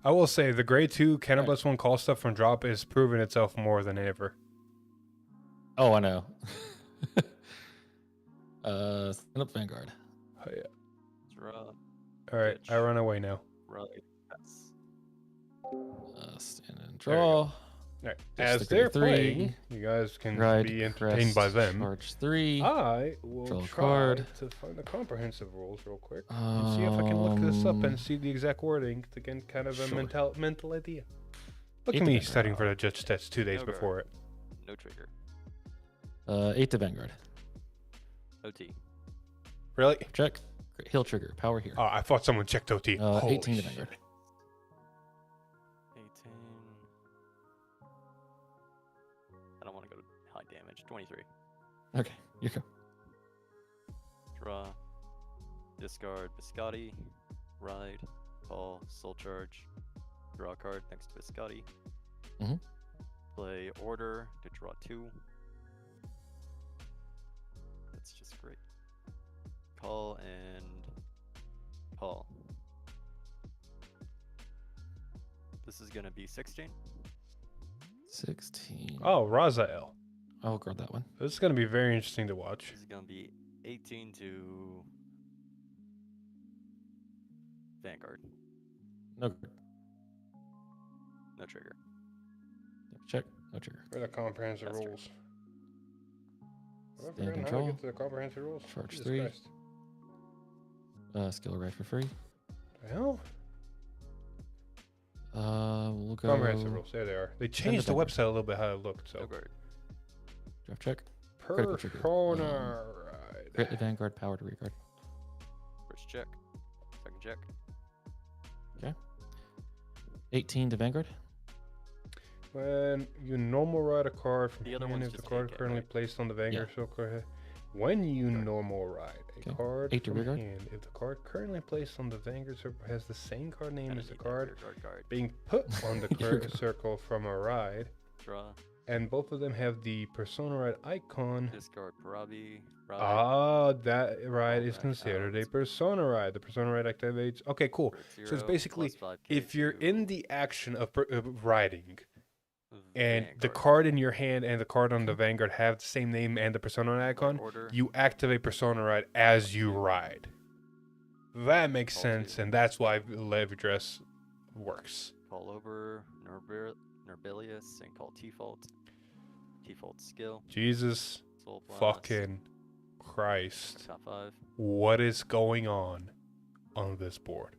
I will say the grade 2 Cannabis 1 call stuff from drop is proving itself more than ever. Oh, I know. Stand up Vanguard. Oh, yeah. Draw. All right, I run away now. Right. That's Stand and There you go. draw. Alright. Just As the they're grade playing, you guys can Ride, be entertained by crest, them. Charge 3. I will Draw a try card. to find the comprehensive rules real quick and see if I can look this up and Um, see the exact wording to get kind of a sure. mental idea. Look Eight at to me Vanguard. studying for the judge test 2 days No before guard. it. No trigger. 8 to Vanguard. OT. Really? Check. Heal trigger. Power here. Oh, I thought someone checked OT. Holy 18 to shit. Vanguard. 18. I don't want to go to high damage. 23. Okay, you go. Draw. Discard Biscotti. Ride. Call. Soul Charge. Draw a card next to Biscotti. Mhm. Play Order to draw 2. That's just great. Call and call. This is gonna be 16. 16. Oh, Razael. I'll guard that one. This is going to be very interesting to watch. This is gonna be 18 to Vanguard. No guard. No trigger. Check. No trigger. For the comprehensive That's true. rules. Stand How to control. get to the comprehensive rules? Charge Jesus 3. Christ. Skill ride for free. The hell? We'll go. Comprehensive rules. There they are. They changed the Vanguard. website a little bit how it looked. So No guard. Draft check. critical trigger. Persona Crit ride. to Vanguard. Power to regard. First check. Second check. 18 to Vanguard. When you normal ride a card from The other hand, one's if the just card AK, currently right? placed on the Vanguard circle card. When you normal ride a Okay. card 8 to from regard. hand, if the card currently placed on the Vanguard circle has the same card name And as the a card rear guard. being put on the Here we card go. circle from a ride, Draw. and both of them have the Persona Ride icon. Discard Parabi. Ride. Ah, that ride is Back considered a out. Persona Ride. The Persona Ride activates. Okay, cool. Crit So it's 0, basically plus 5K if you're to in the action of riding, and the Vanguard. card in your hand and the card on the Vanguard have the same name and the Persona Ride icon, Order. you activate Persona Ride as you ride. That makes Call sense, two. and that's why Levidras works. Call over Nerbilius and call T-Fault. T-Fault skill. Jesus Soul Blast. fucking Christ. Top 5. What is going on this board?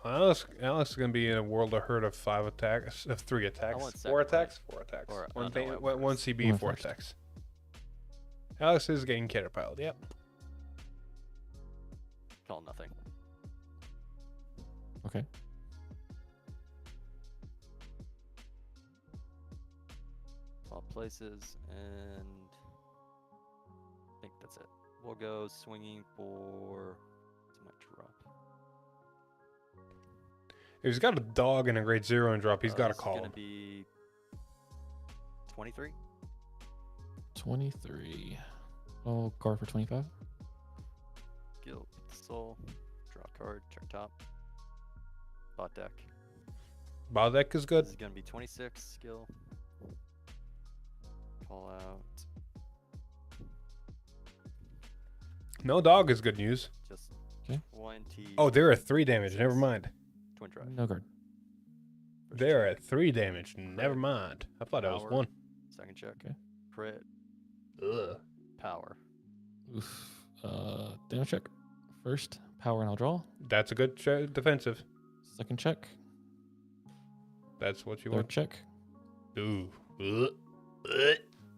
Alex is gonna be in a world of hurt of 5 attacks, of 3 attacks, want 4 attacks, sacrifice. 4 attacks, Or, one, no, thing, it one works. CB, One 4 first. attacks. Alex is getting caterpilled. Yep. Call nothing. Okay. Swap places, and I think that's it. We'll go swinging for my drop. If he's got a dog and a grade 0 and drop, he's got to This is call gonna him. be 23. 23. Oh, guard for 25. Guild Soul. Draw a card. Turn top. Bot deck. Baldek is This good. is gonna be 26 skill. Call out. No dog is good news. Just Okay. 20. Oh, they're at 3 damage. Never mind. Twin drive. No guard. First They're check. at 3 damage. Never mind. I thought it was Power. 1. Second check. Okay. Crit. Ugh. Power. Oof. Damage check. First, power and I'll draw. That's a good defensive. Second check. That's what you Third want. check. Ooh.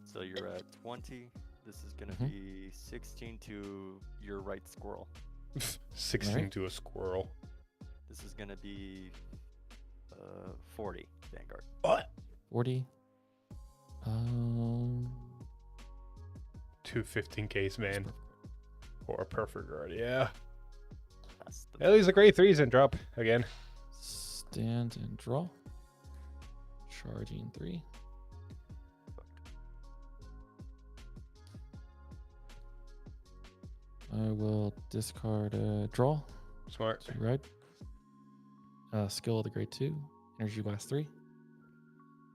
So you're at 20. This is gonna Mhm. be 16 to your right squirrel. 16 Alright. to a squirrel. This is gonna be 40 Vanguard. What? 40. 2 15Ks, man. Or a perfect guard. Yeah. That's the At least the grade 3s and drop again. Stand and draw. Charging 3. I will discard a draw. Smart. So ride. Skill of the grade 2. Energy blast 3.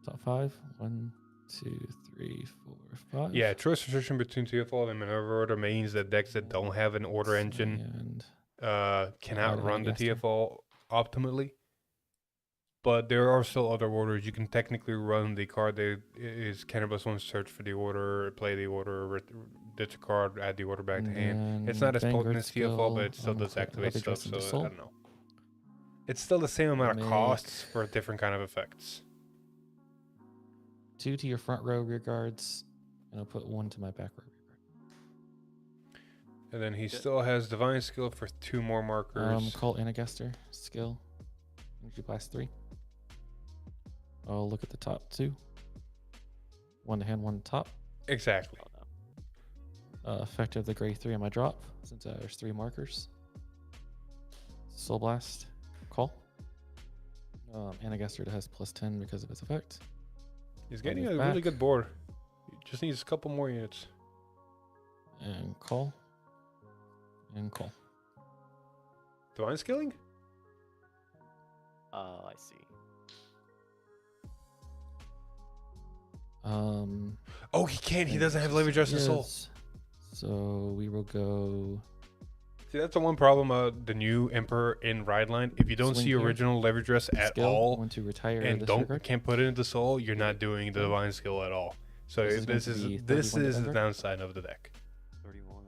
Top 5. 1, 2, 3, 4, 5. Yeah, choice restriction between two of them in maneuver order means that decks that don't have an order engine cannot run the Gaster. TFL optimally. But there are still other orders. You can technically run the card that is Cannabis 1, search for the order, play the order, ditch a card, add the order back to hand. It's not as potent as TFL, but it still does activate stuff, so I don't know. It's still the same amount of costs for different kind of effects. 2 to your front row rear guards, and I'll put 1 to my back row rear guard. And then he still has Divine Skill for 2 more markers. Call Anagaster, skill, Energy Blast 3. I'll look at the top 2. 1 to hand, 1 to top. Exactly. Effective the gray 3 on my drop, since there's 3 markers. Soul Blast, call. Anagaster has +10 because of its effect. He's getting a really good board. He just needs a couple more units. And call. And call. Divine Skilling? I see. Oh, he can't. He doesn't have Levidras and Soul. So we will go. See, that's the one problem the new Emperor in Ride Line. If you don't Swing see here. original Levidras at Skill, all, want to retire and can't put it into Soul, you're not doing the Divine Skill at all. So this is the downside of the deck. 31.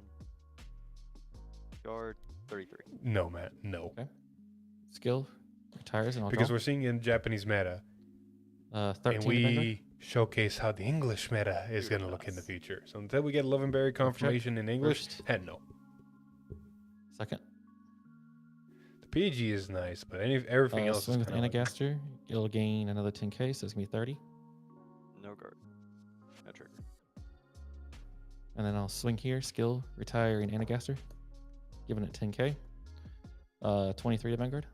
Guard 33. No, man, no. Okay. Skill retires and I'll Because draw. we're seeing in Japanese meta, 13 and we showcase how the English meta is going to look in the future. So until we get Love and Berry confirmation in English, First. heck no. Second. The PG is nice, but everything else Swing is with kinda like- Anagaster. You'll gain another 10k, so it's going to be 30. No guard. No trigger. And then I'll swing here, skill, retire in Anagaster. Giving it 10k. 23 to Vanguard.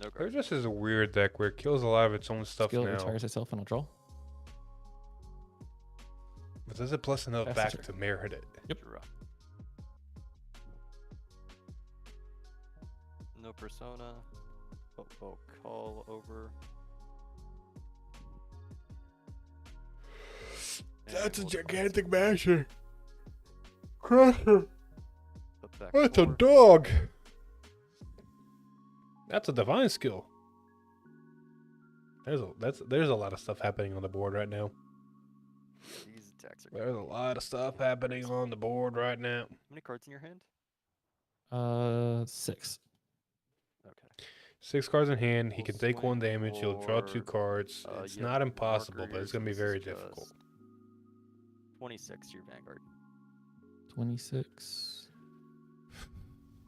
No There guard. just is a weird deck where it kills a lot of its own stuff Skill now. retires itself and I'll draw. But does it plus enough That's back the turn. to merit it? Yep. Draw. No persona. Oh, call over. And we'll deposit. masher. Crusher. Put back That's a 4. dog. That's a divine skill. There's a lot of stuff happening on the board right now. These attacks are. There's a lot of stuff happening on the board right now. How many cards in your hand? 6. Okay. 6 cards in hand. He We'll can take swing 1 damage. He'll draw 2 for, cards. It's you have not impossible, marker but here, it's gonna so be this very is difficult. just 26 to your Vanguard. 26.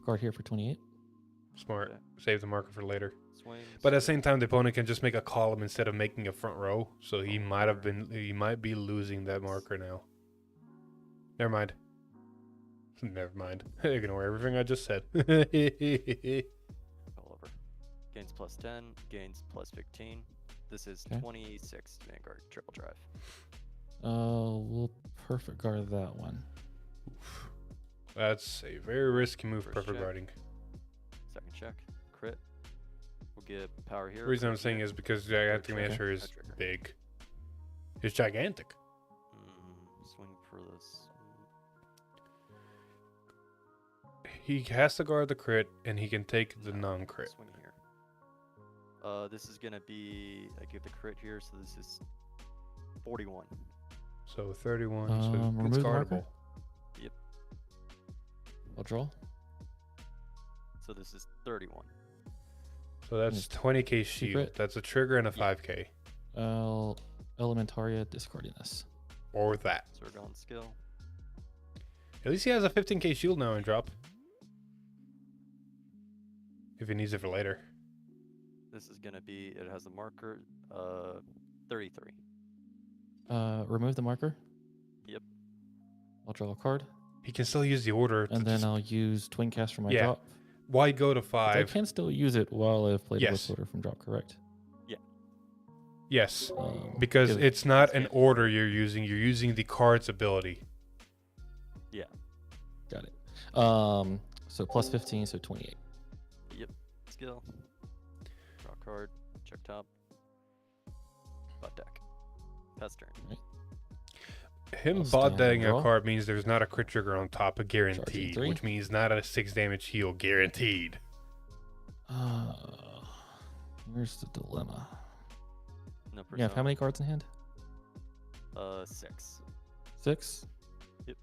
Guard here for 28. Smart. Okay. Save the marker for later. Swings. But at the same time, the opponent can just make a column instead of making a front row. So he might be losing that marker now. Never mind. Never mind. Ignore everything I just said. All over. Gains +10. Gains +15. This is Okay. 26 Vanguard. Triple drive. We'll perfect guard that one. That's a very risky move, First perfect check. guarding. Second check. Crit. We'll get power here. The reason I'm crit saying here. is because Gigantic trigger. Masher is No trigger. big. It's gigantic. Swing for this. He has to guard the crit, and he can take the No, non-crit. Swing here. This is gonna be. I give the crit here, so this is 41. So 31. So Remove it's the marker. guardable. Yep. I'll draw. So this is 31. So that's 20k shield. Secret. That's a trigger and a Yeah. 5k. Elementaria discarding this. Or that. Zorga on skill. At least he has a 15k shield now in drop. If he needs it for later. This is gonna be. It has a marker. 33. Remove the marker. Yep. I'll draw a card. He can still use the order. And to then just- I'll use Twin Cast for my Yeah. drop. why go to But I 5? can still use it while I've played Yes. a order from drop, correct? Yes. Um, Because give it- it's not an order you're using the card's ability. Got it. So plus 15, so 28. Skill. Draw card. Check top. Butt deck. Pass turn. Him I'll stand and bot-dading a draw. card means there's not a crit trigger on top, a guaranteed, 3. which means not a 6 damage heal guaranteed. Here's the dilemma. No You have how many cards in hand? 6. 6. Yep.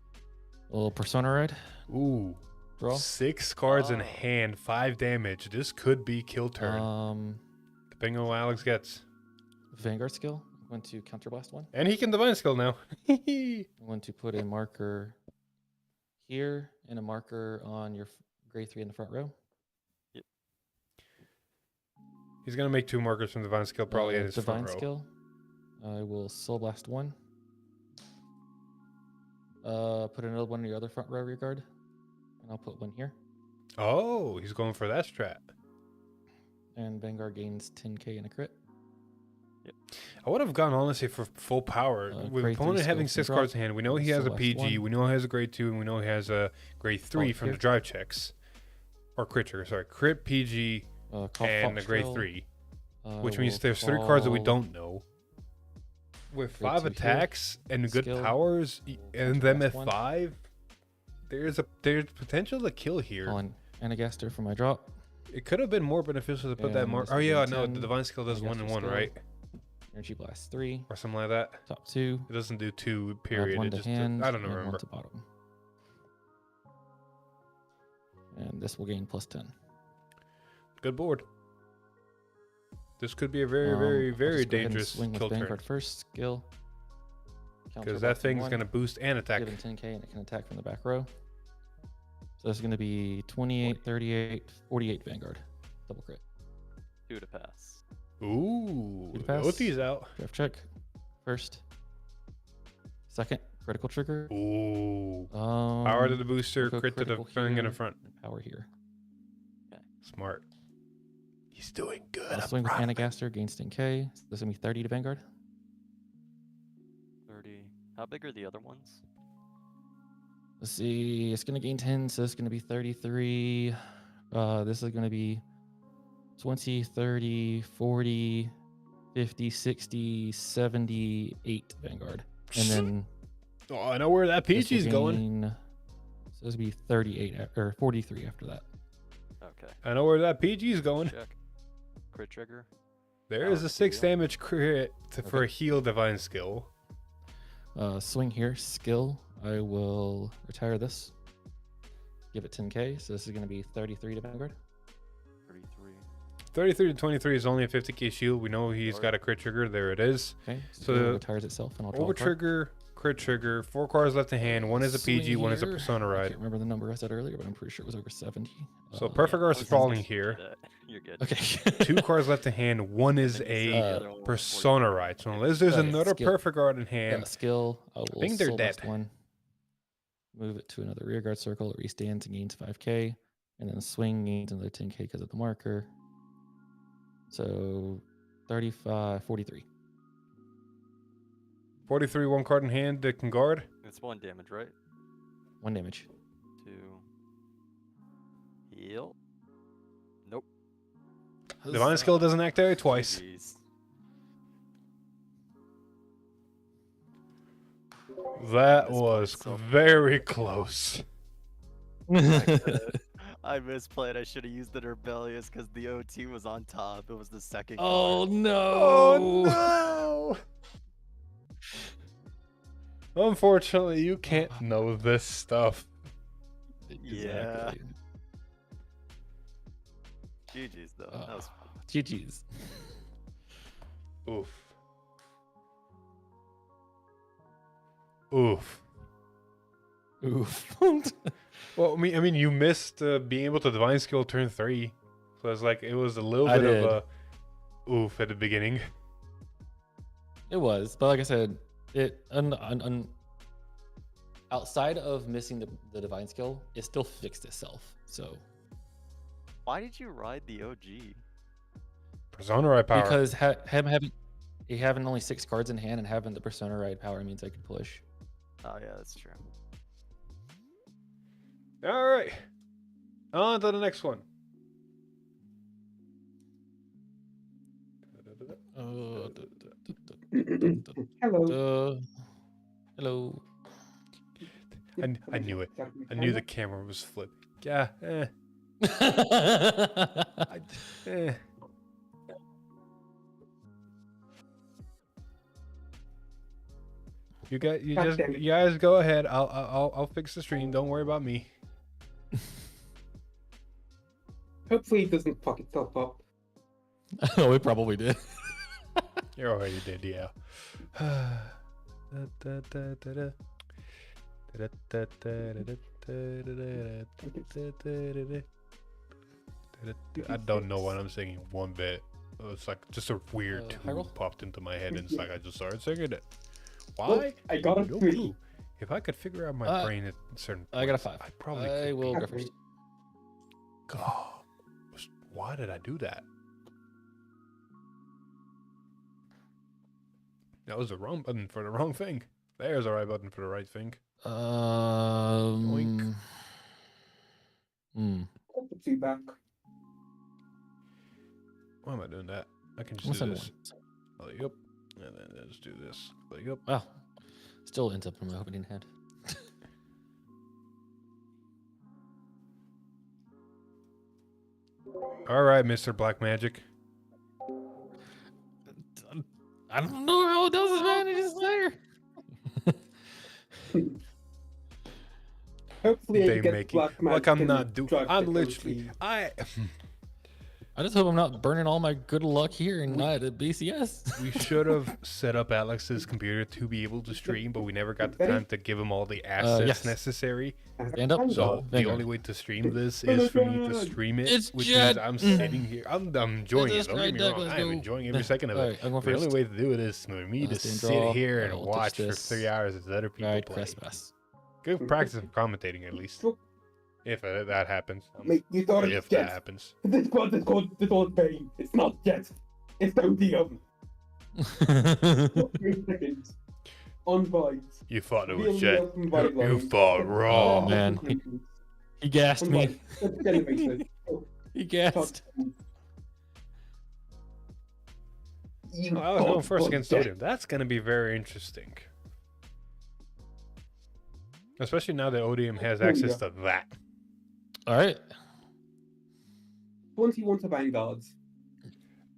A little persona ride. Ooh. Draw. 6 cards in Oh. hand, 5 damage. This could be kill turn. Depending on what Alex gets. Vanguard skill. I'm going to counterblast 1. And he can divine skill now. I'm going to put a marker here and a marker on your gray 3 in the front row. He's gonna make 2 markers from divine skill probably in his divine front row. skill. I will soul blast 1. Put another one in your other front row rear guard, and I'll put one here. Oh, he's going for that strat. And Vanguard gains 10k in a crit. I would have gone honestly for full power. With grade opponent 3 having skill 6 from cards drop. in hand, we know he has a Select PG, 1. we know he has a grade 2, and we know he has a grade 3 Fault from the here. drive checks. Or crit trigger, sorry. Crit, PG, Call and a Fox grade Trail. 3. I Which means will there's 3 cards that we call- don't know. With Grade 5 2 here. attacks and good Skill. powers, and Counterblast them at 1. 5, there's potential to kill here. Calling Anagaster for my drop. It could have been more beneficial to put that And mark. this Oh is yeah, a no, 10, the divine skill does 1 and Anagaster 1, skill. right? Energy blast 3. Or something like that. Top 2. It doesn't do 2 I have period. 1 It to just hand. I don't and remember. 1 to bottom. And this will gain plus 10. Good board. This could be a very, I'll very, just very go ahead and dangerous swing with kill turn. Vanguard first skill. Because that thing's going gonna boost and attack. Give him 10k and it can attack from the back row. So it's going to be 28, 38, 48 Vanguard. Double crit. 2 to pass. Ooh, Good pass. OT's out. Draft check. First. Second. Critical trigger. Ooh, power to the booster, we'll go crit to the critical thing in the here, front. and power here. Smart. He's doing good. I'll I'm swing with proud of him. Anagaster, gains 10k. So this is going to be 30 to Vanguard. 30. How big are the other ones? Let's see. It's going to gain 10, so it's going to be 33. This is going to be 20, 30, 40, 50, 60, 78 Vanguard. And then Oh, I know where that this will PG's going. gain- So this will be 38 or 43 after that. Okay. I know where that PG's going. Check. Crit trigger. There Power is a to 6 heal. damage crit for a Okay. heal divine skill. Swing here, skill. I will retire this. Give it 10k. So this is going to be 33 to Vanguard. 33. 33 to 23 is only a 50k shield. We know he's got a crit trigger. There it is. Okay. So So the it retires itself, and I'll draw Over a card. trigger, crit trigger, 4 cards left in hand. One is a PG, Swing one is a here. persona I ride. can't remember the number I said earlier, but I'm pretty sure it was over 70. So Uh, perfect Yeah, guard's I was falling just here. gonna say that. You're good. Okay. 2 cards left in hand. One is And then you a said the other one was persona 43. ride. So unless there's Okay, another skill. perfect guard in hand, Skill. I will think they're soul blast dead. 1. Move it to another rearguard circle. It restands and gains 5k. And then swing gains another 10k because of the marker. So 35, 43. 43, 1 card in hand that can guard. It's 1 damage, right? 1 damage. 2. Heal. Nope. Divine skill doesn't activate twice. Jeez. That Misplayed was so very close. I misplayed. I should have used the Rebellious because the OT was on top. It was the second Oh card. no! Oh no! Unfortunately, you can't know this stuff. Yeah. GG's though. That was fun. GG's. Oof. Oof. Oof. Well, I mean, you missed being able to divine skill turn 3, so it's like it was a little I bit did. of a oof at the beginning. It was, but like I said, it outside of missing the divine skill, it still fixed itself. So Why did you ride the OG? Persona Ride power. because having only 6 cards in hand and having the persona ride power means I could push. Oh yeah, that's true. All right, on to the next one. Hello. Hello. I knew it. I knew the camera was flipped. Yeah. Eh. You guys go ahead. I'll fix the stream. Don't worry about me. Hopefully it doesn't fuck itself up. Oh, it probably did. You already did, yeah. I don't know what I'm singing one bit. It's like just a weird tune popped into my head, and it's like I just started singing it. Why? Well, I got a No 3. clue. If I could figure out my brain at certain points, I got a 5. I probably I could will be. go first. God, why did I do that? That was the wrong button for the wrong thing. There's the right button for the right thing. Oink. Put the 2 back. Why am I doing that? I can just What's do that this. Belly up. And then let's do this. Belly up. Wow. Still ends up in my opening head. All right, Mr. Black Magic. I don't know how it does it, man. It is there. Hopefully They you get make it black magic like I'm and not doing. drive I'm the literally. coach. I just hope I'm not burning all my good luck here and not at BCS. We should have set up Alex's computer to be able to stream, but we never got the time to give him all the assets yes. necessary. Stand up. So the Vanguard. only way to stream this is for me to stream it, It's which jet. means I'm sitting here. I'm enjoying it. Don't get me Deck, wrong. let's I'm go. enjoying every second of All it. right, I'm going The only first. way to do it is for me to Stand sit draw. here I and will watch touch for this. 3 hours as other people Right, play. press pass. Good practice of commentating, at least. If that happens. Mate, you thought it If was that Jet. happens. This squad is called Bane. It's not Jet. It's Odium. 3 seconds. On vibes. You thought it The was only Jet. open vibe You line. thought wrong. Oh, man. He gassed On me. vibes. That's elevated. Oh, He gassed. you I was going thought first was against Jet. Odium. That's going to be very interesting. Especially now that Odium has access to that. All right. 21 to Vanguards.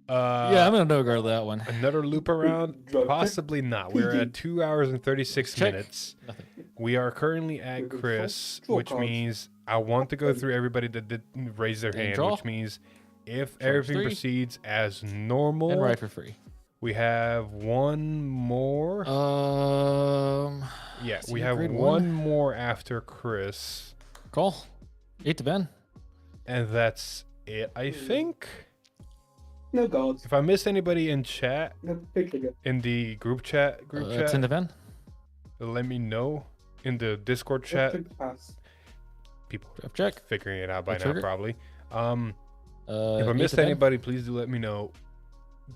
Yeah, I'm going to no-guard that one. Another loop around? Drop check. Possibly not. We're at 2 hours and 36 Check. minutes. Nothing. We are currently at Chris, Draw which cards. means I want to go through everybody that did raise their And hand, draw. which means if Charge everything 3. proceeds as normal, And ride for free. we have one more. Yeah, is we he a have grade one one? more after Chris, Call. 8 to Ben. and that's it, I think. No guards. If I missed anybody in chat, No big trigger. in the group chat, 10 to Ben. let me know. In the Discord chat, Trigger pass. people Draft check. figuring it out by now, Trigger. probably. If I 8 missed to Ben. anybody, please do let me know.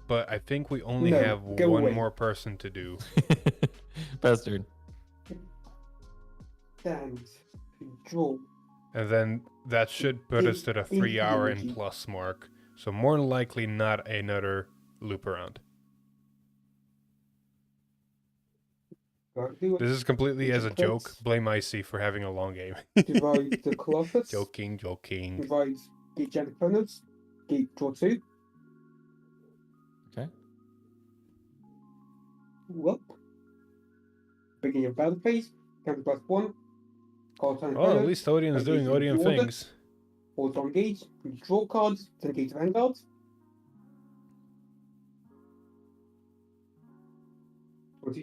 But I think we only No, have go one away. more person to do. Bastard. Stand. Draw. And then that should put us to the 3 hour and plus mark. So more than likely not another loop around. This is completely as a joke. Blame Icy for having a long game. Divide the Colossus. joking. Divide gate gen opponents. Gate draw 2. Okay. Whoop. Beginning of battle phase. Counter plus 1. Call turn Well, at opponent. least Odium is doing Odium things. Also engage. Draw cards. Then engage Vanguard.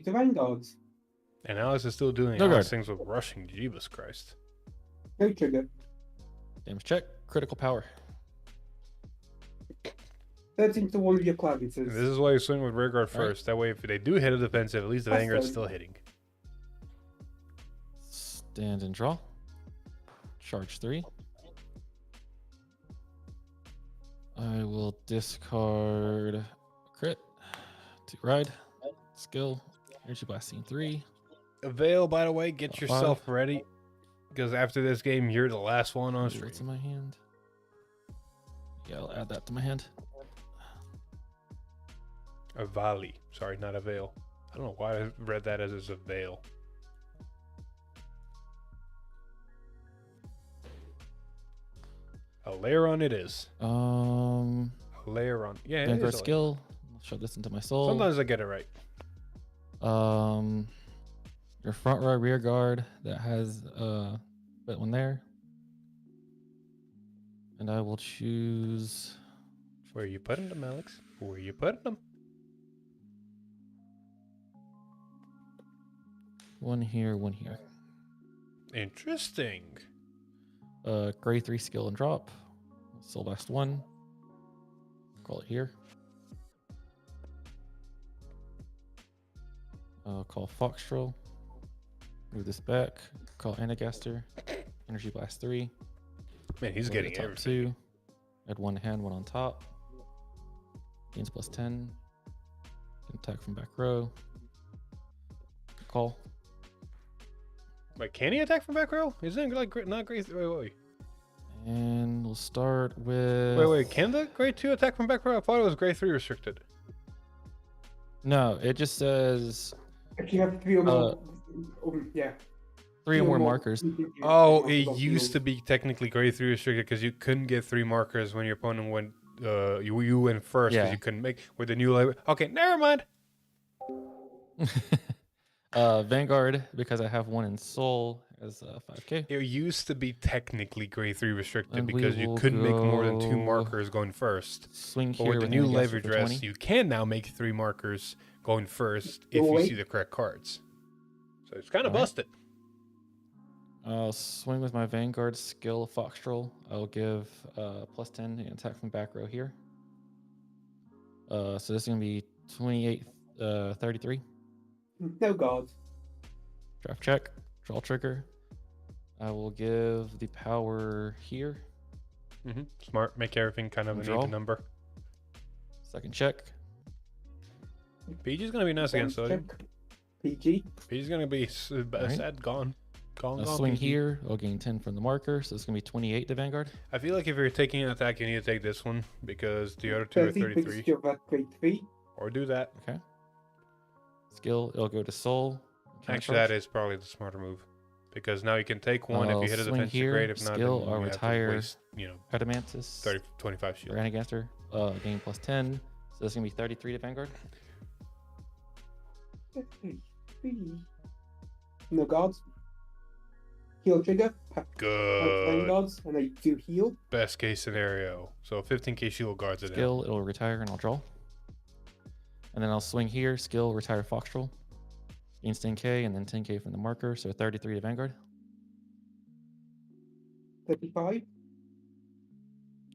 To Vanguards. And Alex is still doing No all guard. these things with rushing. Jesus Christ. No trigger. Damage check. Critical power. 13 to 1 of your And clavices. this is why you swing with rear guard first. That way, if they do hit a defensive, at least the That's Vanguard's fine. still hitting. Stand and draw. Charge 3. I will discard crit to ride. Skill. Energy blasting 3. Avail, by the way, get Five. yourself ready. Because after this game, you're the last one on Ooh, stream. what's in my hand? Yeah, I'll add that to my hand. Avali. Sorry, not Avail. I don't know why I read that as a veil. Layeron it is. Layeron. Yeah, it Vanguard is a skill. I'll shove this into my soul. Sometimes I get it right. Your front row rear guard that has that one there. And I will choose Where are you putting them, Alex? Where are you putting them? one here, one here. Interesting. Grade 3 skill and drop. Soul Blast 1. Call it here. Call Foxtrol. Move this back. Call Anagaster. Energy Blast 3. Man, he's Go to getting the top everything. 2. Add one hand, one on top. Gains plus 10. Can attack from back row. Call. Wait, can he attack from back row? Isn't it like not grade 3? Wait. And we'll start with. Wait. Can the grade 2 attack from back row? I thought it was grade 3 restricted. No, it just says If you have 3 or more, yeah. 3 or more markers. Oh, it used to be technically grade 3 restricted because you couldn't get 3 markers when your opponent went. You went first because Yeah. you couldn't make with the new label. Okay, never mind. Vanguard, because I have one in soul, as 5k. It used to be technically grade 3 restricted And we because you will couldn't make more than 2 go- markers going first. Swing But here with the new Anagaster for Levidras, 20. you can now make 3 markers going first if Oh, you wait. see the correct cards. So it's kind of Alright. busted. I'll swing with my Vanguard skill Foxtrol. I'll give plus 10 and attack from back row here. So this is going to be 28, 33. No guards. Draft check. Draw trigger. I will give the power here. Smart. Make everything kind of an Draw. even number. Second check. PG's gonna be nice against Odium. Check. PG. PG's gonna be Alright. sad, gone. I'll Gone, swing PG. here. I'll gain 10 from the marker. So it's going to be 28 to Vanguard. I feel like if you're taking an attack, you need to take this one because the other 2 are 30 33. because you're at grade 3. Or do that. Okay. Skill. It'll go to soul. Actually, that is probably the smarter move because now you can take one if I'll you hit a swing defensive here, grade. If not, skill, then I'll you have to retire. waste, Adamantis. 30, 25 Or shield. Anagaster. Gain plus 10. So that's going to be 33 to Vanguard. 3. No guards. Heal trigger. Good. Vanguards, and I do heal. Best case scenario. So 15k shield guards it out. Skill, it'll retire and I'll draw. And then I'll swing here, skill, retire Foxtrol. Gains 10k and then 10k from the marker, so 33 to Vanguard. 35.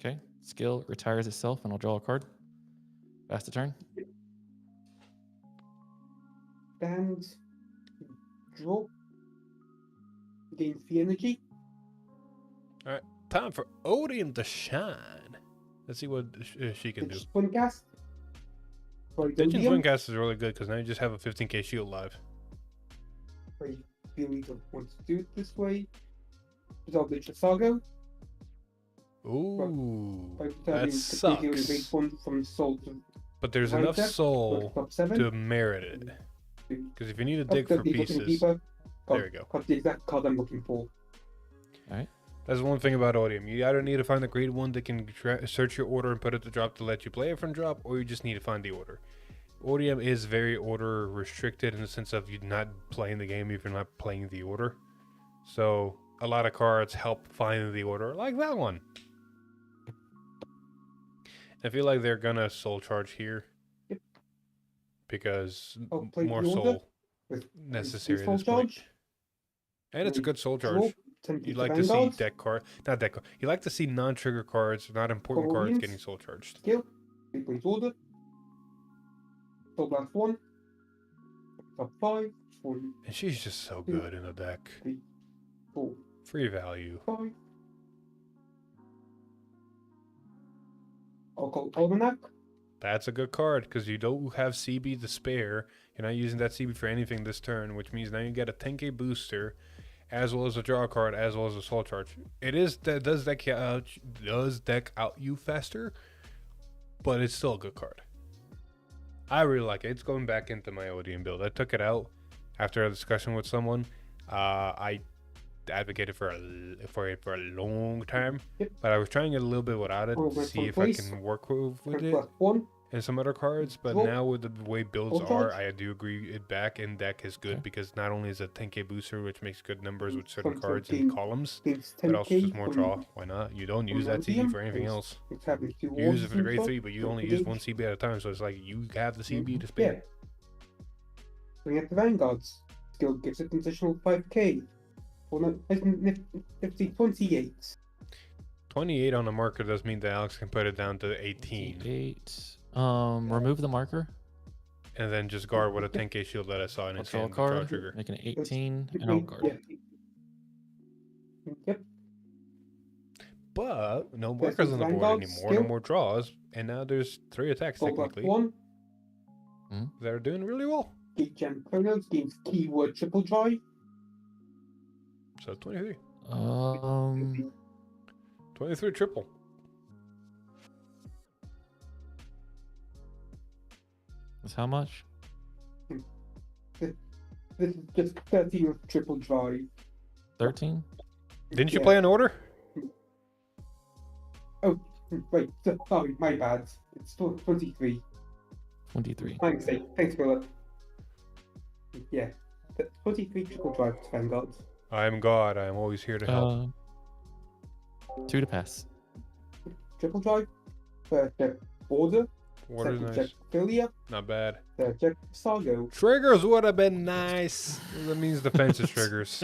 Okay. Skill retires itself and I'll draw a card. Pass the turn. And draw. Gain 3 energy. Time for Odium to shine. Let's see what she can do. Twin cast. Tension Twin Cast is really good because now you just have a 15k shield live. I feel you don't want to do it this way. Resolve the Zorga. Ooh, By that returning completely sucks. base 1 from soul to But there's right enough there, soul top 7. to merit it. Because if you need to Cut dig the for deeper to the pieces, deeper. there we go. Got the exact card I'm looking for. That's one thing about Odium. You either need to find the grade 1 that can search your order and put it to drop to let you play it from drop, or you just need to find the order. Odium is very order restricted in the sense of you not playing the game if you're not playing the order. So a lot of cards help find the order, like that one. I feel like they're gonna soul charge here. Yep. Because I'll play more the order soul with necessary at soul this point. charge. And it's a good soul Draw, charge. 10 You'd to like to see Vanguard. deck card, not deck card. You like to see non-trigger cards, not important cards Coins. getting soul charged. Skill. 3 points order. Soul blast 1. Top 5. 1, And she's just so good in the deck. 4, Free value. 5. I'll call Almanac. That's a good card because you don't have CB to spare. You're not using that CB for anything this turn, which means now you get a 10k booster, as well as a draw card, as well as a soul charge. It is that does deck out you faster, but it's still a good card. I really like it. It's going back into my Odium build. I took it out after a discussion with someone. I advocated for it for a long time, Yep. but I was trying it a little bit without it Oh, to with see one if I place. can work with it Plus 1. and some other cards. But Draw. now with the way builds Full are, charge. I do agree it back in deck is good Okay. because not only is it 10k booster, which makes good numbers with certain Some cards and 13 columns, Gains but also 10k just more from draw. Why not? You don't use that CB Odium, for anything and else. it's having 2 You use it for the Wardens grade on 3, top, but you don't only use engage. one CB at a time, so it's like you have the CB to spend. Yeah. Bring up the Vanguards. Skill gives it an additional 5k. For nifty 28. 28 on the marker does mean that Alex can put it down to 18, 8. Remove the marker. and then just guard with a 10k shield that I saw in I'll his draw a hand. Draw card. trigger. Make an 18, and I'll guard. Yeah. Yep. But no There's markers on the board Vanguard anymore, no skill. more draws, and now there's 3 attacks Soul Blast technically 1. that are doing really well. Gate Jam Chronos gains keyword triple drive. So 23. 23 triple. That's how much? This is just 13 with triple drive. 13? Didn't you Yeah. play an order? Wait, sorry, my bad. It's 23. 23. My mistake. Thanks, Philip. Yeah. 23 triple drive to Vanguard. I am God. I am always here to help. 2 to pass. Triple drive. First check Order. Order's Second nice. check Philia. Not bad. Third check Sargo. Triggers would have been nice. That means defensive triggers.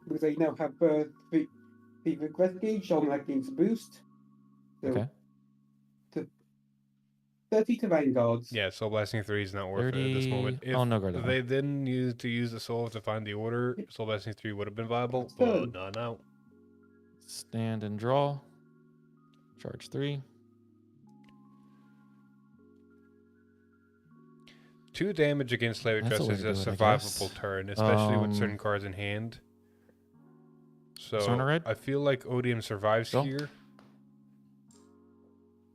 Because they now have 3 request gauge on that game's boost. So, Okay. 30 to Vanguards. Yeah, Soul Blasting 3 is not worth it at this moment. 30. If Oh, no guard. they didn't use the soul to find the order, Soul Blasting 3 would have been viable, So- but not now. Stand and draw. Charge 3. 2 damage against Levidras That's a way is to a do it, I survivable guess. turn, especially with Um, certain cards in hand. So Zorga red? I feel like Odium survives Go. here.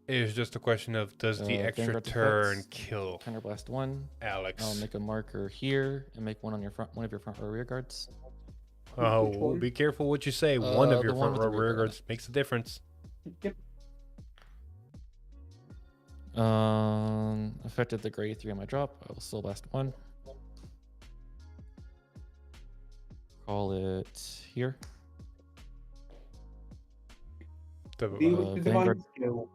It's just a question of does the extra Vanguard turn defense. kill Counterblast 1. Alex? I'll make a marker here and make one on your one of your front row rear guards. Oh, Which one? be careful what you say. One of the your one front with row the rear rear guard. guards makes a difference. Yep. Affected the grade 3 on my drop. I will Soul Blast 1. Call it here. The, Deal with the divine Vanguard. skill.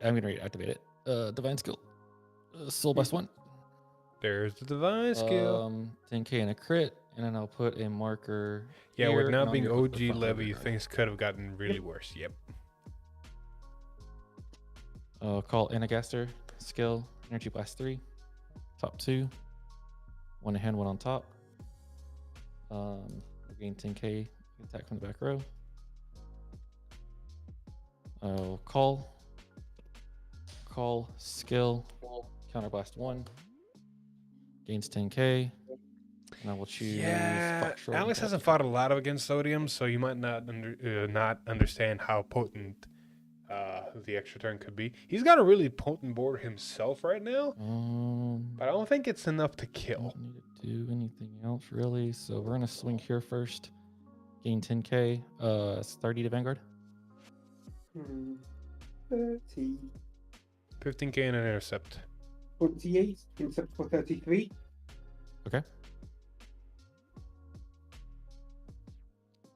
I'm gonna reactivate it. Divine skill. Soul Blast 1. there's the divine skill. 10k and a crit, and then I'll put a marker. Yeah, here with now and on being your OG front row Levy, rear guard. things could have gotten really worse. Yep. Call Anagaster skill. Energy Blast 3. Top 2. 1 in hand, 1 on top. Gain 10k attack from the back row. Call skill. Counterblast 1. Gains 10k. And I will choose. Yeah, Fox Roll Alex and hasn't Fox fought a lot against Odium, so you might not not understand how potent the extra turn could be. He's got a really potent board himself right now, but I don't think it's enough to kill. Don't need to do anything else really. So we're gonna swing here first. Gain 10k. It's 30 to Vanguard. 30. 15k and an intercept. 28. Intercept for 33. Okay.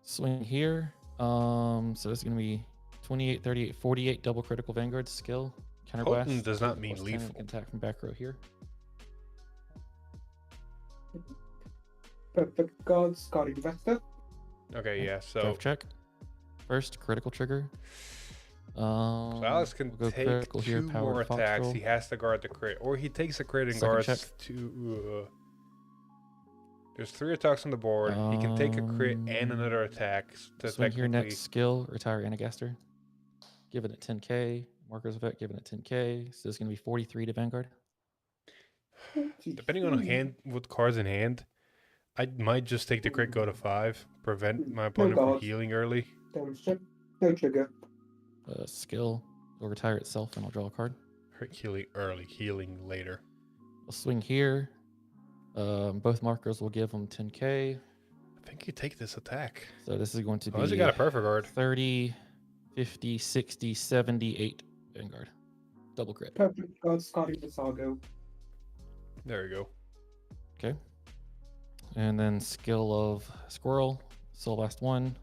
Swing here. So this is gonna be 28, 38, 48 double critical Vanguard skill. Counterblast. Potent does not mean plus 10 and lethal. can attack from back row here. Perfect guards, guarding Vesta. Okay, yeah, so Drive check. First critical trigger. So Alex can we'll go take critical here, 2 powered more Fox attacks. Roll. He has to guard the crit, or he takes a crit and Second guards check. 2. There's 3 attacks on the board. He can take a crit and another attack to Swing here technically. next skill. Retire Anagaster. Give it 10k. Markers effect. Give it 10k. So this is gonna be 43 to Vanguard. Depending on hand with cards in hand, I might just take the crit, go to 5, prevent my opponent from guards. healing early. Damage check. No trigger. Skill will retire itself, and I'll draw a card. Crit healing early, healing later. I'll swing here. Both markers will give them 10k. I think you take this attack. So this is going to be Unless you got a perfect guard. 30, 50, 60, 78 Vanguard. Double crit. Perfect guard starting the Sargo. There you go. Okay. And then skill of Squirrel. Soul Blast 1.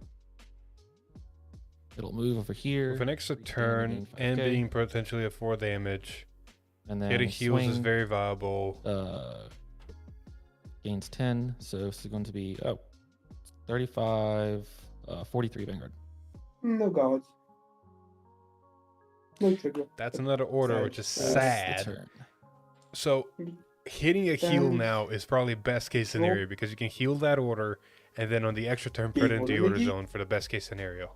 It'll move over here. With an extra gain turn and 5K. being potentially a 4 damage, And then hitting heals is swing, very viable. gains 10. So this is going to be 35, 43 Vanguard. No guards. No trigger. That's another order, Sad. which is That's the That's sad. the turn. So hitting a heal Then- now is probably best case scenario because you can heal that order and then on the extra turn put it into the Heal order energy. zone for the best case scenario.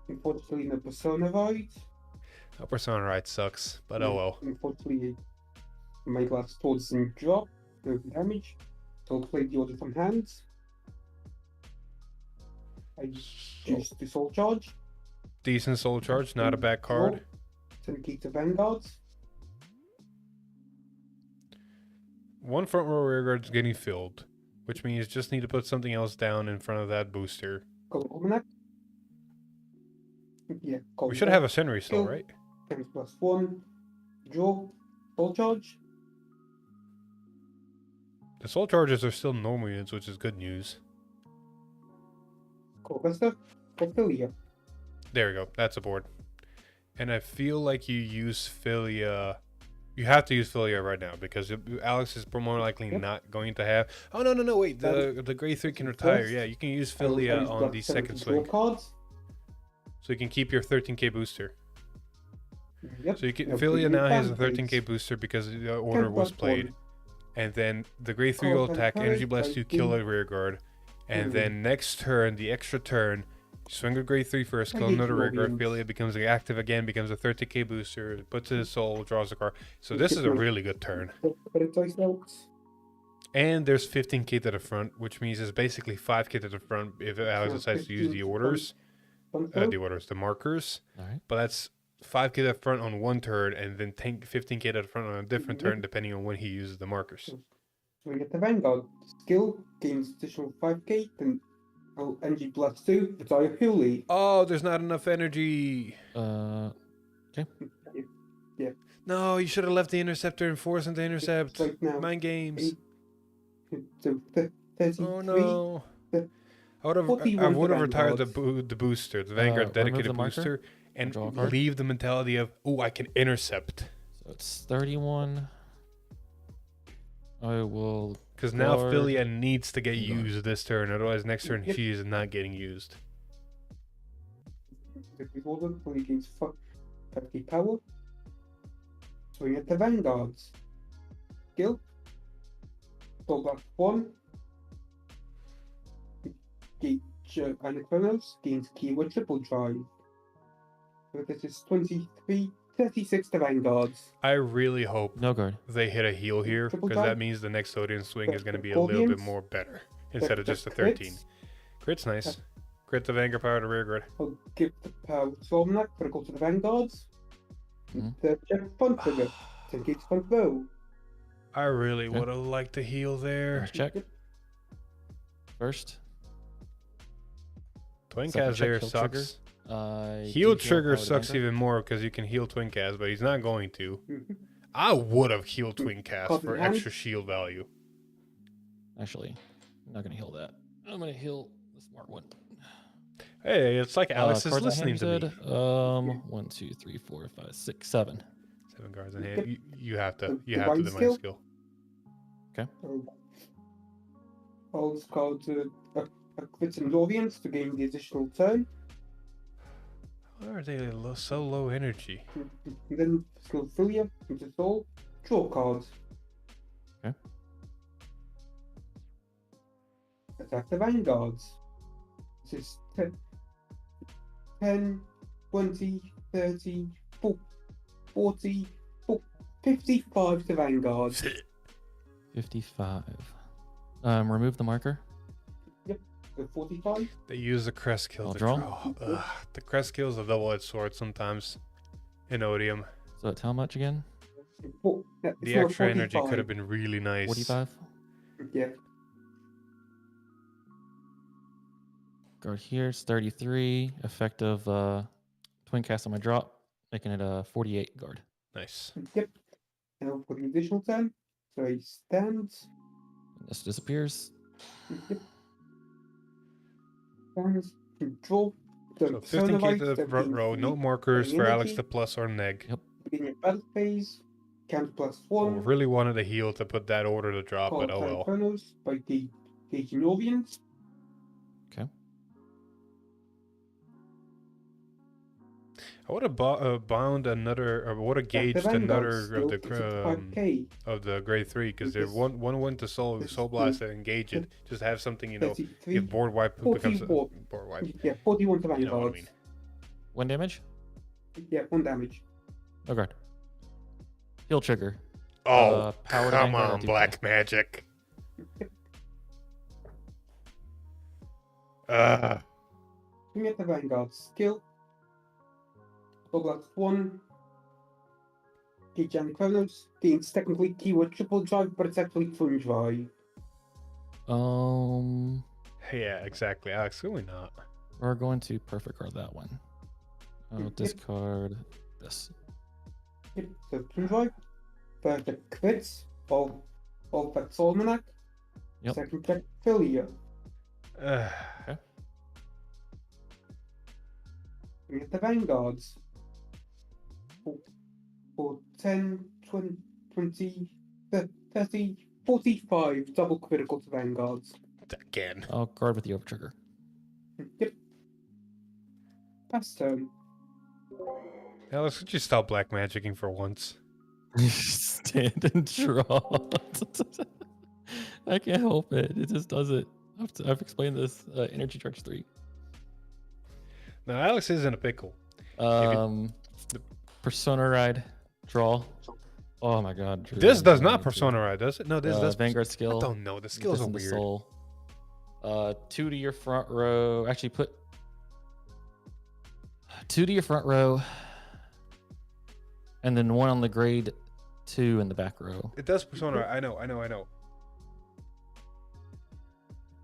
Unfortunately, no persona ride. A persona ride sucks, but oh well. Unfortunately, my last swords didn't drop. No damage. So I'll play the order from hands. I choose the soul charge. Decent soul charge, not a bad card. Send key to Vanguards. One front row rear guard's getting filled, which means just need to put something else down in front of that booster. Call Almanac. Yeah, We should have a Senri still, right? 10 plus 1. Draw. Soul charge. The soul charges are still normal units, which is good news. Call Vesta. Ophelia. There we go. That's a board. And I feel like you use Philia. You have to use Philia right now because Alex is more likely Yep. not going to have. Oh no! Wait, the grade 3 can retire. Yeah, you can use Philia on the second swing, Cards. so you can keep your 13k booster. Yep. So you can Yep, Philia you now can has a place 13k booster because the order was 10+1. played, and then the grade 3 will Call attack Vanguard, Energy Blast 2, kill a rear guard, and then next turn, the extra turn. Swing with grade 3 first, kill I hate another rear guard, Odiums. Philia becomes active again, becomes a 30k booster, puts his soul, draws a card. So this is a really good turn. But it dice out. And there's 15k to the front, which means it's basically 5k to the front if Alex So decides to use the 15 orders, Front the markers. All right. But that's 5k to the front on one turn, and then 15k to the front on a different Yep. turn, depending on when he uses the markers. So we get the Vanguard. Skill gains additional 5k, then Energy Blast 2, retire Huli. Oh, there's not enough energy. Yeah. No, you should have left the interceptor and forced him to intercept. Right now. Mind games. So 33. Oh no. the- I would have 41 retired the Vanguards. the booster, the Vanguard remove dedicated the marker booster, and draw a card. leave the mentality of, oh, I can intercept. So it's 31. I will. Because now Guard. Philia needs to get Guard. used this turn, otherwise next turn Yep. she is not getting used. The order only gains 5k power. Swing at the Vanguards. Skill. Soul Blast 1. Gauge Anachronos gains keyword triple drive. So this is 36 to Vanguards. I really hope No guard. they hit a heal here, Triple because that time? means the next Odium swing is going to be a Triple little bit Odiums? more better, instead of The just a 13. crits, Crit's nice. Crit the Vanguard power to rear guard. I'll give the power to Almanac, but I'll go to the Vanguards. Mhm. The check front trigger. 10 gates front row. I really Okay. would have liked to heal there. First check. First. Twin Second Cast check, there heal trigger. sucks. I Heal do trigger power to sucks Vanguard. even more because you can heal Twin Cast, but he's not going to. Mhm. I would have healed Twin Cast Copy for hand. extra shield value. Actually, I'm not gonna heal that. I'm gonna heal the smart one. Hey, it's like Alex is cards in listening hand, to you me. said? 1, 2, 3, 4, 5, 6, 7. 7 cards in hand. You have to. You The have to divine divine skill? skill. I'll discard a crit and audience to gain the additional turn. Why are they so low energy? And then skill Philia into Soul. Draw cards. Okay. Attack the Vanguards. This is 10, 20, 30, 40, 55 to Vanguards. 55. Remove the marker. So 45. They use the crest kill I'll to draw. draw. Ugh, the crest kill is a double-edged sword sometimes in Odium. So it's how much again? Yeah, The it's now extra energy 45. could have been really nice. 45? Yeah. Guard here. It's 33. Effective twin cast on my drop, making it a 48 guard. Nice. Yep. Now for the additional turn. So he stands. This disappears. Yep. Stands. Draw. So 15k to the Persona front row. No markers for Alex to plus or neg. Yep. Beginning of battle phase. Count plus Oh, 1. really wanted a heal to put that order to drop, but oh well. Infernos by the Odium. Okay. I would have bound another, or would have gauged another of the grade 3, because they're one to soul blast and engage it. Just have something, you know, get board wipe becomes a board wipe. Yeah, 41 to Vanguard. You know what I mean? 1 damage. Yeah, 1 damage. Oh guard. Heal trigger. Oh, power to come Vanguard, I'll on, do black magic. Swing at the Vanguard skill. Blast 1. Gigan Chronos. It's technically keyword triple drive, but it's actually twin drive. Yeah, exactly, Alex. Who we not? We're going to perfect guard that one. I'll Yep. discard this. Yep, so twin drive. First check crits. All effects almanac. Yep. Second check failure. Okay. Swing at the Vanguards. For 10, 20, 30, 45 double critical to Vanguards. Again. I'll guard with the over trigger. Yep. Pass turn. Alex, could you stop black magicking for once? Stand and draw. I can't help it. It just does it. I've explained this. Energy charge 3. Now, Alex is in a pickle. Persona ride. Draw. Oh my god. Drew, This does not persona ride, does it? No, this does. Vanguard skill. I don't know. The skills are Listen to weird. Soul. 2 to your front row. Actually, put 2 to your front row, and then 1 on the grade 2 in the back row. It does persona ride. I know.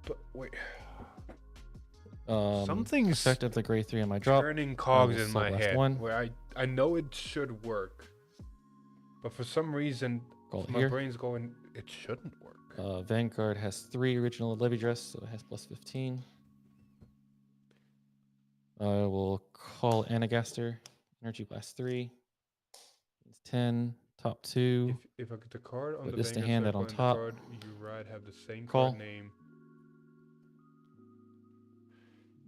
But wait. Something's effective the grade 3 on my drop. turning cogs in Soul my Blast head. 1. Where I know it should work, but for some reason Call it my here. brain's going. It shouldn't work. Vanguard has 3 original Levidras, so it has plus 15. I will call Anagaster. Energy Blast 3. It's 10. Top 2. If I get the card on Put the this to Vanguard hand circle that on and the top. card you ride have the same Call. card name.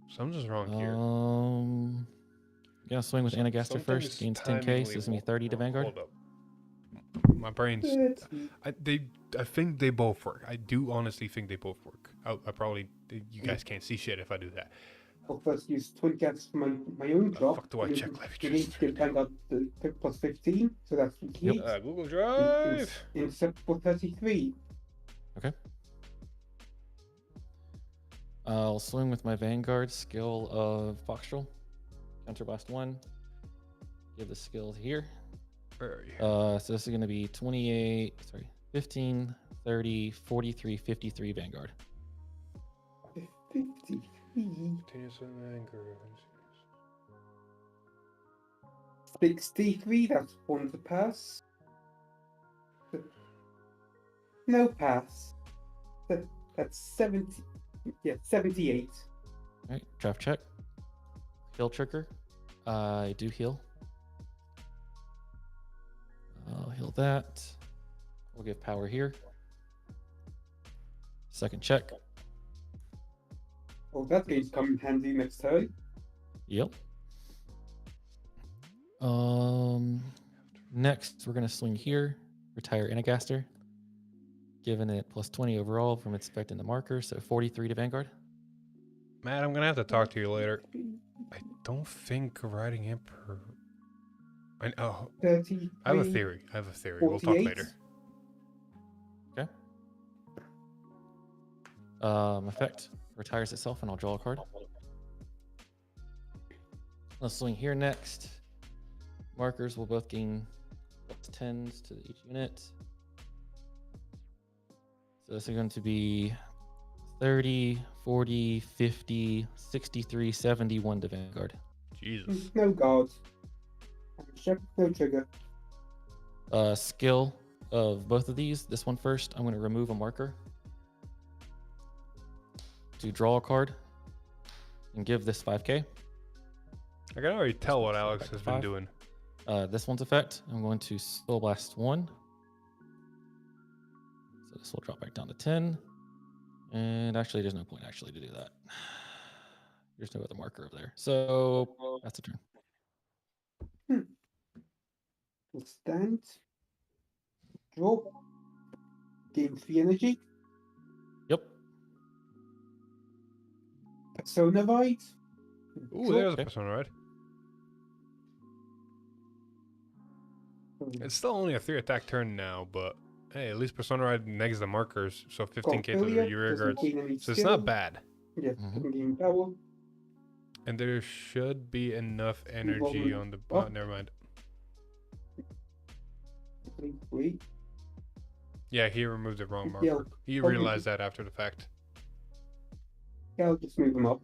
Something's wrong here. Gonna swing with Anagaster Something first. is Gains 10k, so timingly this is gonna be 30 to wrong. Vanguard. Hold up. My brain's. I think they both work. I do honestly think they both work. I probably you guys can't see shit if I do that. I'll first use twin cats for my own The drop. fuck do I check You need to get Vanguard the plus 15, so that's complete. Google Drive. Except for 33. Okay. I'll swing with my Vanguard skill of Foxtrol. Counterblast 1. Give the skill here. Where are you? So this is going to be 15, 30, 43, 53 Vanguard. 53. Continuous anger. 63, that's 1 to pass. No pass. That's 70. Yeah, 78. Alright, draft check. Heal trigger. I do heal. I'll heal that. We'll give power here. Second check. Well, that game's come in handy next turn. Yep. Next, we're gonna swing here. Retire Anagaster. Giving it plus 20 overall from its effect in the marker, so 43 to Vanguard. Matt, I'm gonna have to talk to you later. I don't think riding Emperor. 30. I have a theory. We'll talk 48. later. Okay. Effect retires itself, and I'll draw a card. Let's swing here next. Markers will both gain plus 10s to each unit. So this is going to be 30, 40, 50, 63, 71 to Vanguard. Jesus. No guards. Check, no trigger. Skill of both of these. This one first. I'm going to remove a marker to draw a card and give this 5k. I can already tell what Let's go Alex back to has been 5. doing. This one's effect. I'm going to Soul Blast 1. So this will drop back down to 10. And actually, there's no point actually to do that. There's no other marker over there. So that's a turn. Stand. Draw. Gain 3 energy. Yep. Persona Ride. Ooh, Draw. there's a Okay. persona, right? It's still only a 3 attack turn now, but hey, at least persona ride negs the markers, so 15k to the rear guards. So it's not bad. Yeah, Mhm. doesn't gain power. And there should be enough energy on the. Oh, never mind. Wait. Yeah, he removed the wrong Yeah, marker. He probably- realized that after the fact. Yeah, I'll just move them up.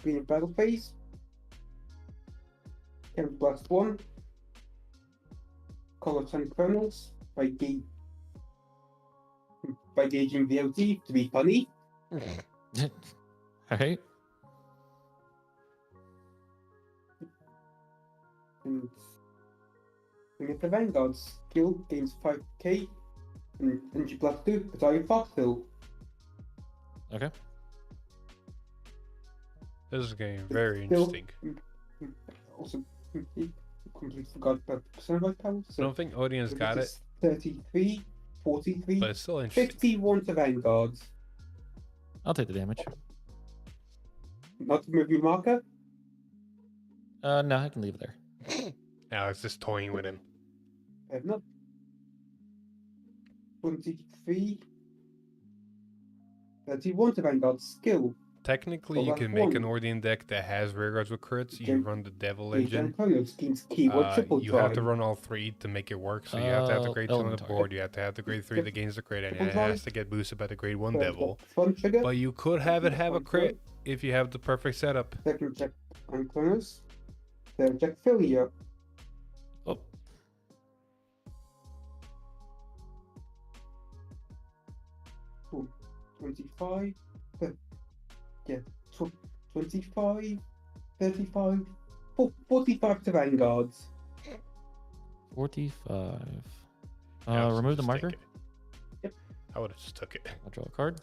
Green battle phase. Can blast 1. Color 10 kernels by gauging VLT to be funny. Alright. And we get the Vanguard skill gains 5k and energy plus 2, but I fast hill. Okay. This is getting very Still- interesting. Also, completely forgot about the persona ride power. I So don't think Odium's got it, 33, 43, but it's still interesting. 51 to Vanguard. I'll take the damage. Not to move your marker. No, I can leave it there. Alex is toying with him. I have not. 23, 31 to Vanguard skill. Technically, Well, you that's can make an one. Odium deck that has rear guards with crits. You Okay. run the Devil Legion Engine. Chronos gains keyword triple You have to drive. run all 3 to make it work. So you have to have the grade 2 on the Elemental. board. You have to have the grade 3 that gains the crit, and Triple it has drive. to get boosted by the grade 1 First Devil. Fun trigger. But you could have it have a Fun crit if you have the perfect setup. Second check on Chronos. Third check failure. Oh, 25. Yeah, 25, 35, 45 to Vanguards. 45. Alex, Remove the just marker. take it. Yep. I would have just took it. I'll draw a card.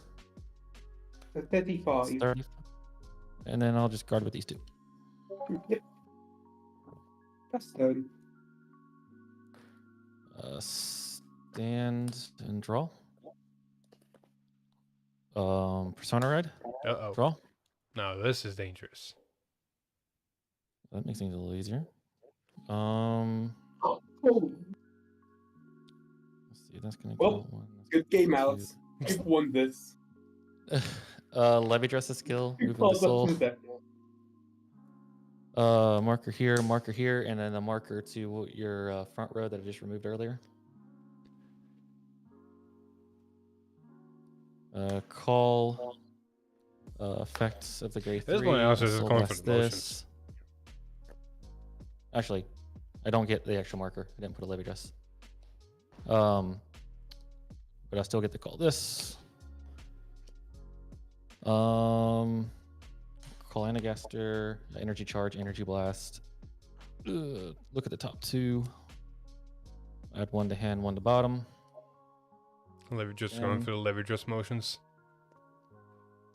35. It's 30. And then I'll just guard with these two. Yep. That's turn. Stand and draw. Persona ride. Uh-oh. Draw. No, this is dangerous. That makes things a little easier. Oh, Let's see. That's gonna Well, kill one. That's good game, gonna Alex. You've won this. kill- Levidras skill. You Moving called the up soul. from the deck. Marker here, and then a marker to your front row that I just removed earlier. Call effects of the grade 3. This one also is Soul going for Blast the motions. this. Actually, I don't get the extra marker. I didn't put a Levidras. But I still get to call this. Call Anagaster, Energy Charge, Energy Blast. Look at the top 2. Add 1 to hand, 1 to bottom. Just going Um, through the Levidras motions.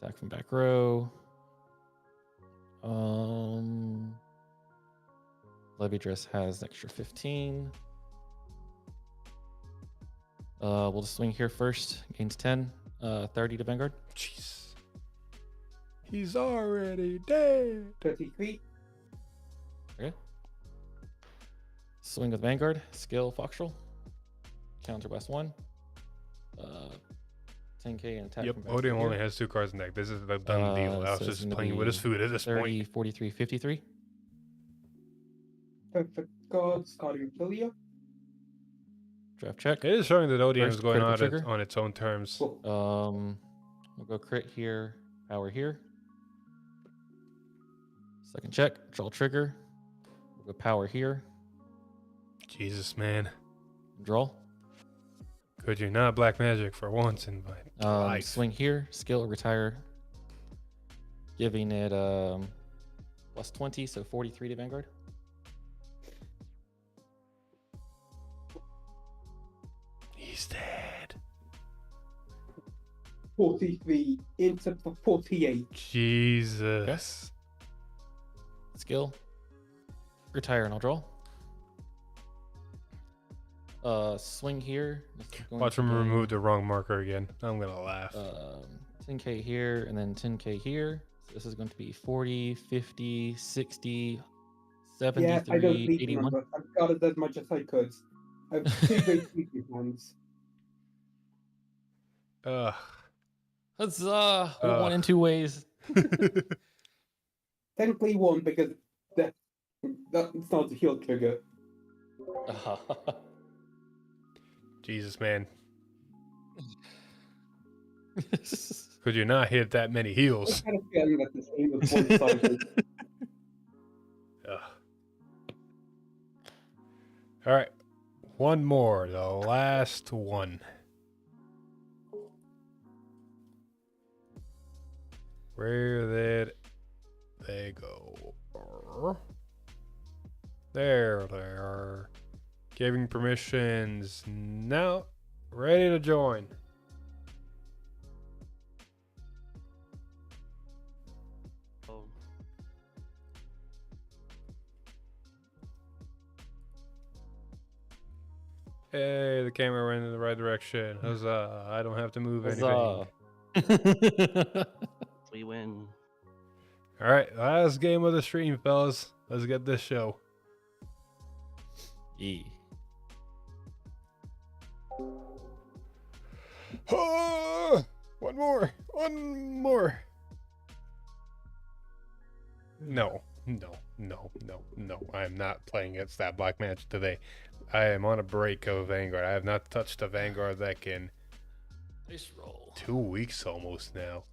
Attack from back row. Levidras has an extra 15. We'll just swing here first. Gains 10. 30 to Vanguard. Jeez. He's already dead. 33. Okay. Swing with Vanguard. Skill Foxtrol. Counter Blast 1. 10k and attack. Yep, from back Odium row only here. has 2 cards in deck. This is the done deal. I was so it's just gonna playing with his be food at this 30, point. 43, 53. Perfect cards, Guardian Filia. Draft check. It is showing that Odium is First going critical on trigger. on its own terms. Cool. We'll go crit here, power here. Second check, draw trigger. We'll go power here, Jesus, man. draw. Could you not black magic for once in my life? Swing here, skill, retire. Giving it plus 20, so 43 to Vanguard. He's dead. 43 into 48. Jesus. Skill, retire, and I'll draw. Swing here. This is going Watch to him be, remove the wrong marker again. I'm gonna laugh. 10k here, and then 10k here. So this is going to be 40, 50, 60, 73, Yeah, I don't need 81. them, but I've got it as much as I could. I have 2 great sweeping hands. Ugh. Huzzah! We won in 2 ways. Technically 1 because that's not a heal trigger. Jesus, man. Could you not hit that many heals? I had a feeling that this game was one-sided. Ugh. All right, one more, the last one. Where did they go? There they are. Giving permissions now. Ready to join. Oh, Hey, the camera went in the right direction. Huzzah. I don't have to move anything. Huzzah. we win. All right, last game of the stream, fellas. Let's get this show. Yeah. One more. One more. No. I am not playing against that black magic today. I am on a break of Vanguard. I have not touched a Vanguard deck in Nice roll. 2 weeks almost now.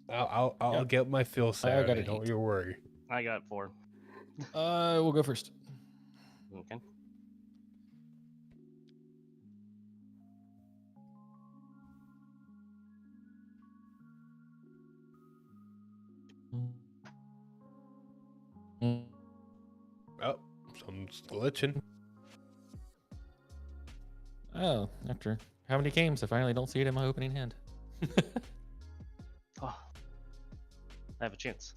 I'll Yep. get my fill I Saturday. got an Don't 8. you worry. I got 4. We'll go first. Okay. Oh, something's glitching. Oh, after how many games? I finally don't see it in my opening hand. Oh, I have a chance.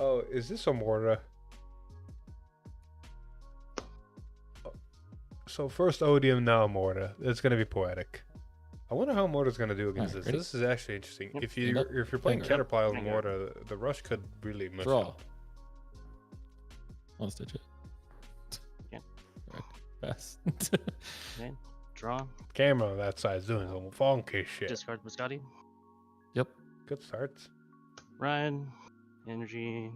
Oh, is this a Morta? So first Odium, now Morta. It's gonna be poetic. I wonder how Morta's gonna do against Alright, this. ready? This is actually interesting. Yep. If you Stand up. if you're playing Vanguard. Caterpillar with Vanguard. Morta, the rush could really mess Draw. up. I'll stitch it. Yeah. Alright, pass. Okay. Draw. Camera that side's doing some funky shit. Discard Biscotti. Yep. Good starts. Ride. Energy.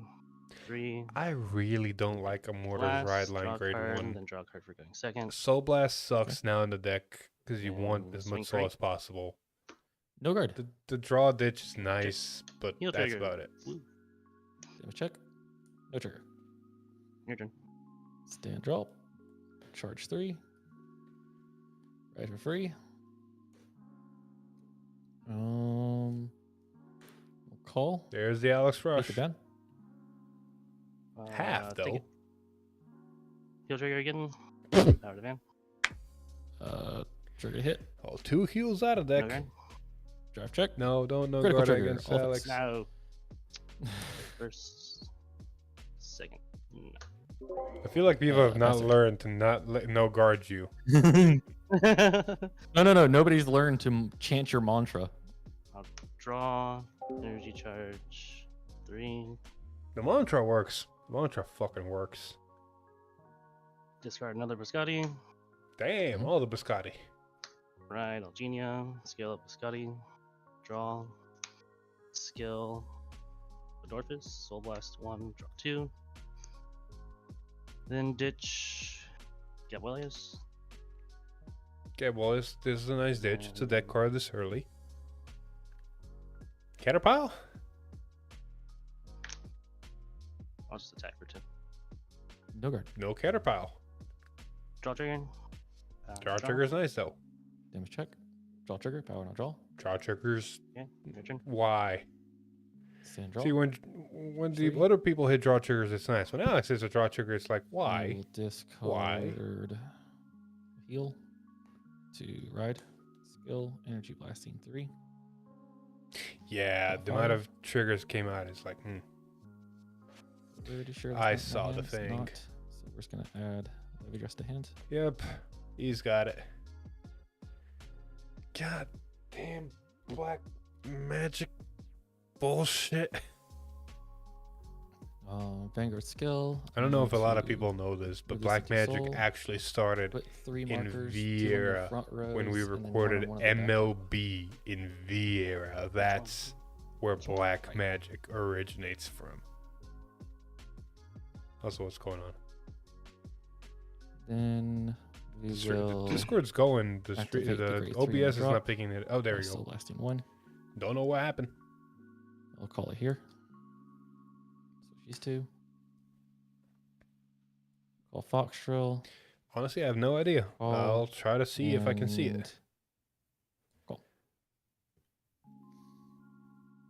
3. I really don't like a Mortar's Blast, ride draw line a grade card, 1. Then draw a card for going second. Soul Blast sucks now in the deck because you want And as swing much soul free. as possible. No guard. The draw ditch is nice, but Heal that's trigger. about it. Woo. Damage check. No trigger. Your turn. Stand draw. Charge 3. Ride for free. We'll call. There's the Alex Take Rush. it down. Half, Take though. it. Heal trigger again. Power to van. Trigger hit. Oh, 2 heals out of No deck. guard. Draft check. No, don't no Critical guard trigger, against all Alex. No. First. Second. No. I feel like people have not that's it. learned to not no guard you. No. Nobody's learned to chant your mantra. I'll draw. Energy charge. 3. The mantra works. The mantra fucking works. Discard another Biscotti. Damn, all the biscotti. Ride Algenia. Scale up Biscotti. Draw. Skill. Adorphus. Soul Blast 1. Draw 2. Then ditch. Get Willius. Okay, well, this is a nice ditch. It's a deck card this early. Caterpile? I'll just attack for 2. No guard. No Caterpile. Draw trigger. Draw trigger's nice though. Damage check. Draw trigger. Power not draw. Draw triggers. Yeah, your turn. Why? Stand draw. See, when the other people hit draw triggers, it's nice. When Alex hits a draw trigger, it's like, why? We'll discard heal to ride. Skill, energy blasting 3. Yeah, the amount of triggers came out is like, Pretty sure I that's not saw in the my hand. It's thing. not. So we're just gonna add Levidras to hand. Yep, he's got it. God damn black magic bullshit. Vanguard skill. I don't know if a lot of to people know this, but move this black into magic soul, actually started put 3 in markers, V 2 on your era front when we rows, and then 1 recorded on one of the back. MLB in V era. That's where black magic originates from. Also, what's going on? Then we will The Discord's going. The activate the grade 3 OBS is drop. not picking it. Oh, there we Soul go. blasting 1. Don't know what happened. I'll call it here. Switch these 2. Call Foxtrill. Honestly, I have no idea. Oh, I'll try to see if I can see and it. Call.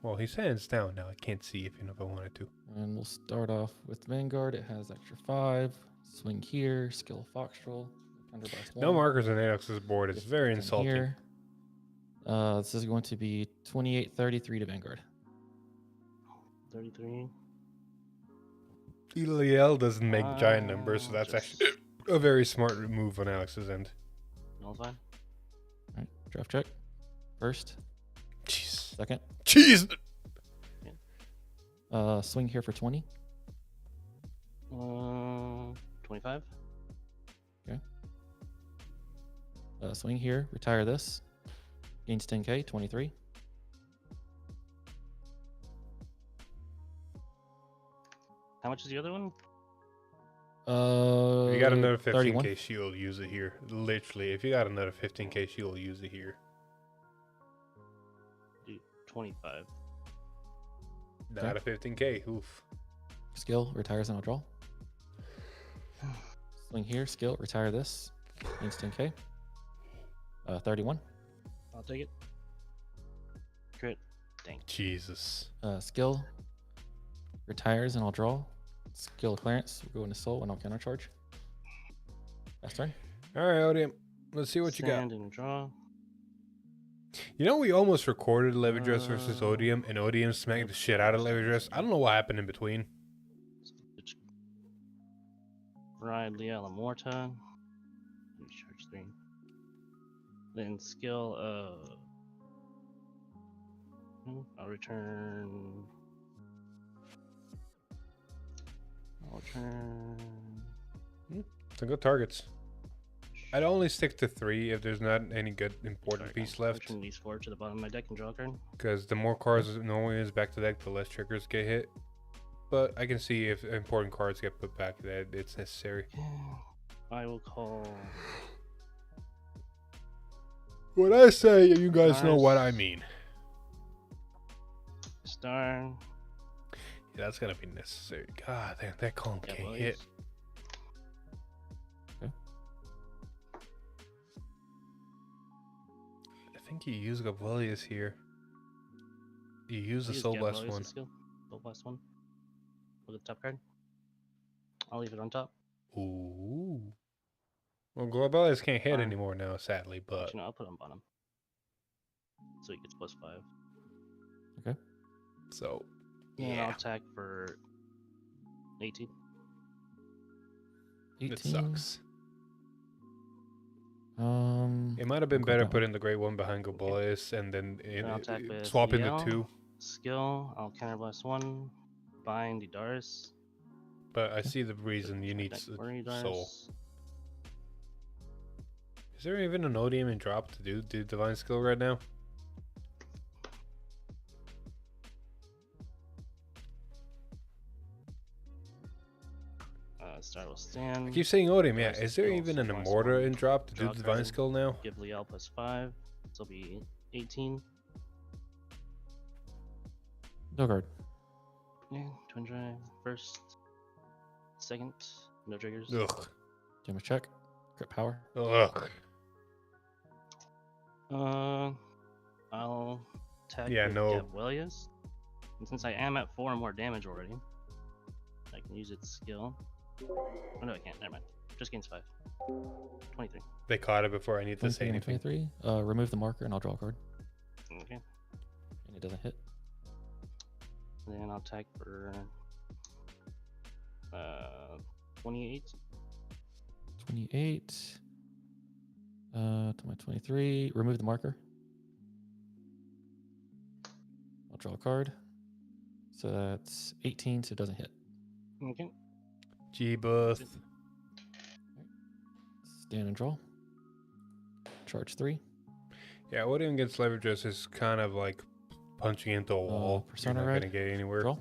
Well, he's hands down now. I can't see if I wanted to. And we'll start off with Vanguard. It has extra 5. Swing here. Skill Foxtrill. Thunderblast 1. No markers on Alex's board is very Then insulting. Here. This is going to be 28-33 to Vanguard. 33. Eliel doesn't make giant numbers, so that's Just- actually a very smart move on Alex's end. No fine. Alright, draft check. First. Jeez. Second. Jeez. Swing here for 20. 25. Swing here. Retire this. Gains 10k. 23. How much is the other one? If you got another 31. 15k shield, use it here. Literally, if you got another 15k shield, use it here. 25. Not a 15k. Oof. Skill. Retires and I'll draw. Swing here. Skill. Retire this. Gains 10k. 31. I'll take it. Crit. Dang. Jesus. Skill. Retires and I'll draw. Skill clearance. We'll go into soul and I'll countercharge. Last turn. All right, Odium. Let's see what you got. Stand and draw. You know, we almost recorded Levidras versus Odium, and Odium smacked the shit out of Levidras. I don't know what happened in between. Ride Liela Morta. Recharge 3. Then skill I'll return. Some good targets. I'd only stick to 3 if there's not any good important piece left. Return these 4 to the bottom of my deck and draw a card. Because the more cards it normally is back to deck, the less triggers get hit. But I can see if important cards get put back that it's necessary. I will call. When I say you guys know what I mean. Star. Yeah, that's gonna be necessary. God damn, that column Yeah, can't well, hit. I think you use Gabelius here. You use the Soul Blast one. Soul Blast 1. With the top card. I'll leave it on top. Ooh. Well, Globelius can't hit Fine. anymore now, sadly, but Actually, no, I'll put it on bottom. So he gets +5. so And I'll yeah, attack for 18. 18. it sucks. It It might have been Okay, better that putting the Great One behind Globelius and then And I'll attack with swap into Yell. 2. Skill, I'll counterblast 1. Bind the Dars. But I see the reason you need Soul. Is there even an Odium in drop to do Divine Skill right now? So I will stand. I keep saying Odium, yeah. First Is there skill, even an so plus Amor one. in drop to do Draw the divine card. skill now? Give Liel +5. This will be 18. No guard. Yeah, twin drive. First. Second. No triggers. Ugh. Damage check. Crit power. Ugh. I'll attack Yeah, with no. Gabrielius. And since I am at 4 more damage already, I can use its skill. Oh no, I can't. Never mind. Just gains 5. 23. They caught it before I need to say 23 and anything. 23. Remove the marker and I'll draw a card. Okay. And it doesn't hit. And then I'll attack for 28. 28. To my 23. Remove the marker. I'll draw a card. So that's 18, so it doesn't hit. Okay. G-Buff. Stand and draw. Charge 3. Yeah, Odium against Levidras is kind of like punching into a wall. You're Persona not Ride. gonna get anywhere. Draw.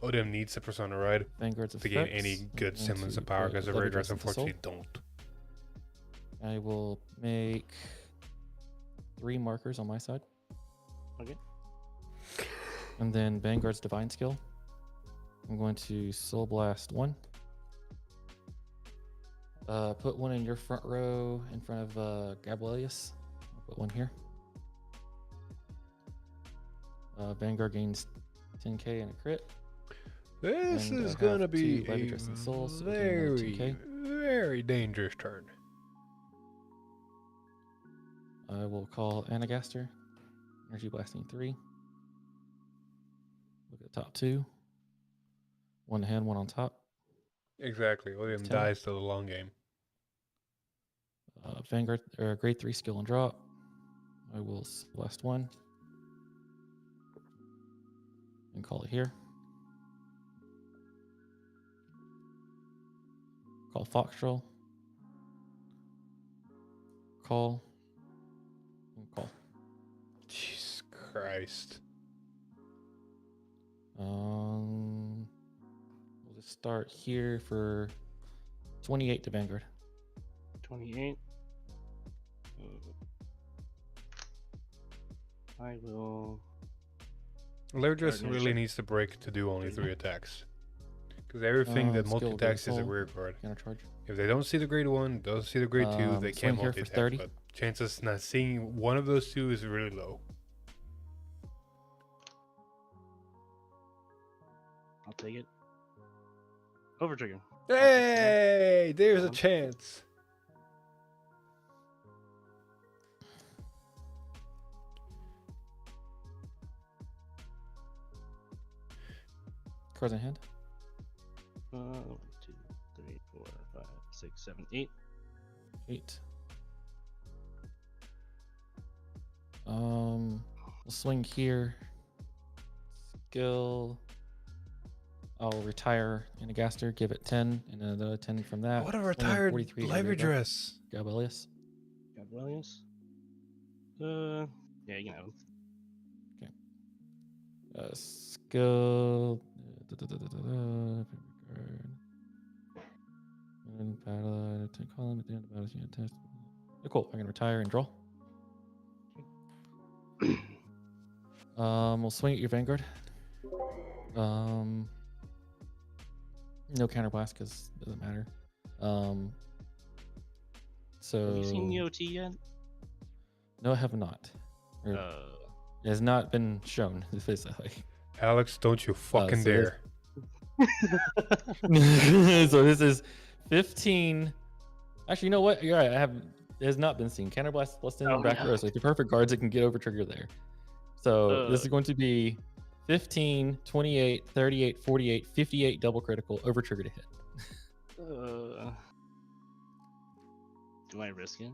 Odium needs a Persona Ride Vanguard's to gain effects. any good And semblance to of power put because the Levidras Levidras into soul. unfortunately don't. I will make 3 markers on my side. Okay. And then Vanguard's divine skill. I'm going to Soul Blast 1. Put one in your front row in front of Gabrielius. I'll put one here. Vanguard gains 10k and a crit. This And I is have gonna be 2 a Levidras and Souls, so we'll do another very, 10K. very dangerous turn. I will call Anagaster. Energy Blasting 3. Look at the top 2. One hand, one on top. Exactly. Odium 10. dies to the long game. Vanguard, or grade 3 skill and drop. I will blast 1. And call it here. Call Foxtrol. Call. And call. Jesus Christ. We'll just start here for 28 to Vanguard. 28. I will. Levidras Alright, really check. needs to break to do only 3 attacks. Because everything that skill multi-attacks is a soul. rear guard. Counter charge. If they don't see the grade 1, don't see the grade 2, they swing can't here for multi-attack. 30. But chances not seeing one of those 2 is really low. I'll take it. Over trigger. Hey, there's a Um, chance. Cards in hand. 1, 2, 3, 4, 5, 6, 7, 8. 8. We'll swing here. Skill. I'll retire Anagaster, give it 10, and another 10 from that. What a Swing retired 43 to Varga. Levidras. Gabrielius. Gabrielius. Yeah, you know. Skill. And battle. Take column at the end of battle. Test. Oh, cool. I can retire and draw. We'll swing at your Vanguard. No counterblast because it doesn't matter. So Have you seen the OT yet? no, I have not. Or it has not been shown. Basically. Alex, don't you fucking so dare. So this is 15. Actually, you know what? You're right. It has not been seen. Counterblast plus 10 Oh, back no. row. So if you're perfect guards, it can get over trigger there. So this is going to be 15, 28, 38, 48, 58 double critical over trigger to hit. Do I risk it?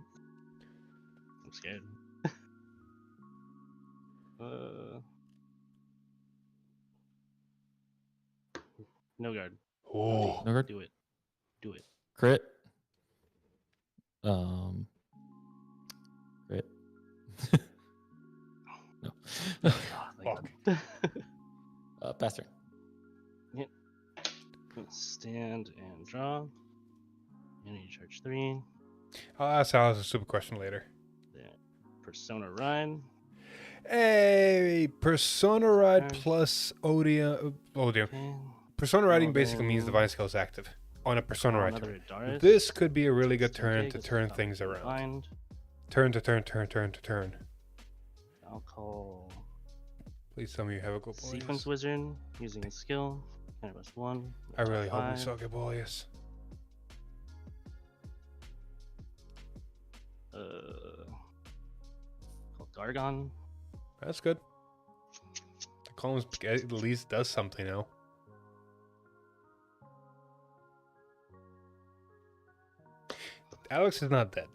I'm scared. No guard. Oh, No guard. Do it. Do it. Crit. Crit. No. God, fuck. Pass turn. Yep. Stand and draw. Energy charge 3. I'll ask Alice a super question later. Then Persona Ride. Hey, Persona Ride Turn. plus Odium. Okay. Persona Riding basically then means divine skill is active on a Persona Ride another turn. Darius. This could be a really good turn Okay, to this turn is things around. Blind. Turn to turn, turn, turn to turn. I'll call Please tell me you have a good Sequence Boreas. Wizard using a skill. Cannabis 1. I really hope we 5. saw good Boreas. Call Gargon. That's good. The column at least does something now. Alex is not dead.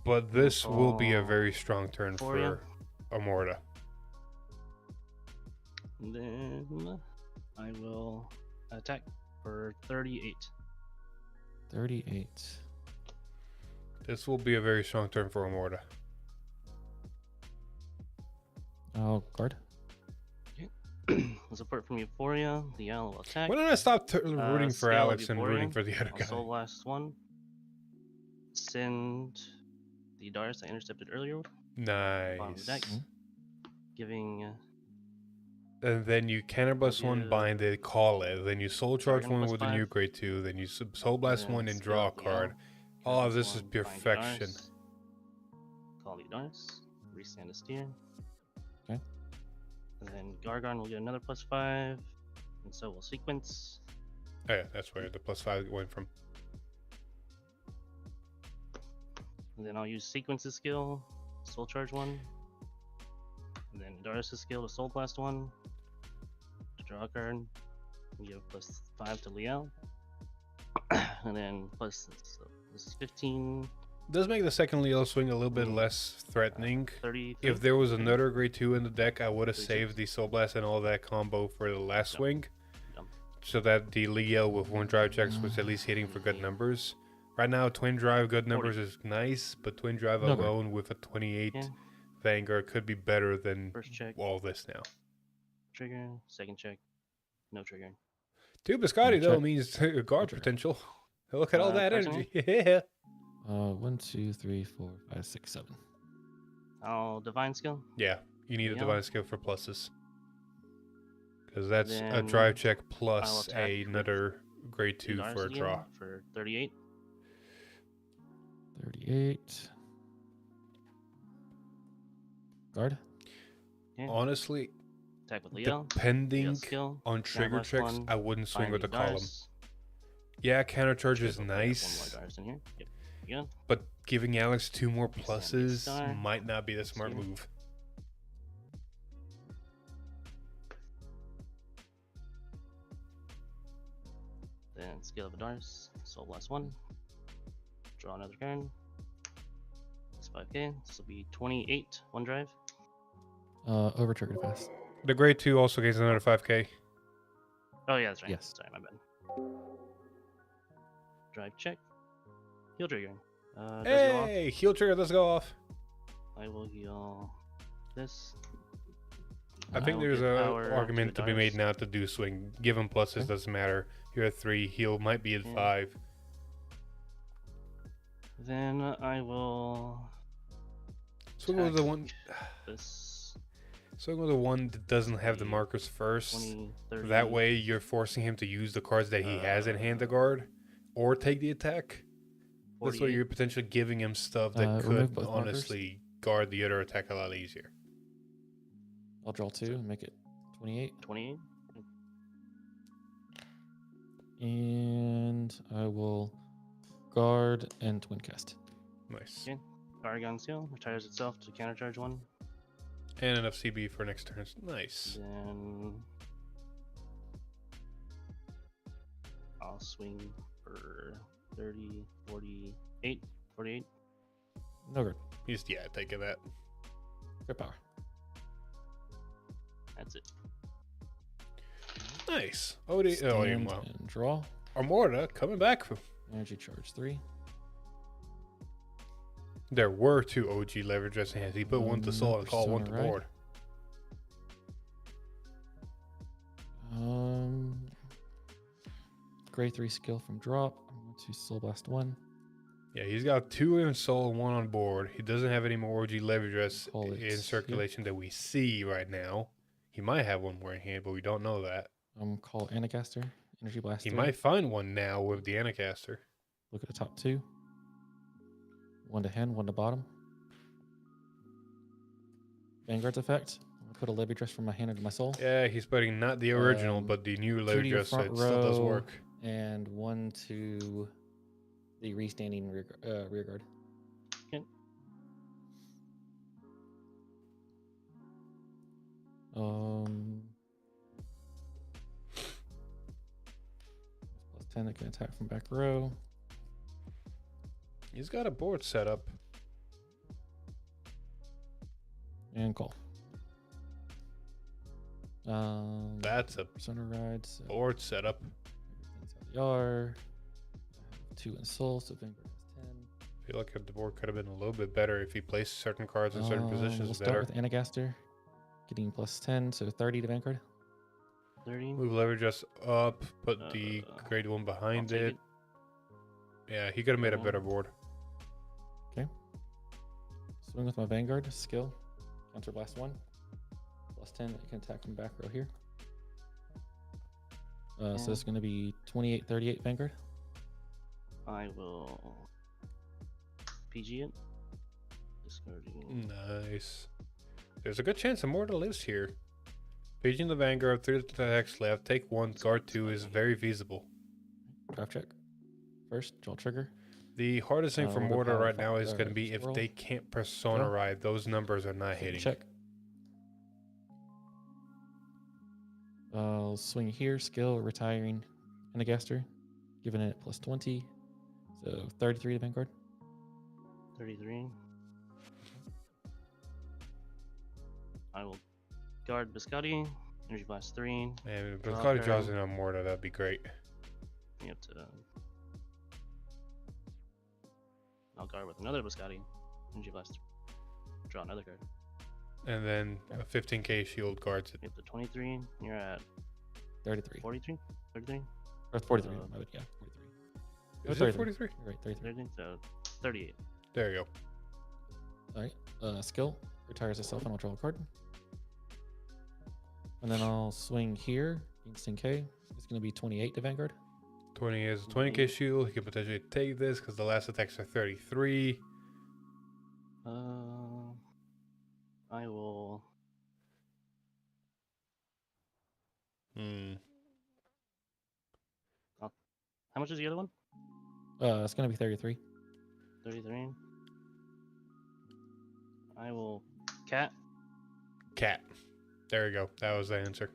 But this will be a very strong turn Euphoria. for Amorta. Then I will attack for 38. 38. This will be a very strong turn for Amorta. I'll guard. Support from Euphoria. The owl will attack. Why don't I stop rooting for Scale of Alex and Euphoria. rooting for the other I'll guy? soul blast 1. Send the Darius I intercepted earlier. Bottom of the deck. Nice. Giving And then you Counterblast 1, Yeah. bind it, call it. Then you Soul Charge Dragon 1 plus with a new 5. grade 2. Then you Soul Blast then 1 and skill draw a of the card. owl. All of this is One, bind perfection. Darius. Call the Darius. Restand a steer. Okay. And then Gargon will get another +5. And so will Sequence. Oh yeah, that's where the +5 went from. And then I'll use Sequence's skill, Soul Charge 1. And then Darius' skill to Soul Blast 1. To draw a card. And give +5 to Liel. And then so this is 15, Does make the second Leo swing a little bit less threatening. 30. If there was another grade 2 in the deck, I would have 36. saved the Soul Blast and all that combo for the last Yep. swing. Yep. So that the Leo with 1 drive checks was at least hitting for good numbers. Right now, Twin Drive good numbers is nice, but Twin Drive No, but- alone with a 28 Yeah. Vanguard could be better than First check, all this now. trigger. Second check, no trigger. 2 Biscotti though check. means guard Trigger. potential. Look at all that personally? energy. Yeah. 1, 2, 3, 4, 5, 6, 7. I'll Divine Skill. Yeah, you need a Yeah. divine skill for pluses. Because that's a Then drive check I'll plus attack with another grade 2 Darius for a again draw. For 38. 38. Guard. Yeah. Honestly, Attack with Leo. depending skill. on trigger Counterblast checks, 1, I wouldn't swing bind with the the column. Darius. Yeah, counter charge is Check, okay, I have nice, One more Darius in here. Yep. Yeah. but giving Alex 2 more Sandy pluses Star. might not be the smart Star. move. Then skill of a Darius. Soul Blast 1. Draw another card. It's 5k. This will be 28. 1 drive. Over trigger to fast. The grade 2 also gains another 5k. Oh yeah, that's right. Yes. Sorry, my bad. Drive check. Heal trigger. Does heal off. Hey, heal trigger, let's go off. I will heal this. I think will there's give a power argument to be made Darius. now to do swing. Give him pluses, Okay. doesn't matter. You're at 3, heal might be at Yeah. 5. Then I will Swing with the one. this Swing with the one that doesn't have the The markers first. 20, 30. That way, you're forcing him to use the cards that he has in hand to guard, or take the attack. This way, 48. you're potentially giving him stuff that Remove could both markers. honestly guard the other attack a lot easier. I'll draw 2 and make it 28. 28. And I will guard and twin cast. Nice. Okay. Paragon Seal retires itself to countercharge 1. And enough CB for next turn. Nice. Then I'll swing for 30, 48, 48. No guard. He's taking that. Good power. That's it. Nice. Odium. Stand Wow. and draw. Amorta coming back. Energy charge 3. There were 2 OG Levidras hands. He put one to soul and called one to Persona, right? board. Grade 3 skill from drop. I'm going to Soul Blast 1. Yeah, he's got 2 in soul and 1 on board. He doesn't have any more OG Levidras Call it in circulation that we see right now. He might have one more in hand, but we don't know that. Call Anacaster. Energy Blast He 3. might find one now with the Anacaster. Look at the top 2. 1 to hand, 1 to bottom. Vanguard's effect. I'm gonna put a Levidras from my hand into my soul. Yeah, he's putting not the original, but the new 2 to your Levidras, so front it still does row, work. And 1 to the restanding rear guard. Okay. Plus 10 that can attack from back row. He's got a board set up. And call. That's a Persona Ride. So board setup. everything's how they are. I have 2 in soul, so Vanguard has 10. I feel like the board could have been a little bit better if he placed certain cards in certain positions We'll start better. with Anacaster, getting plus 10, so 30 to Vanguard. 30. Move Levidras up, put the grade 1 I'll behind take it. Yeah, he could have made a better board. Swing with my Vanguard, skill, Counter Blast 1. Plus 10 that you can attack from back row here. So it's going to be 28, 38 Vanguard. I will PG it. Discarding. Nice. There's a good chance Immortal lives here. Paging the Vanguard, 3 attacks left, take 1, guard 2 is very feasible. Draft check. First, draw trigger. The hardest thing for We'll go Mortar power right now is going to be if swirl. they can't Persona Yeah. Ride, those numbers are not hitting. Check. Swing here, skill, retiring, Anacaster, giving it plus 20. So 33 to Vanguard. 33. I will guard Biscotti. Energy Blast 3. And if Draw Biscotti draws turn. in on Mortar, that'd be great. You have to. I'll guard with another Biscotti. Energy Blast. Draw another card. And then a 15k shield guards it. You have the 23. You're at 33. 43? 33? Or 43. Uh, I would, yeah, 43. Is Oh, it 43? You're right, 33. 33? So 38. There you go. Alright. Skill, retires itself and I'll draw a card. And then I'll swing here, instant K. It's going to be 28 to Vanguard. 20 is a 20k shield. He could potentially take this because the last attacks are 33. I will. How much is the other one? It's going to be 33. 33. I will cat. Cat. There you go. That was the answer.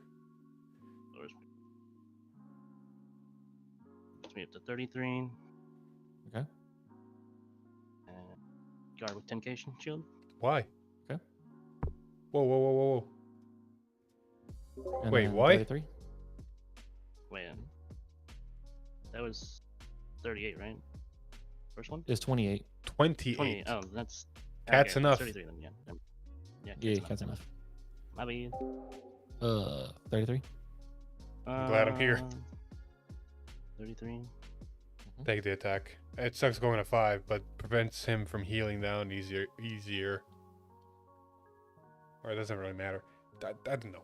Puts me up to 33. Okay. And guard with 10k shield. Why? Okay. Whoa, whoa, whoa, whoa, whoa. And Wait, then why? 33. Wait. That was 38, right? First one? Is 28. 28. 28. Oh, that's. Cat's okay, enough. 33 then, yeah. Yeah, Yeah, cat's enough. My bad. 33. I'm glad I'm here. 33. Take the attack. It sucks going to 5, but prevents him from healing down easier. Or it doesn't really matter. I don't know.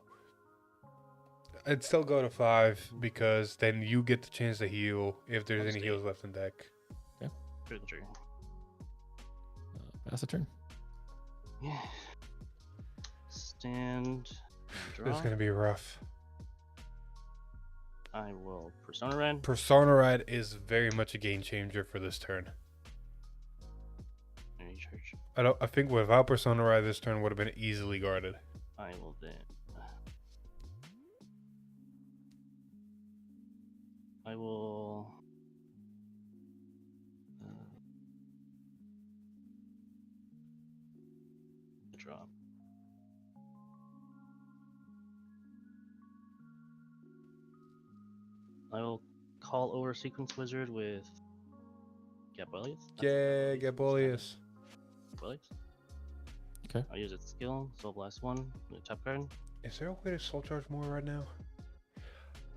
I'd still go to 5 because then you get the chance to heal if there's any heals left in deck. Critical trigger. Pass a turn. Yeah. Stand. Draw. It's going to be rough. I will Persona Red. Persona Ride is very much a game changer for this turn. Any charge. I think without Persona Ride, this turn would have been easily guarded. I will then. I will. Draw. I will call over Sequence Wizard with Gabolius. Yeah, Gabolius. Gabolius. Okay. I'll use its skill, Soul Blast 1, the top card. Is there a way to soul charge more right now?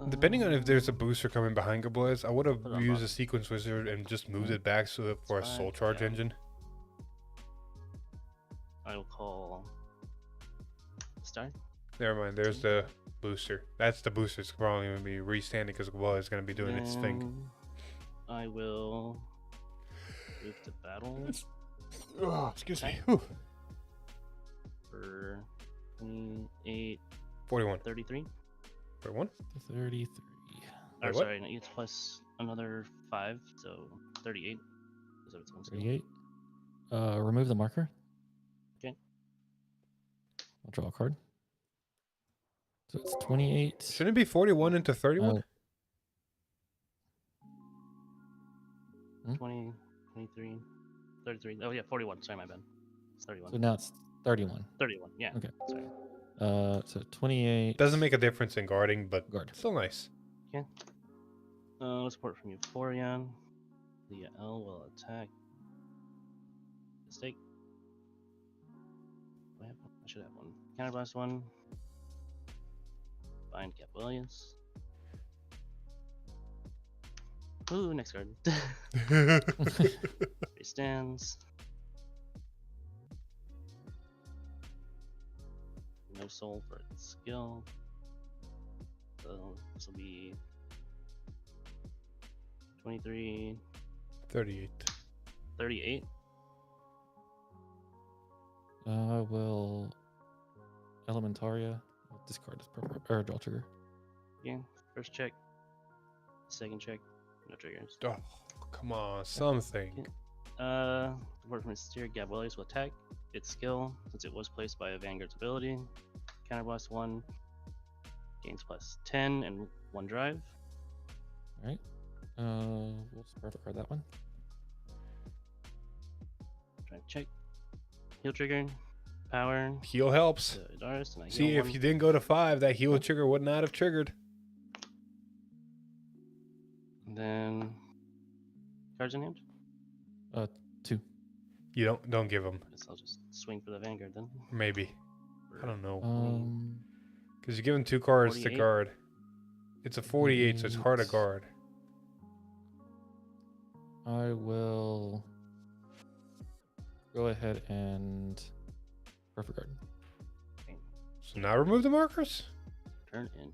Depending on if there's a booster coming behind boys, I would have Put it on used a bottom. sequence wizard and just moved it back so for a Fine, soul charge yeah. engine. I will call Star. Never mind, there's the booster. That's the booster. It's probably going to be restanding because Gabal is going to be doing its thing. Then I will move to battle Oh, excuse me. Okay. Whew. for 28, 41. 33. 41? 33. Or what? sorry, no, it's plus another 5, so 38. Is that its own skill? 38. Remove the marker. Okay. I'll draw a card. So it's 28. Shouldn't it be 41 into 31? 20, 23, 33. Oh, yeah, 41. Sorry, my bad. It's 31. So now it's 31. 31, yeah. Okay. Sorry. So 28. Doesn't make a difference in guarding, but Guard. still nice. Support from Euphorion. The L will attack. Mistake. Do I have one? I should have one. Counterblast 1. Bind Cap Williams. Ooh, next card. He stands. No soul for its skill. So this will be 23, 38. 38. I will Elementaria. Discard this purple or draw trigger. Yeah. First check. Second check. No triggers. Oh, come on, something. Support from its steer, Gabwellius will attack. Its skill, since it was placed by a Vanguard's ability. Counterblast 1. Gains plus 10 and 1 drive. Alright. We'll just perfect card that one. Try to check. Heal trigger. Power. Heal helps. Doris, and I See, heal if 1. you didn't go to 5, that heal trigger would not have triggered. And then cards in hand. 2. You don't give them. Guess I'll just swing for the Vanguard then. Maybe. I don't know. Um, Because you're given 2 cards to 48? guard. It's a 48, so it's hard to 48. guard. I will go ahead and perfect card. So now remove the markers? Turn in.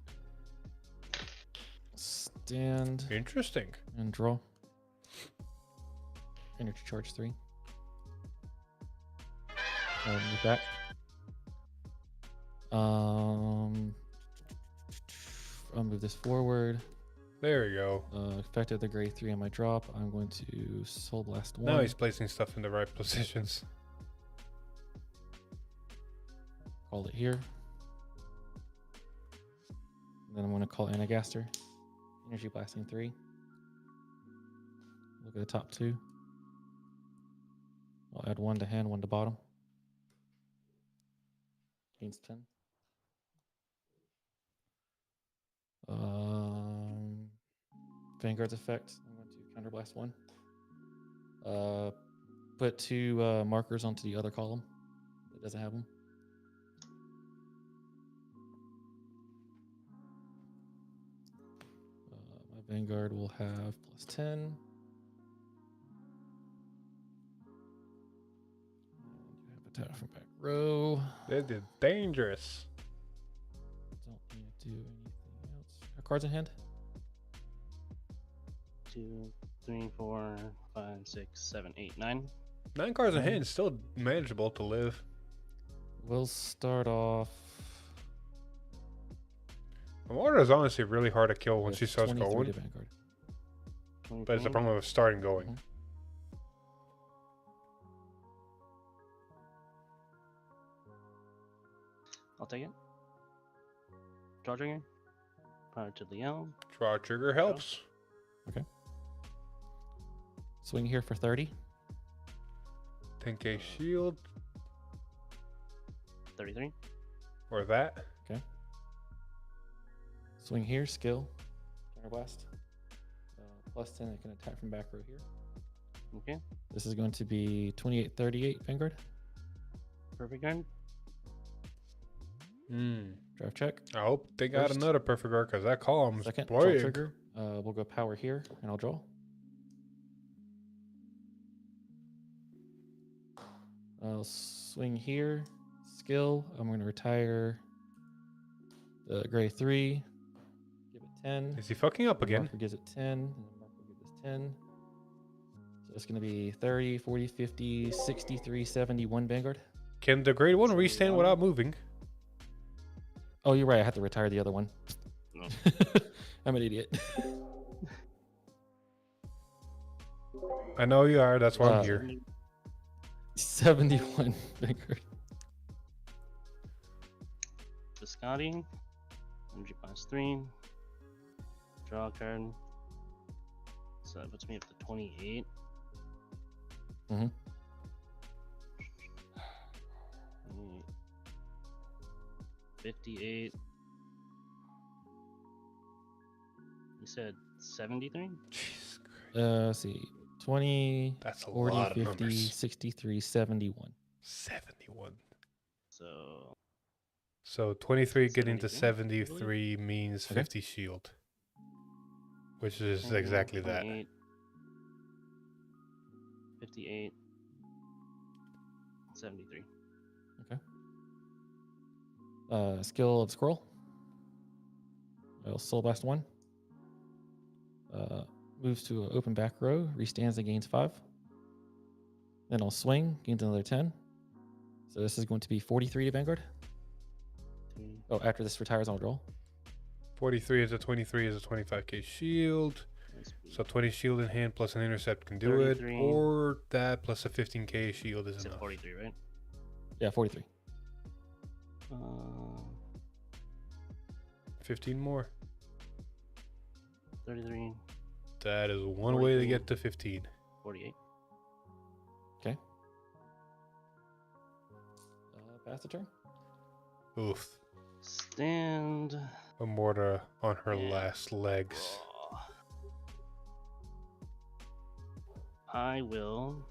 Stand Interesting. and draw. Energy charge 3. Move back. I'll move this forward. There we go. Effective the grade 3 on my drop. I'm going to Soul Blast 1. Now he's placing stuff in the right positions. Call it here. Then I'm going to call Anagaster. Energy Blasting 3. Look at the top 2. I'll add 1 to hand, 1 to bottom. Gains 10. Vanguard's effect. I'm going to counterblast 1. Put 2 markers onto the other column that doesn't have them. My Vanguard will have plus 10. And you have attack from back row. They did dangerous. Don't need to do anything else. Got cards in hand? 2, 3, 4, 5, 6, 7, 8, 9. 9 cards in hand, still manageable to live. We'll start off. Amor is honestly really hard to kill once she with starts 23 going. to Vanguard. But it's the 23. problem of starting going. Mhm. I'll take it. Draw trigger. Power to the L. Draw trigger helps. Swing here for 30. 10k shield. 33. Or that. Swing here, skill. Counterblast. Plus 10, it can attack from back row here. Okay. This is going to be 28-38 Vanguard. Perfect guard. Draft check. I hope they got First. another perfect guard because that column's Second, draw big. trigger. We'll go power here, and I'll draw. I'll swing here. Skill. I'm going to retire the gray 3. Give it 10. Is he fucking up again? Marker gives it 10. And then Marker gives this 10. So it's going to be 30, 40, 50, 63, 71 Vanguard. Can the grade 1 So restand one. without moving? Oh, you're right. I have to retire the other one. No. I'm an idiot. I know you are. That's why I'm Uh, here. 71 Vanguard. Biscotti. Energy +3. Draw a card. So that puts me up to 28. Mm-hmm. 58. You said 73? Let's see. 20, That's a 40, lot of 50, numbers. 63, 71. 71. So So 23 getting to 73, 73 means Okay. 50 shield. Which is exactly that. 28, 58. 73. Skill of Scroll. I'll Soul Blast 1. Moves to an open back row, restands and gains 5. Then I'll swing, gains another 10. So this is going to be 43 to Vanguard. 3. Oh, after this retires, I'll draw. 43 is a 23 is a 25k shield. So 20 shield in hand plus an intercept can do 33. it. Or that plus a 15k shield is Is it enough. 43, right? Yeah, 43. 15 more. 33, That is one way to 42. get to 15. 48. Pass the turn. Oof. Stand. Amor on her Yeah. last legs. Draw. I will.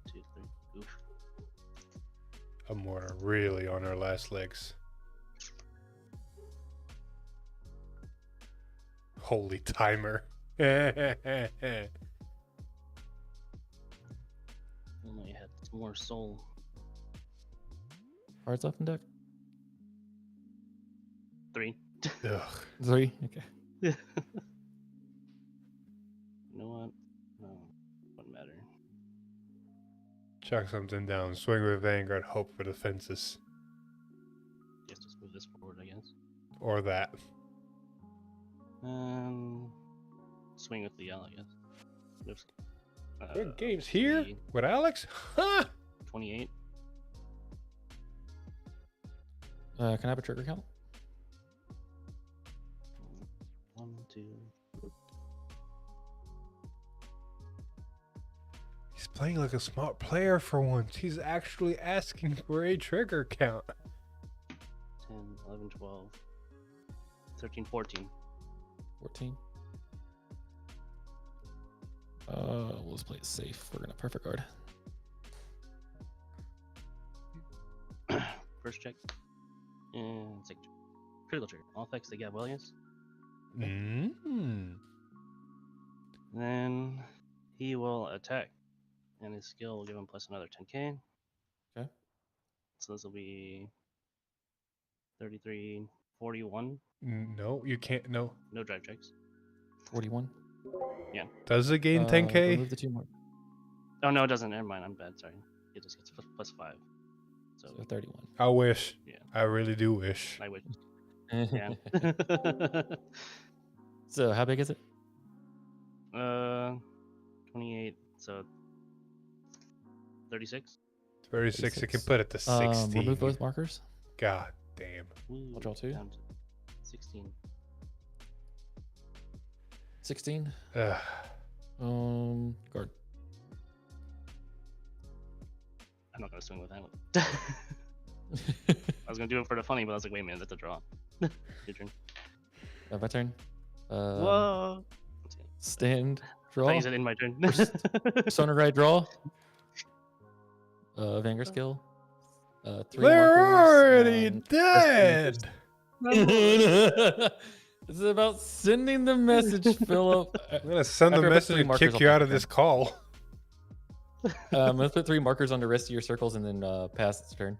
2, 3. Oof. Amor really on her last legs. Holy timer. Only had more soul. Cards left in deck. 3. Ugh. 3. Okay. You know what? No, wouldn't matter. Chuck something down. Swing with Vanguard. Hope for the fences. Just move this forward, I guess. Or that. Swing with the yellow, I guess. Oops. Good games here 50, with Alex. Huh? 28. Can I have a trigger count? 1, 2. He's playing like a smart player for once. He's actually asking for a trigger count. 10, 11, 12, 13, 14. 14. Let's play it safe. We're gonna perfect guard. First check. And second check. Critical trigger. All effects they get well, yes. Mm. Then he will attack. And his skill will give him plus another 10k. Okay. So this will be 33, 41. No, you can't. No. No drive checks. 41. Does it gain 10k? Remove the 2 more. Oh, no, it doesn't. Never mind. I'm bad. Sorry. It just gets plus 5. So, So 31. I wish. Yeah. I really do wish. I would. Yeah. So how big is it? 28. So 36. 36. It can 36. put it to 16. Remove both markers. God damn. Ooh, I'll draw 2. down to 16. 16. Ugh. Guard. I'm not gonna swing with that. I was gonna do it for the funny, but I was like, wait a minute, that's a draw. Your turn. My turn. Whoa. Stand. I Draw. use it in my turn. Sonar Guide draw. Vanguard skill. 3 They're markers already on dead. It's about sending the message, Philip. I'm gonna send the After I put message 3 and markers, kick I'll you take out a of this turn. call. I'm gonna put 3 markers on the rest of your circles and then pass its turn.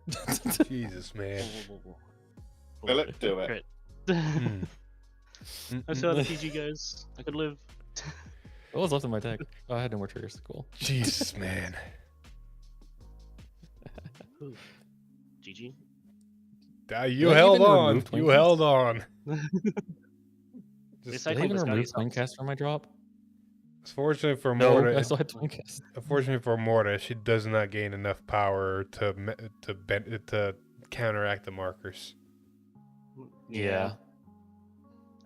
Jesus, man. Philip, do it. Great. Hmm. I still have the PG, guys. I could live. What was left in my deck? Oh, I had no more triggers. Cool. Jesus, man. GG. You Did I held even on. remove You Twinkies? held on. They Just, Did I cycled even this guy remove out. Twin Cast from my drop? fortunately for No, Morta, I still had Twin Cast. unfortunately for Morta, she does not gain enough power to counteract the markers. Yeah.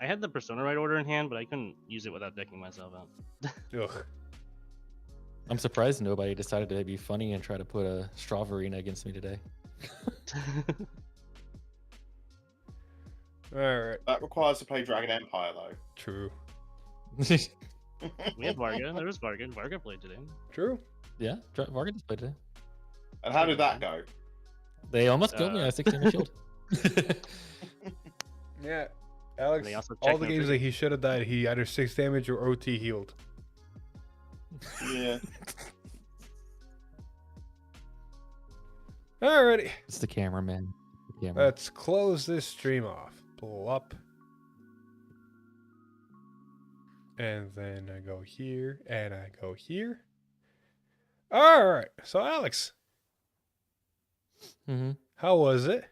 I had the Persona Ride order in hand, but I couldn't use it without decking myself out. Ugh. I'm surprised nobody decided to be funny and try to put a Strava against me today. All right. That requires to play Dragon Empire, though. True. We had Varga. There was Varga. Varga played today. True. Yeah, Varga just played today. And how did that go? They almost killed me. I had 6 damage shield. Yeah. Alex, they also all check the no games trigger. that he should have died, he either 6 damage or OT healed. Yeah. Alrighty. It's the cameraman. The camera. Let's close this stream off. Pull up. And then I go here, and I go here. Alright. So, Alex, Mm-hmm. how was it?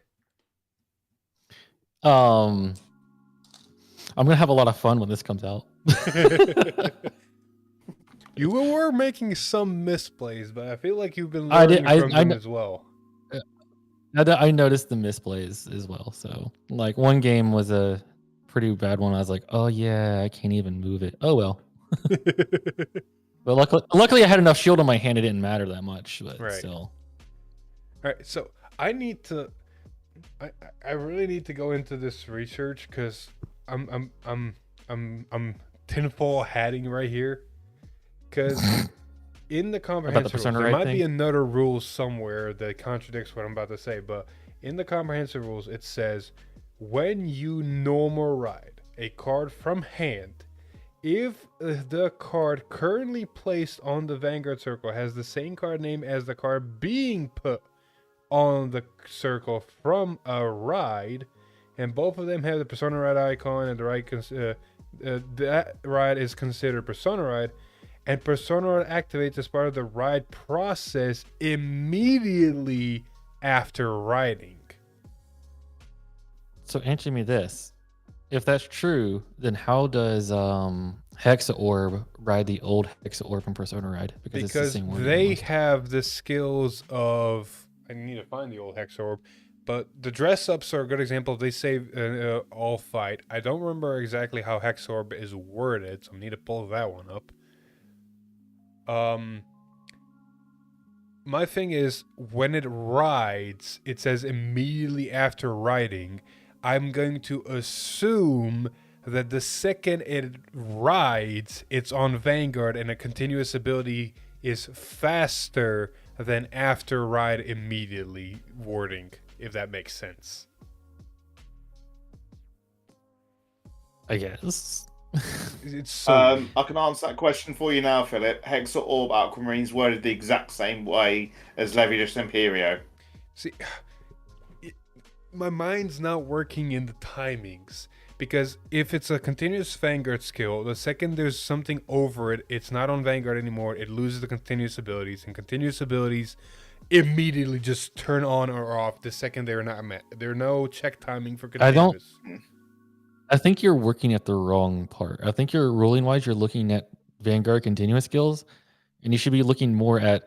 I'm gonna have a lot of fun when this comes out. You were making some misplays, but I feel like you've been I learning did- from I them kn- as well. I noticed the misplays as well. So, like, one game was a pretty bad one. I was like, oh yeah, I can't even move it. Oh well. But luckily, I had enough shield on my hand. It didn't matter that much. But Right. still, All right, so I need to, I really need to go into this research because I'm tinfoil hatting right here, because in the comprehensive rules, Persona there Ride might be thing? another rule somewhere that contradicts what I'm about to say, but in the comprehensive rules it says when you normal ride a card from hand, if the card currently placed on the Vanguard circle has the same card name as the card being put on the circle from a ride, and both of them have the Persona Ride icon, and the ride that ride is considered Persona Ride, and Persona Ride activates as part of the ride process immediately after riding. so answer me this: if that's true, then how does Hexa Orb ride the old Hexa Orb from Persona Ride? It's the Because same one they almost. have the skills of, I need to find the old Hex Orb, but the dress ups are a good example. They say all fight. I don't remember exactly how Hex Orb is worded, so I need to pull that one up. My thing is, when it rides, it says immediately after riding. I'm going to assume that the second it rides, it's on Vanguard, and a continuous ability is faster than after ride immediately wording, if that makes sense. I guess. It's so I can answer that question for you now, Philip. Hexa Orb Aquamarines worded the exact same way as Levidras Empireo. See, my mind's not working in the timings, because if it's a continuous Vanguard skill, the second there's something over it, it's not on Vanguard anymore, it loses the continuous abilities, and continuous abilities immediately just turn on or off the second they're not met. There are no check timing for I don't- continuous. I think you're working at the wrong part. I think you're ruling wise, you're looking at Vanguard continuous skills, and you should be looking more at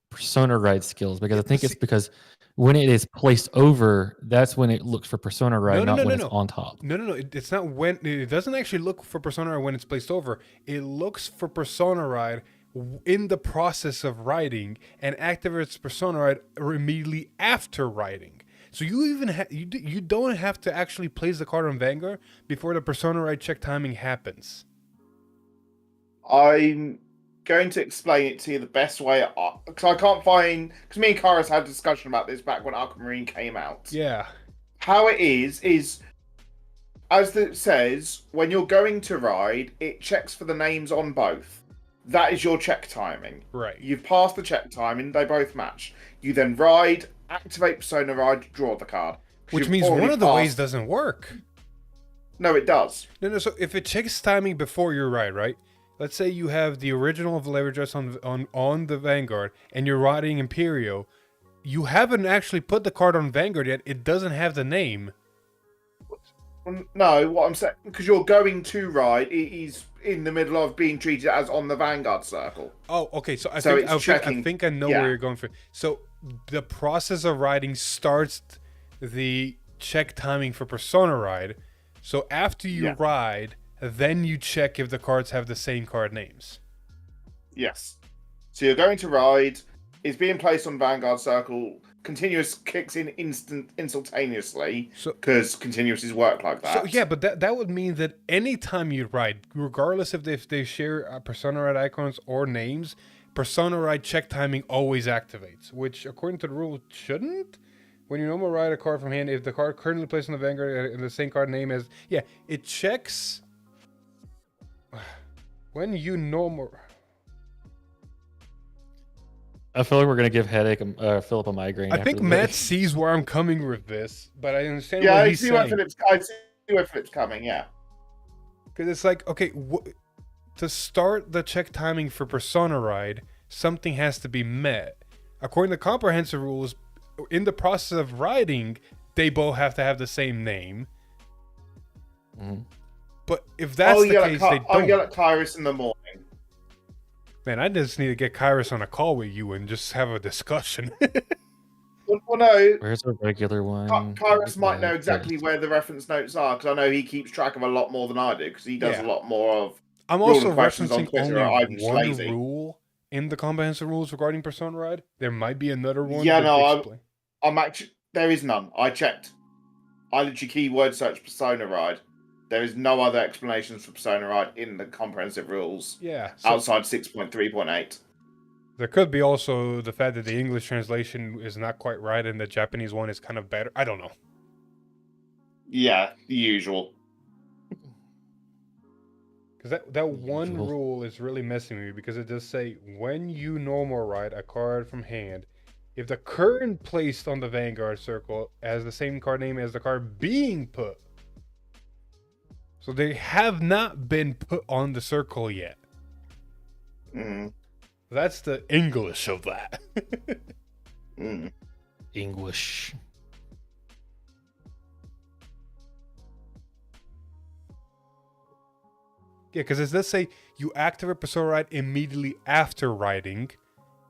Persona Ride skills, because I think it's because when it is placed over, that's when it looks for Persona Ride, not when it's on top. No. It's not when it doesn't actually look for Persona Ride when it's placed over. It looks for Persona Ride in the process of riding and activates Persona Ride immediately after riding. So you even you don't have to actually place the card on Vanguard before the Persona Ride check timing happens. I'm going to explain it to you the best way, because I can't find, because me and Kairos had a discussion about this back when Aquamarine came out. Yeah. How it is as it says, when you're going to ride, it checks for the names on both. That is your check timing. Right. You've passed the check timing, they both match. You then ride, activate Persona Ride, draw the card. Which means one of the ways doesn't work. No, it does. No, so if it checks timing before your ride, right? Let's say you have the original of Levidras on the Vanguard, and you're riding Empireo. You haven't actually put the card on Vanguard yet. It doesn't have the name. No, what I'm saying, because you're going to ride, it is in the middle of being treated as on the Vanguard circle. Oh, okay. So I think I know where you're going for. So the process of riding starts the check timing for Persona Ride. So after you ride, then you check if the cards have the same card names. Yes. So you're going to ride, it's being placed on Vanguard circle. Continuous kicks in instantaneously because continuouses work like that. So yeah, but that would mean that anytime you ride, regardless if they share Persona Ride icons or names, Persona Ride check timing always activates, which according to the rule shouldn't. When you normal ride a card from hand, if the card currently placed on the Vanguard in the same card name as it checks when you normal. I feel like we're gonna give Philip a migraine. I think Matt sees where I'm coming with this, but I understand what I he's see saying. I see where Philip's coming. Yeah, because it's like, okay, to start the check timing for Persona Ride, something has to be met. According to comprehensive rules, in the process of riding, they both have to have the same name. Mm-hmm. But if that's the case, they don't. I'll yell at Kairos in the morning. Man, I just need to get Kairos on a call with you and just have a discussion. Well, no. Where's the regular one? Kairos might know exactly where the reference notes are, because I know he keeps track of a lot more than I do, because he does a lot more of. I'm also questions on referencing Twitter, only one rule in the comprehensive rules regarding Persona Ride. There might be another one. Yeah, no, I'm actually there is none. I checked. I literally keyword search Persona Ride. There is no other explanations for Persona Ride in the comprehensive rules. Yeah. Outside 6.3.8. There could be also the fact that the English translation is not quite right and the Japanese one is kind of better. I don't know. Yeah, the usual. Because that one rule is really messing with me, because it does say, when you normal ride a card from hand, if the current placed on the Vanguard circle has the same card name as the card being put. So they have not been put on the circle yet. Mm. That's the English of that. English. Yeah, because it does say you activate Persona Ride immediately after riding,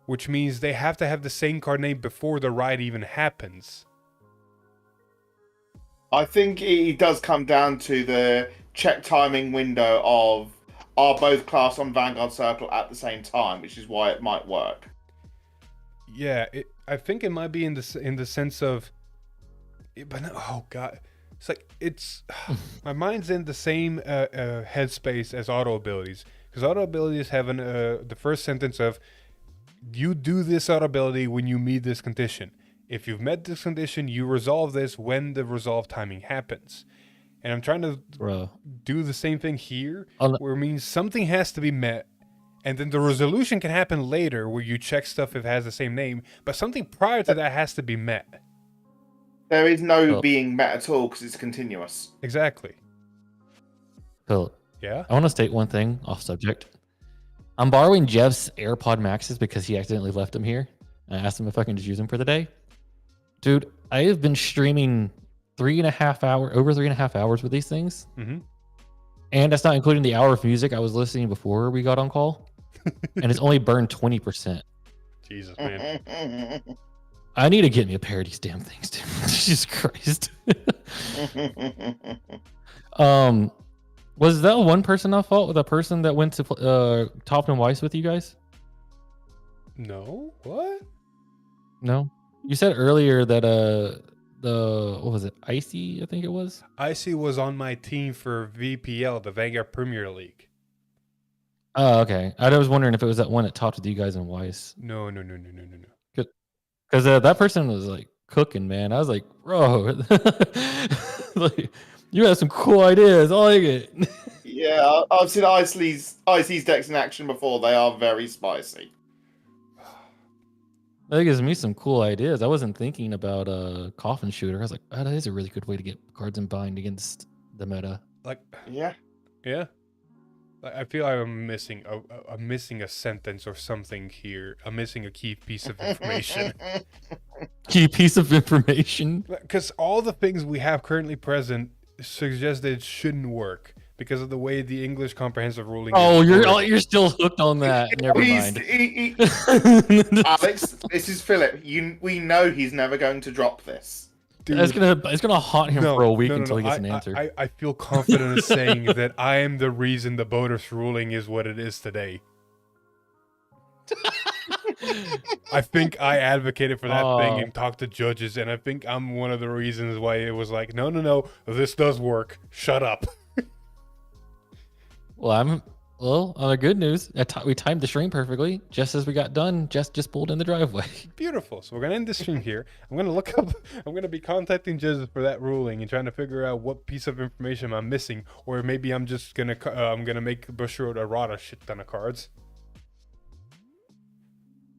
which means they have to have the same card name before the ride even happens. I think it does come down to the check timing window of are both class on Vanguard Circle at the same time, which is why it might work. Yeah, I think it might be in the sense of, but no, oh god, it's like my mind's in the same headspace as auto abilities, because auto abilities have the first sentence of you do this auto ability when you meet this condition. If you've met this condition, you resolve this when the resolve timing happens. And I'm trying to do the same thing here, where it means something has to be met, and then the resolution can happen later where you check stuff if it has the same name, but something prior to that has to be met. There is no being met at all because it's continuous. Exactly. Phil, yeah? I want to state one thing off subject. I'm borrowing Jeff's AirPod Maxes because he accidentally left them here. I asked him if I can just use them for the day. Dude, I have been streaming over 3.5 hours with these things. Mm-hmm. And that's not including the hour of music I was listening before we got on call. And it's only burned 20%. Jesus, man. I need to get me a pair of these damn things, dude. Jesus Christ. Was that one person at fault with a person that went to Top and Weiss with you guys? No? What? No? You said earlier that what was it? Icy, I think it was? Icy was on my team for VPL, the Vanguard Premier League. Oh, okay. I was wondering if it was that one that talked with you guys in Weiss. No. Because that person was like cooking, man. I was like, bro, like, you have some cool ideas. I like it. Yeah, I've seen Icy's decks in action before. They are very spicy. That gives me some cool ideas. I wasn't thinking about a coffin shooter. I was like, oh, that is a really good way to get cards in bind against the meta. Like, Yeah. I feel like I'm missing a sentence or something here. I'm missing a key piece of information. Key piece of information. Because all the things we have currently present suggest that it shouldn't work because of the way the English comprehensive ruling. Oh, is worded. you're still hooked on that. Never mind. Alex, this is Philip. We know he's never going to drop this. Dude, it's gonna haunt him for a week until he gets an answer. I feel confident in saying that I am the reason the voters' ruling is what it is today. I think I advocated for that thing and talked to judges, and I think I'm one of the reasons why it was like, no, this does work. Shut up. Well, on the good news, we timed the stream perfectly. Just as we got done, Jess just pulled in the driveway. Beautiful. So we're gonna end the stream here. I'm gonna be contacting judges for that ruling and trying to figure out what piece of information I'm missing, or maybe I'm just gonna make Bushiroad errata a shit ton of cards.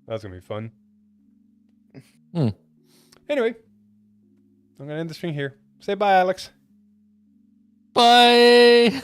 That's gonna be fun. Anyway, I'm gonna end the stream here. Say bye, Alex. Bye.